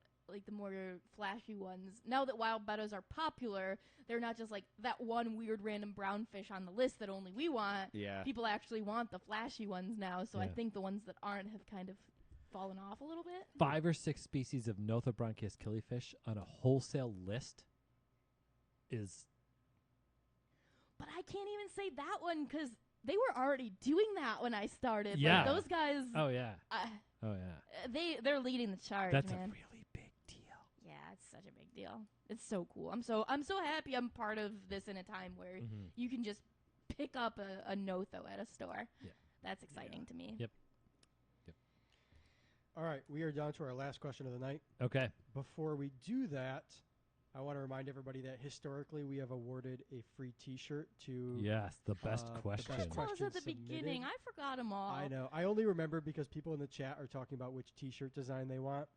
more flashy ones, now that wild bettas are popular, they're not just like that one weird random brown fish on the list that only we want. Yeah. People actually want the flashy ones now, so I Yeah. think the ones that aren't have kind of fallen off a little bit. 5 or 6 species of Nothobranchius killifish on a wholesale list is But I can't even say that one because they were already doing that when I started. Yeah. Like, those guys, oh yeah, uh, oh yeah. they're leading the charge, That's man. a really big deal. Yeah, it's such a big deal. It's so cool. I'm so happy I'm part of this in a time where Mm-hmm. you can just pick up a Notho at a store. Yeah. That's exciting to me. Yep. All right, we are down to our last question of the night. Okay. Before we do that, I want to remind everybody that historically we have awarded a free T-shirt to. Yes, the best the best question. Tell us question at the submitted. beginning. I forgot them all. I know. I only remember because people in the chat are talking about which T-shirt design they want.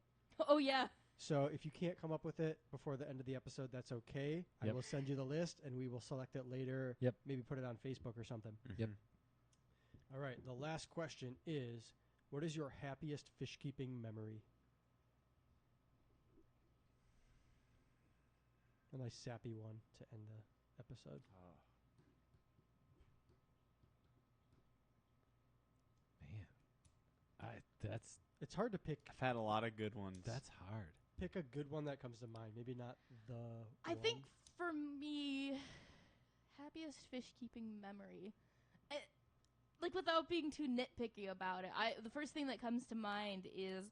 Oh yeah. So if you can't come up with it before the end of the episode, that's okay. I Yep. will send you the list, and we will select it later. Yep. Maybe put it on Facebook or something. Yep. Mhm. All right. The last question is, what is your happiest fish keeping memory? A nice sappy one to end the episode. Man, that's It's hard to pick I've had a lot of good ones. hard. pick a good one that comes to mind. Maybe not the. I think one. for me, happiest fish keeping memory. Like without being too nitpicky about it, the first thing that comes to mind is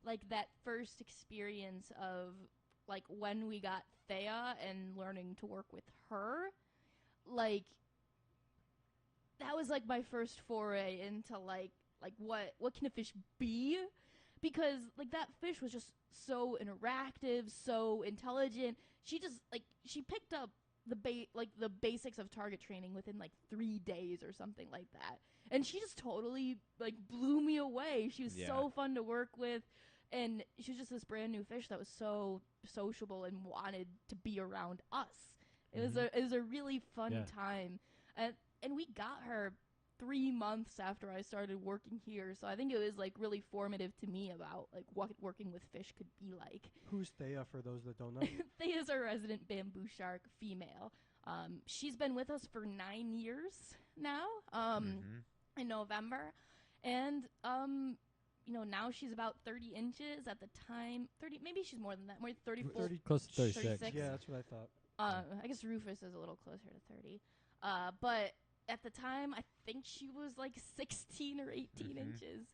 like that first experience of like when we got Thea and learning to work with her. Like that was like my first foray into like what can a fish be? Because like that fish was just so interactive, so intelligent. She just like she picked up the basics of target training within like 3 days or something like that. And she just totally like blew me away. She was Yeah. so fun to work with, and she was just this brand new fish that was so sociable and wanted to be around us. It was a really fun Yeah. time. And we got her 3 months after I started working here, so I think it was like really formative to me about like what working with fish could be like. Who's Thea for those that don't know? Thea's our resident bamboo shark female. She's been with us for 9 years now. Mhm. In November, and now she's about 30 inches at the time. 30, maybe she's more than that. More 34. 30 Close to 36. 36. Yeah, that's what I thought. I guess Rufus is a little closer to 30. But at the time, I think she was like 16 or 18 Mhm. inches.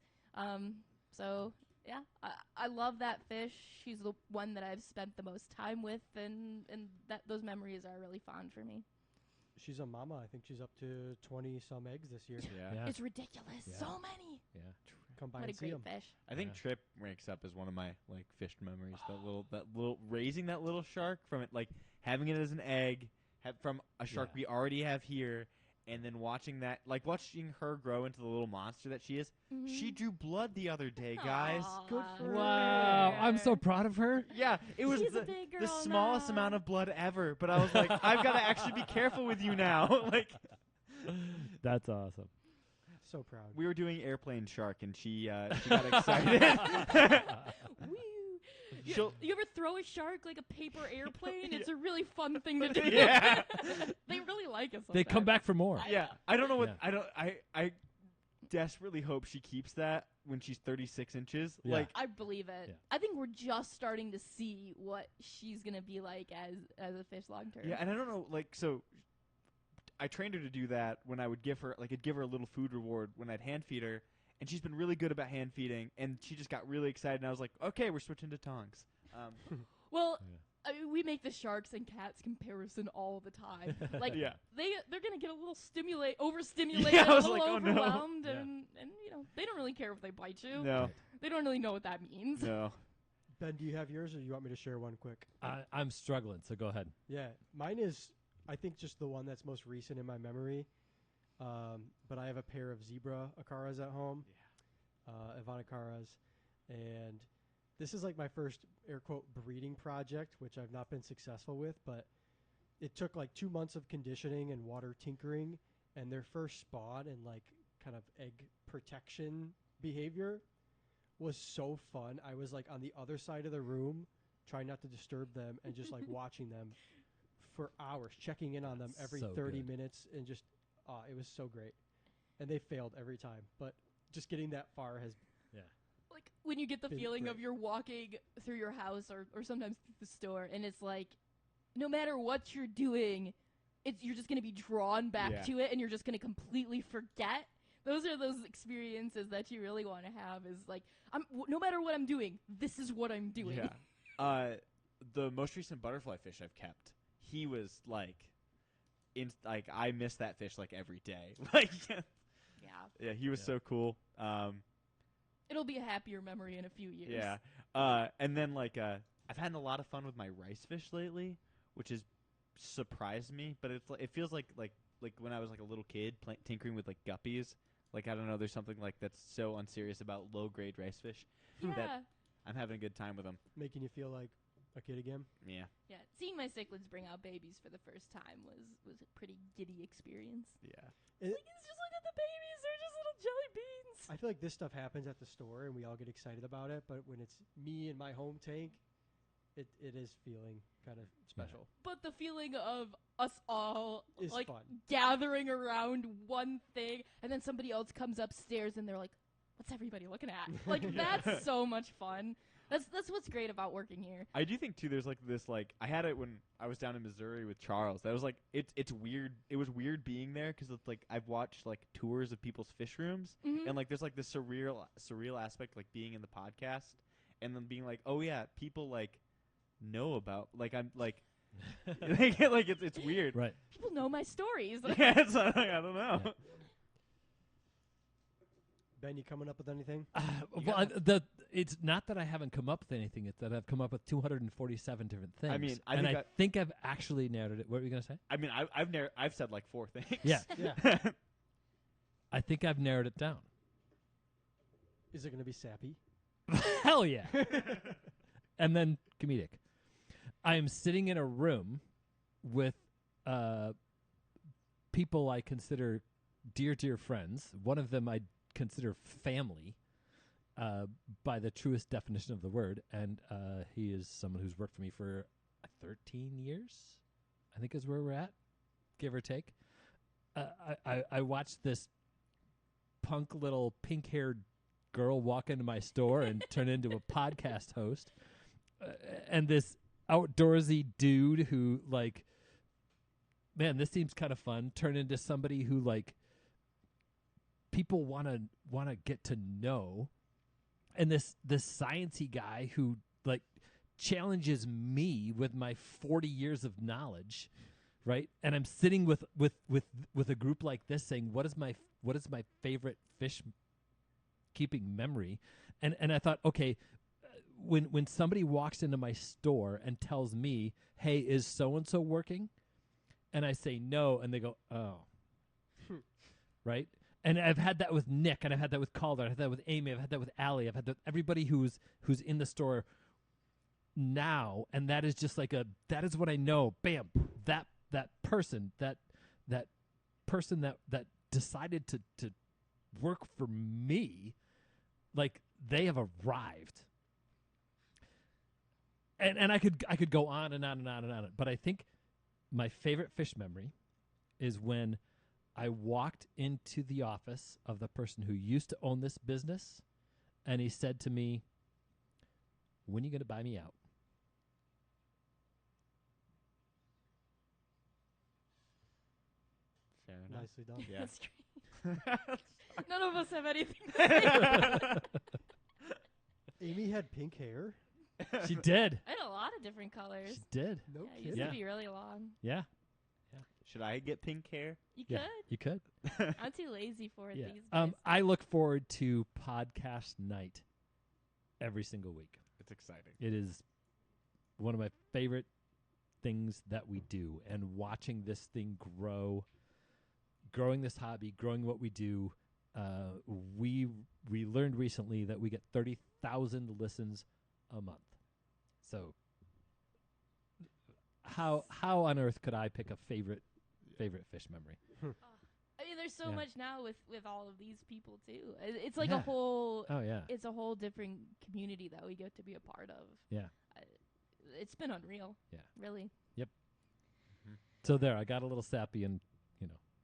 So Yeah, I love that fish. She's the one that I've spent the most time with, and that those memories are really fond for me. She's a mama. I think she's up to 20 some eggs this year. Yeah. It's ridiculous. Yeah. So many. Yeah. Come by What a and see great them. fish. I think Yeah. Trip ranks up as one of my like fished memories. That little raising that little shark from it, like having it as an egg, from a shark Yeah. we already have here, and then watching her grow into the little monster that she is. She drew blood the other day, guys. Good for Wow, I'm so proud of her. Yeah, it was She's a the, big the girl smallest now. amount of blood ever. But I was like, I've got to actually be careful with you now. Like, That's awesome. So proud. we were doing airplane shark, and she got excited. Woo. She'll- You ever throw a shark like a paper airplane? It's a really fun thing to do. Yeah. They really like us. They come back for more. Yeah, I don't know what Yeah. I desperately hope she keeps that when she's 36 inches. Yeah. Like, I believe it. Yeah. I think we're just starting to see what she's gonna be like as a fish long term. yeah, and I don't know, like, so I trained her to do that when I would give her, like, I'd give her a little food reward when I'd hand feed her, and she's been really good about hand feeding, and she just got really excited, and I was like, okay, we're switching to tongs. Well, Yeah. I mean, we make the sharks and cats comparison all the time. Like, Yeah. they're gonna get a little overstimulated, Yeah, I a was little like, oh, no. overwhelmed, Yeah. and they don't really care if they bite you. No, They don't really know what that means. no. Ben, do you have yours, or you want me to share one quick? I'm struggling, so go ahead. Yeah, mine is, I think, just the one that's most recent in my memory. But I have a pair of zebra acaras at home, Ivana acaras, and this is like my first air quote breeding project, which I've not been successful with. But it took like 2 months of conditioning and water tinkering, and their first spawn and like kind of egg protection behavior was so fun. I was like on the other side of the room, trying not to disturb them, and just like watching them for hours, checking in on them That's every so 30 good. minutes, and just it was so great. And they failed every time, but just getting that far has Like when you get the Been feeling of great. you're walking through your house or sometimes through the store, and it's like, no matter what you're doing, you're just gonna be drawn back Yeah. to it, and you're just gonna completely forget. Those are those experiences that you really want to have. Is like, no matter what I'm doing, this is what I'm doing. Yeah. The most recent butterfly fish I've kept, he was like, I miss that fish like every day. Like, Yeah. yeah, he was Yeah. so cool. It'll be a happier memory in a few years. Yeah. And then like I've had a lot of fun with my rice fish lately, which has surprised me. But it feels like when I was like a little kid tinkering with like guppies. Like, I don't know, there's something like that's so unserious about low grade rice fish. Yeah. That I'm having a good time with them. making you feel like a kid again. Yeah. Yeah. Seeing my cichlids bring out babies for the first time was a pretty giddy experience. Yeah. It- Like, it's just look at the babies; they're just little jelly beans. I feel like this stuff happens at the store, and we all get excited about it. But when it's me in my home tank, it is feeling kind of special. But the feeling of us all It's like fun. gathering around one thing, and then somebody else comes upstairs and they're like, "What's everybody looking at?" Like that's so much fun. That's what's great about working here. I do think too. There's like this like I had it when I was down in Missouri with Charles. That was like it's weird. It was weird being there because it's like I've watched like tours of people's fish rooms Mhm. and like there's like this surreal aspect like being in the podcast and then being like, oh yeah, people like know about like I'm like like it's weird. Right. People know my stories. Yeah, it's like, I don't know. Yeah. Ben, you coming up with anything? Well, it's not that I haven't come up with anything; it's that I've come up with 247 different things. I mean, I and think I think I've actually narrowed it. What were you going to say? I mean, I've said like 4 things. Yeah, Yeah. I think I've narrowed it down. Is it going to be sappy? Hell yeah! And then comedic. I am sitting in a room with people I consider dear friends. One of them I consider family by the truest definition of the word, and he is someone who's worked for me for 13 years, I think is where we're at, give or take. I watched this punk little pink-haired girl walk into my store and turn into a podcast host, and this outdoorsy dude who, like, man, this seems kind of fun, turn into somebody who, like, people want to get to know and this sciencey guy who like challenges me with my 40 years of knowledge, right? And I'm sitting with a group like this saying, what is my favorite fish keeping memory? And I thought, okay, when somebody walks into my store and tells me, hey, is so and so working? And I say no, and they go, oh. Right? And I've had that with Nick, and I've had that with Calder, I've had that with Amy, I've had that with Allie, I've had that with everybody who's in the store now, and that is just like that is what I know. Bam, that person that decided to work for me, like they have arrived. And I could go on and on and on and on, but I think my favorite fish memory is when I walked into the office of the person who used to own this business, and he said to me, when are you going to buy me out? Fair enough. Nicely done. Yeah. That's great. None of us have anything to say. Amy had pink hair. She did. I had a lot of different colors. She did. No Yeah, it kidding. used Yeah. to be really long. Yeah. Should I get pink hair? You Yeah. could. You could. I'm too lazy for it Yeah. these days. I look forward to podcast night every single week. It's exciting. It is one of my favorite things that we do, and watching this thing growing this hobby, growing what we do. We learned recently that we get 30,000 listens a month. So how on earth could I pick a favorite fish memory? I mean, there's so Yeah. much now with all of these people too. It's like Yeah. a whole. Oh yeah. It's a whole different community that we get to be a part of. Yeah. It's been unreal. Yeah. Really. So there, I got a little sappy, and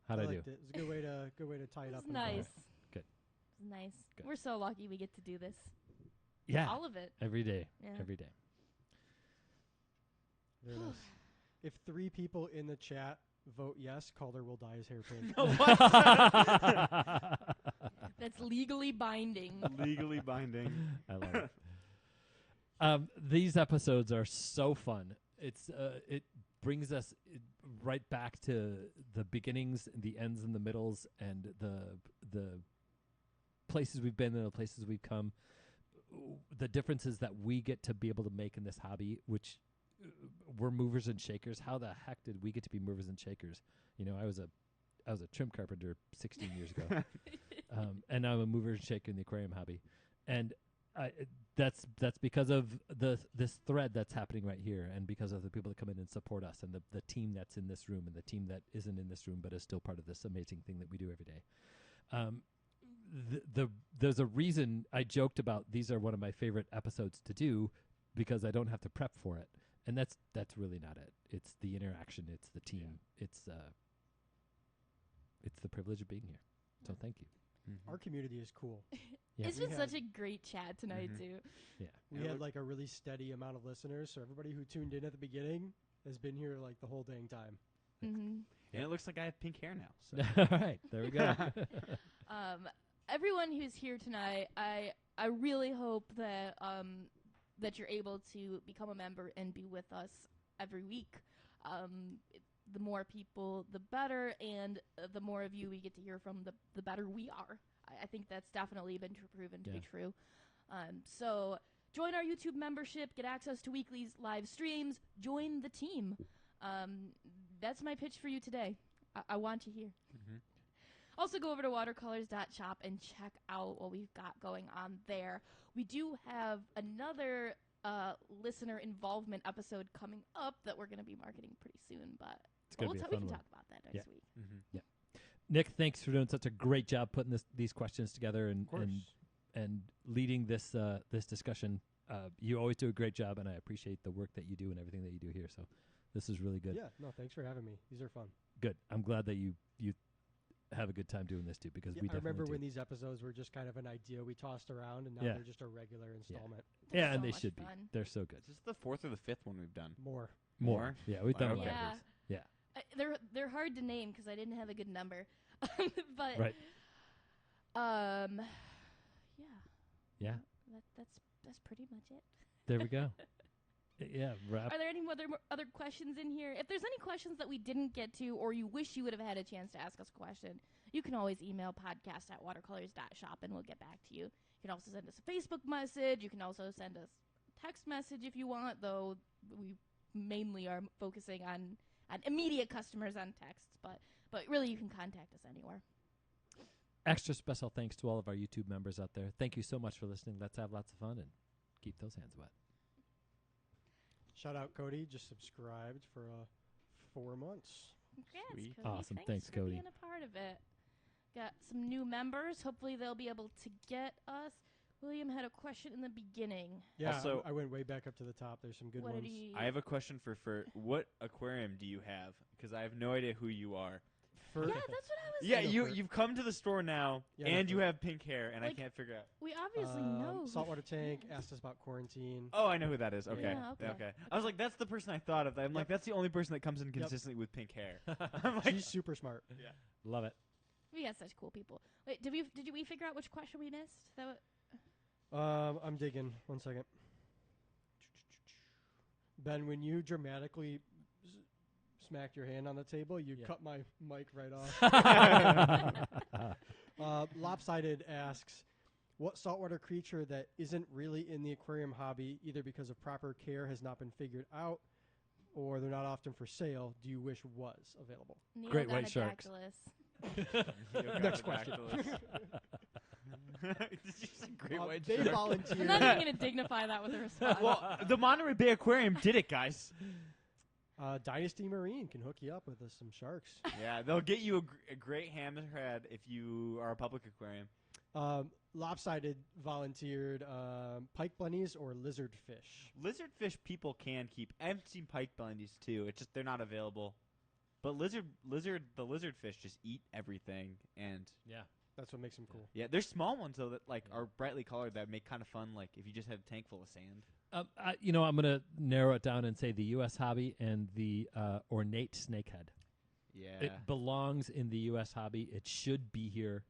how'd I do? liked it. It's a good way to tie it up. It's and nice. Good. It's nice. Good. We're so lucky we get to do this. Yeah. All of it. Every day. Yeah. Every day. Very nice. If 3 people in the chat vote yes, Calder will dye his hair pink. That's legally binding. Legally binding. I love it. These episodes are so fun. It brings us right back to the beginnings, the ends, and the middles, and the places we've been and the places we've come. The differences that we get to be able to make in this hobby, which we're movers and shakers. How the heck did we get to be movers and shakers? I was a trim carpenter 16 years ago, and now I'm a mover and shaker in the aquarium hobby, and that's because of this thread that's happening right here, and because of the people that come in and support us, and the team that's in this room, and the team that isn't in this room but is still part of this amazing thing that we do every day. There's a reason I joked about these are one of my favorite episodes to do, because I don't have to prep for it, and that's really not it. It's the interaction, it's the team, it's the privilege of being here. So thank you. Our community is cool. Yeah. It's We been had- such a great chat tonight too. Yeah. We Yeah, had look- like a really steady amount of listeners, so everybody who tuned in at the beginning has been here like the whole dang time. Mm-hmm. And it looks like I have pink hair now. So. All right, there we go. Everyone who's here tonight, I really hope that that you're able to become a member and be with us every week. The more people, the better, and the more of you we get to hear from, the better we are. I think that's definitely been proven to be Yeah. true. So join our YouTube membership, get access to weekly live streams, join the team. That's my pitch for you today. I want you here. Mhm. Also, go over to watercolors.shop and check out what we've got going on there. We do have another listener involvement episode coming up that we're going to be marketing pretty soon, but It's gonna we'll be a we fun can one. talk about that next Yeah. week. Mm-hmm. Nick, thanks for doing such a great job putting these questions together Of course. and leading this discussion. You always do a great job, and I appreciate the work that you do and everything that you do here. So this is really good. Yeah, no, thanks for having me. These are fun. Good. I'm glad that you have a good time doing this too, because Yeah, we I definitely remember do. when these episodes were just kind of an idea we tossed around, and now Yeah. they're just a regular installment. They're Yeah, so and they much should fun. be. They're so good. Is this the 4th or the 5th one we've done? More. More? Yeah, we've done Okay. it Yeah. records. Yeah. They're hard to name because I didn't have a good number. But Right. yeah, Yeah. that's pretty much it. There we go. Yeah, wrap. Are there any other questions in here? If there's any questions that we didn't get to, or you wish you would have had a chance to ask us a question, you can always email podcast@watercolors.shop and we'll get back to you. You can also send us a Facebook message. You can also send us a text message if you want, though we mainly are focusing on immediate customers on texts, but really you can contact us anywhere. Extra special thanks to all of our YouTube members out there. Thank you so much for listening. Let's have lots of fun and keep those hands wet. Shout out Cody, just subscribed for 4 months. Congrats, Sweet. Cody. Awesome. Thanks Thanks, for Cody. being a part of it. Got some new members. Hopefully they'll be able to get us. William had a question in the beginning. Yeah, Also- I went way back up to the top. There's some good What ones. did he? I have a question for what aquarium do you have? Because I have no idea who you are. For, Yeah, that's what I was. Yeah, no, you for- you've come to the store now, Yeah, no, and you for- have pink hair, and I Like- can't figure out. We obviously know. who Saltwater he Tank is. asked us about quarantine. Oh, I know who that is. Okay, Yeah, okay. I was like, that's the person I thought of. I'm like, Yep. that's the only person that comes in Yep. consistently with pink hair. I'm like, She's super smart. Love it. We got such cool people. Wait, did we figure out which question we missed? That I'm digging. 1 second. Ben, when you dramatically smacked your hand on the table, you Yeah. cut my mic right off. Lopsided asks, what saltwater creature that isn't really in the aquarium hobby, either because of proper care has not been figured out, or they're not often for sale, do you wish was available? Great white sharks. Neogonodactylus. Next question. Did you say great white they shark? I'm volunteered. not even going to dignify that with a response. Well, the Monterey Bay Aquarium did it, guys. Dynasty Marine can hook you up with some sharks. Yeah, they'll get you a great hammerhead if you are a public aquarium. Lopsided volunteered pike bunnies or lizardfish. Lizardfish people can keep. I've seen pike bunnies too. It's just they're not available. But the lizardfish just eat everything, and Yeah. That's what makes them cool. yeah, there's small ones though that are brightly colored that make kind of fun. Like if you just had a tank full of sand. I'm going to narrow it down and say the U.S. hobby and the ornate snakehead. Yeah, It belongs in the U.S. hobby. It should be here.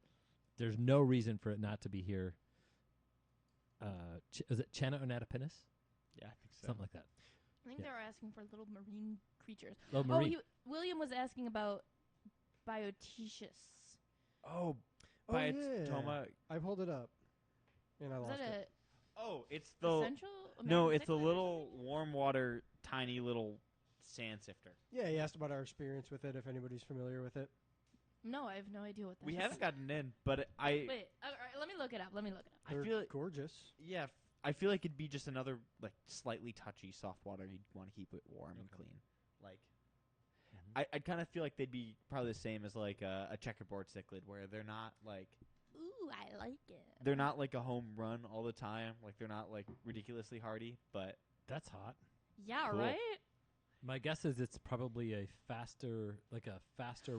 There's no reason for it not to be here. Is it Channa ornatopinus? yeah, I think so. Something like that. I think Yeah. they were asking for little marine creatures. Little marine. William was asking about Biotetius. Oh, Oh, by yeah. Toma. I pulled it up, and I Is lost that it. Oh, it's a the Central no, American it's a cichlid or little something? warm water, tiny little sand sifter. Yeah, he asked about our experience with it, if anybody's familiar with it. No, I have no idea what that We is. haven't gotten in, but Wait, all right, let me look it up. I They're feel like, gorgeous. yeah, I feel like it'd be just another like slightly touchy soft water. You'd want to keep it warm and Okay. clean. Like, Mhm. I kind of feel like they'd be probably the same as like a checkerboard cichlid, where they're not like Ooh, I like it. they're not like a home run all the time. Like they're not like ridiculously hardy, but That's hot. Yeah, Cool. right? My guess is it's probably a faster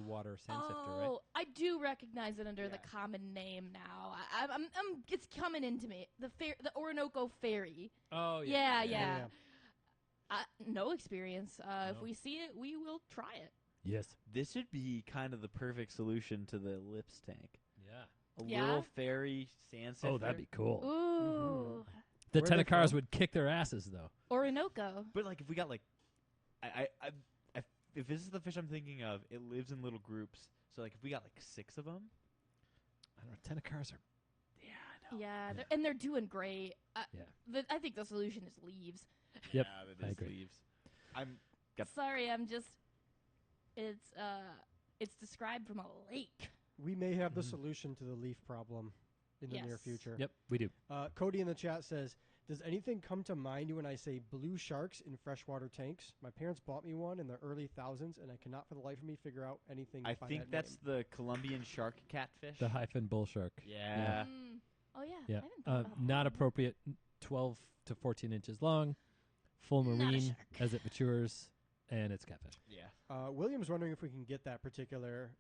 water sand sifter, right? Oh, I do recognize it under the Yeah. common name now. I'm it's coming into me. The Orinoco Ferry. Oh Yeah. No experience. If No. we see it, we will try it. Yes. this would be kind of the perfect solution to the lips tank. Yeah. A Yeah? little fairy sand sifter. Oh, that'd be cool. Ooh, The Where are they Tenacars from? would kick their asses, though. Orinoco. But like if we got like, I if this is the fish I'm thinking of, it lives in little groups. So like if we got like 6 of them, I don't know. Tenacars are. yeah, I know. Yeah, Yeah. and they're doing great. Yeah. I think the solution is leaves. Yep, Yeah, that I is agree. leaves. I'm Yep. Sorry, I'm just. It's described from a lake. We may have the Mhm. solution to the leaf problem in the near Yes. future. Yep, we do. Cody in the chat says, does anything come to mind when I say blue sharks in freshwater tanks? My parents bought me one in the early thousands, and I cannot for the life of me figure out anything I by think that that's name. the Colombian shark catfish. The hyphen bull shark. yeah. Mm. Oh yeah. Yeah. I didn't think about Not that. appropriate. 12 to 14 inches long, full Not a marine shark. as it matures, and it's catfish. Yeah. William's wondering if we can get that particular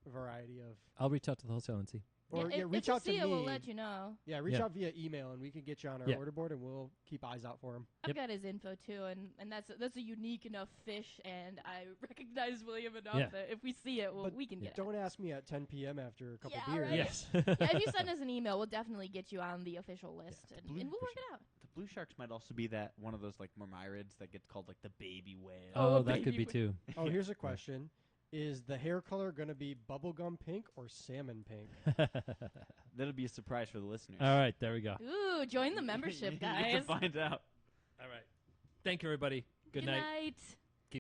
variety of. I'll reach out to the wholesaler and see. Or if reach you out to see me. it, we'll let you know. Yeah, reach Yeah. out via email, and we can get you on our Yeah. order board, and we'll keep eyes out for him. I've Yep. got his info too, and that's a unique enough fish, and I recognize William enough Yeah. that if we see it, But we can get it. Don't ask me at 10 p.m. after a couple Yeah, beers. right. Yes. Yeah, if you send us an email, we'll definitely get you on the official list, and we'll work fishing. it out. The blue sharks might also be that one of those like Myrmirids that gets called like the baby whale. Oh, a that could baby be too. Oh, here's a question. Is the hair color going to be bubblegum pink or salmon pink? That'll be a surprise for the listeners. All right, there we go. Ooh, join the membership, You get guys. to find out. All right. Thank you, everybody. Good night. night.